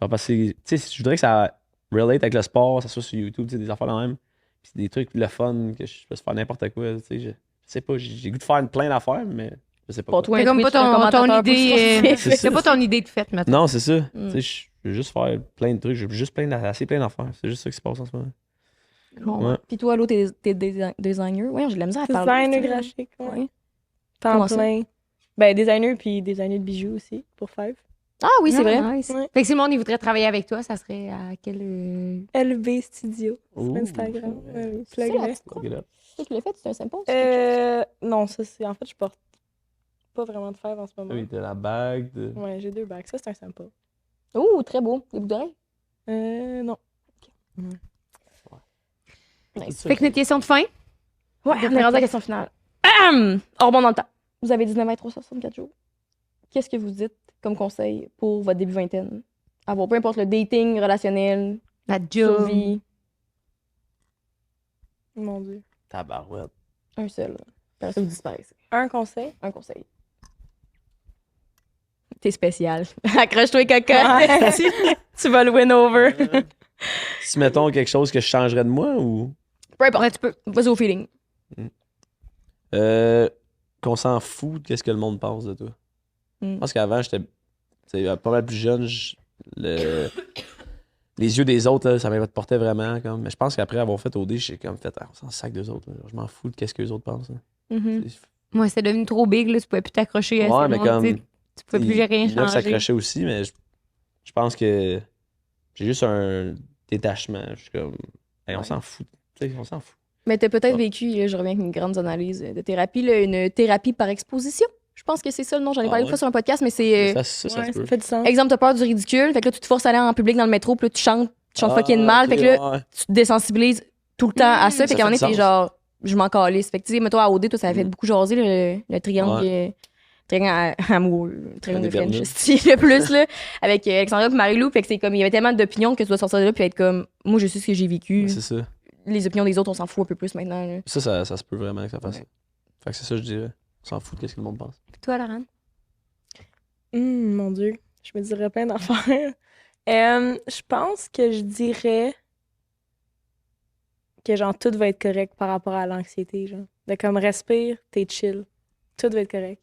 genre, parce que, tu sais, je voudrais que ça relate avec le sport, ça soit sur YouTube, tu sais, des affaires là même. Puis des trucs, le fun, que je peux faire n'importe quoi, tu sais. Je sais pas, j'ai goût de faire plein d'affaires, mais je sais pas.
Pour
quoi.
toi,
C'est
un
comme
Twitch,
pas
un
ton
commentateur
idée.
pour
C'est ça.
C'est pas ton idée de fête, maintenant.
Non, c'est ça.
Mm.
Tu sais, je veux juste faire plein de trucs, j'ai juste assez plein d'affaires. C'est juste ça qui se passe en ce moment. Ouais.
Puis toi, l'autre, t'es designer. Ouais, j'ai de la misère à parler.
Designer
ça.
graphique, ouais.
Ouais.
Temps
Comment ça?
plein. Ben, designer puis designer de bijoux aussi, pour Five.
Ah oui, c'est vrai.
Nice.
Ouais.
Fait que si le monde il voudrait travailler avec toi, ça serait à quel.
LB Studio sur
Ouh.
Instagram. Ouais, oui,
C'est
plug
la
le.
petite croix.
Look it up.
C'est toi qui l'as fait, c'est un sympa.
Non, ça c'est. En fait, je porte pas vraiment de Five en ce moment.
Oui, t'as la bague.
Ouais, j'ai 2 bagues. Ça, c'est un sympa.
Oh, très beau. Les boucles d'oreilles.
Non.
Nice.
Fait que notre question de fin.
Ouais, on est rendu à la question finale. On rebond dans le temps. Vous avez 19 ans et 364 jours. Qu'est-ce que vous dites comme conseil pour votre début vingtaine? avoir, peu importe le dating, relationnel,
La job.
survie.
Mon Dieu.
Tabarouette.
Un seul. Après ça, vous disparaissez.
Un conseil?
Un conseil. T'es spécial. Accroche-toi, cocotte.
Ouais.
Tu vas le win over.
Si mettons quelque chose que je changerais de moi ou.
Peu importe.
Ouais, tu peux.
Vas-y au feeling.
Qu'on s'en fout de ce que le monde pense de toi.
Mm.
Je pense qu'avant, j'étais pas mal plus jeune. Les yeux des autres, là, ça m'importait vraiment. Comme. Mais je pense qu'après avoir fait OD, j'ai comme fait, on s'en sac d'eux autres. Là. Je m'en fous de ce que les autres pensent. Là.
Mhm.
Moi, c'est devenu trop big, là. Tu pouvais plus t'accrocher à
Ouais,
ce
mais
monde,
comme.
tu sais. Tu pouvais plus rien
Il y en a qui
changer.
s'accrochaient aussi, mais je pense que j'ai juste un détachement. Je suis comme, hey, on s'en fout. Tu sais, on s'en fout.
Mais t'as peut-être
Ouais.
vécu, là, je reviens avec une grande analyse de thérapie, là, une thérapie par exposition. Je pense que c'est ça le nom. J'en ai
Ah
parlé une
ouais?
fois sur un podcast, mais c'est.
Ça
Ouais,
se peut.
ça fait du sens.
Exemple, t'as peur du ridicule. Fait que là, tu te forces à aller en public dans le métro, puis là, tu chantes fucking mal.
ok,
Fait que là,
ouais.
tu te désensibilises tout le temps à ça. Fait
Ça
qu'à un moment
fait
donné,
du
t'es
sens.
genre, je m'en calisse. Fait que, tu sais, mettons, à OD, toi, ça avait fait beaucoup jaser le triangle. Triangle amoureux, le triangle de
des
French,
Bermudes.
style, le plus, là, avec Alexandra et Marie-Lou. Fait que c'est comme, il y avait tellement d'opinions que tu dois sortir de là, puis être comme, moi, je sais ce que j'ai vécu.
C'est ça.
Les opinions des autres, on s'en fout un peu plus maintenant. Là.
Ça se peut vraiment que ça fasse
Ouais.
ça. Fait que c'est ça, je dirais. On s'en fout de ce que le monde pense.
Puis toi, Laurent?
Mon Dieu, je me dirais plein d'affaires. Je pense que je dirais que genre tout va être correct par rapport à l'anxiété, genre. De comme respire, t'es chill. Tout va être correct.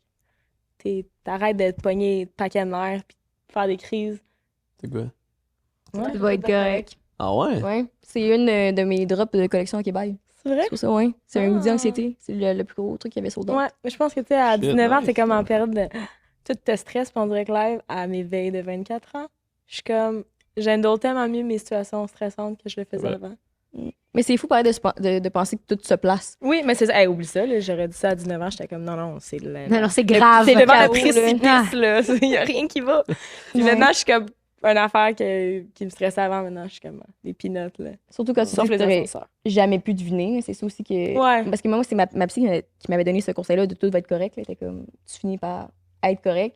T'arrêtes d'être pogné de paquet de nerfs pis de faire des crises.
C'est quoi?
Ouais,
Tu vas être correct.
Ah ouais?
Ouais. C'est une de mes drops de collection à Québec.
C'est vrai?
C'est ça, ouais. C'est un
Ah.
goût d'anxiété. C'est le plus gros truc qu'il y avait sur le dos.
Ouais, mais je pense que tu sais, à
Shit,
19 ans,
nice.
t'es comme en période de. Tout te stresse, puis on dirait que live, à mes veilles de 24 ans, je suis comme. J'handle tellement mieux mes situations stressantes que je le faisais
Ouais.
avant.
Mais c'est fou, pareil, de penser que tout se place.
Oui, mais c'est ça. Hey, oublie ça, là, j'aurais dit ça à 19 ans, j'étais comme non, c'est le.
Non, non, c'est grave.
C'est le vent de
chaos,
précipice, là. Il n'y a rien qui va. Puis
Ouais.
maintenant, je suis comme une affaire qui me stressait avant, maintenant, je suis comme des peanuts, là.
Surtout quand tu
Sauf
sais que
les
t'aurais
ascenseurs.
jamais pu deviner. C'est ça aussi que.
Ouais.
Parce que moi, c'est ma psy qui m'avait donné ce conseil-là de tout va être correct. Là. T'es comme, tu finis par être correct.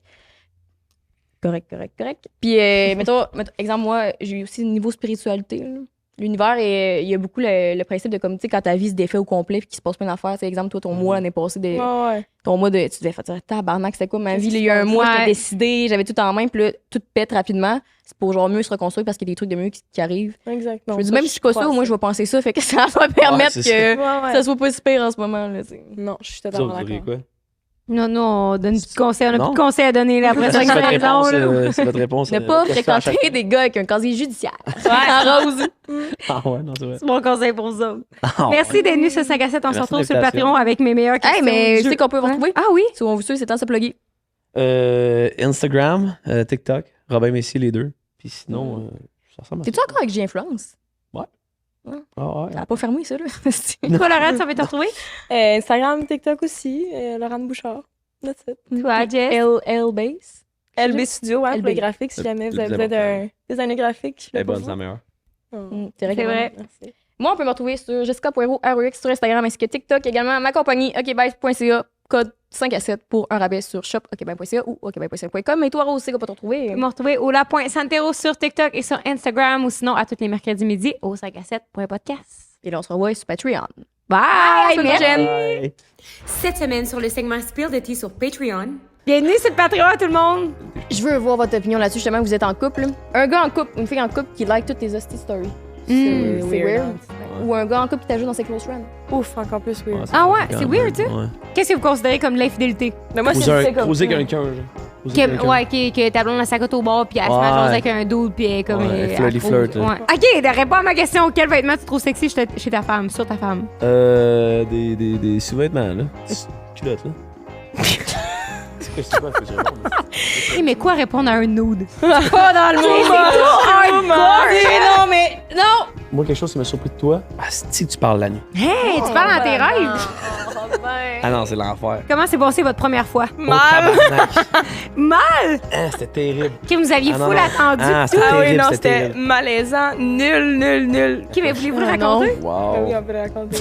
Correct. Puis, mettons, exemple, moi, j'ai aussi le niveau spiritualité. Là. L'univers, il y a beaucoup le principe de comme, tu sais, quand ta vie se défait au complet puis qu'il se passe plein d'affaires. C'est exemple, toi, ton mois l'année passée,
Ouais.
ton mois de. Tu devais faire tabarnak, c'était quoi ma
Qu'est-ce
vie? Là,
qui
il y a un
se
mois,
passe?
j'étais
Ouais.
décidée, j'avais tout en main, puis là, tout pète rapidement. C'est pour genre mieux se reconstruire parce qu'il y a des trucs de mieux qui arrivent.
Exactement.
Je me dis, même si je suis pas sûre, moi, je vais penser ça, fait que ça va permettre
c'est
que
Ouais.
ça soit pas si pire en ce moment. Là, tu sais.
Non, je suis
Vous
totalement
autres, vous diriez
d'accord.
quoi?
Non, non, on donne plus de conseils. On a
Non?
plus de conseils à donner là, après
C'est
5
votre
raisons.
réponse.
là.
C'est votre réponse.
Ne pas
qu'est-ce que tu fais à
fréquenter
chaque-
des gars avec un casier judiciaire. En rose.
Ah ouais, non, c'est vrai.
C'est mon conseil pour vous autres.
Ah
Merci
ouais.
d'être venu sur 5 à 7. On se
Merci
retrouve sur le
d'invitation.
Patreon avec mes meilleures questions.
Hey, mais
du
tu
jeu.
sais qu'on peut vous
Hein?
retrouver?
Ah oui?
Si on vous suit, c'est temps de se plugger.
Instagram, TikTok, Robin Messier, les deux. Puis sinon, ça ressemble à
T'es-tu
ça.
encore avec J-Influence?
Ah ouais.
Ça a pas fermé, ça, là.
Toi, Laurent, ça va te retrouver?
Instagram, TikTok aussi, Laurent Bouchard. That's it.
Toi, Jess?
L Base.
LB Studio, ouais, pour
LB.
les graphiques, si jamais vous
Le
avez
plus
besoin d'un
important.
designer graphique. je suis
Elle
là
est
pour
bonne,
vous.
c'est la meilleure.
Oh.
C'est
C'est vrai.
Merci.
Moi, on peut me retrouver sur jessica.ro.rex sur Instagram ainsi que TikTok également. Ma compagnie, okbase.ca, code 5 à 7 pour un rabais sur shop.okbase.ca ou okbase.com. Et toi, Rose, c'est qu'on peut te retrouver?
Vous me retrouvez au la.santero sur TikTok et sur Instagram ou sinon à tous les mercredis midi au 5 à 7.podcast.
Et là, on se revoit sur Patreon.
Bye!
la semaine
Merci.
prochaine.
Bye.
Cette semaine sur le segment Spill de Tea sur Patreon. Bienvenue sur le Patreon, tout le monde!
Je veux voir votre opinion là-dessus, justement, vous êtes en couple. là. Un gars en couple, une fille en couple qui like toutes tes hosties stories. C'est weird. Ou un gars en couple qui t'ajoute dans ses close friends.
Ouf, encore plus weird.
Ah ouais, c'est weird, ça?
Ouais.
Qu'est-ce que vous considérez comme l'infidélité?
Mais moi,
Creuser
c'est comme
creuser
ça.
quelqu'un, genre. Creuser quelqu'un.
Ouais, que ta blonde la sacote au bord puis elle se met à
Ouais.
jaser avec un dude puis elle est comme.
Ouais,
elle
flirty
trouve-
flirt, là.
Ouais. Ok, réponds à ma question. Quel vêtement tu trouves sexy chez ta femme, sur ta femme?
Des sous-vêtements, là. Culottes, là. C'est quoi, faut que je réponde?
Eh, mais quoi répondre à un nude?
Pas dans le moment. Non, mais non.
Moi, quelque chose qui m'a surpris de toi. Ah, si tu parles la nuit.
Hey, tu parles dans tes rêves?
Ah non, c'est l'enfer.
Comment s'est passé votre première fois?
Mal.
tabarnak.
Mal!
Ah, c'était terrible.
Que vous aviez
Ah, non,
full
non.
attendu.
Ah,
tout.
c'était
Ah oui,
terrible,
non,
c'était
c'était
terrible.
malaisant. Nul.
Ok, mais voulez-vous le
Ah, non.
raconter?
Wow.
Oui, on peut le raconter.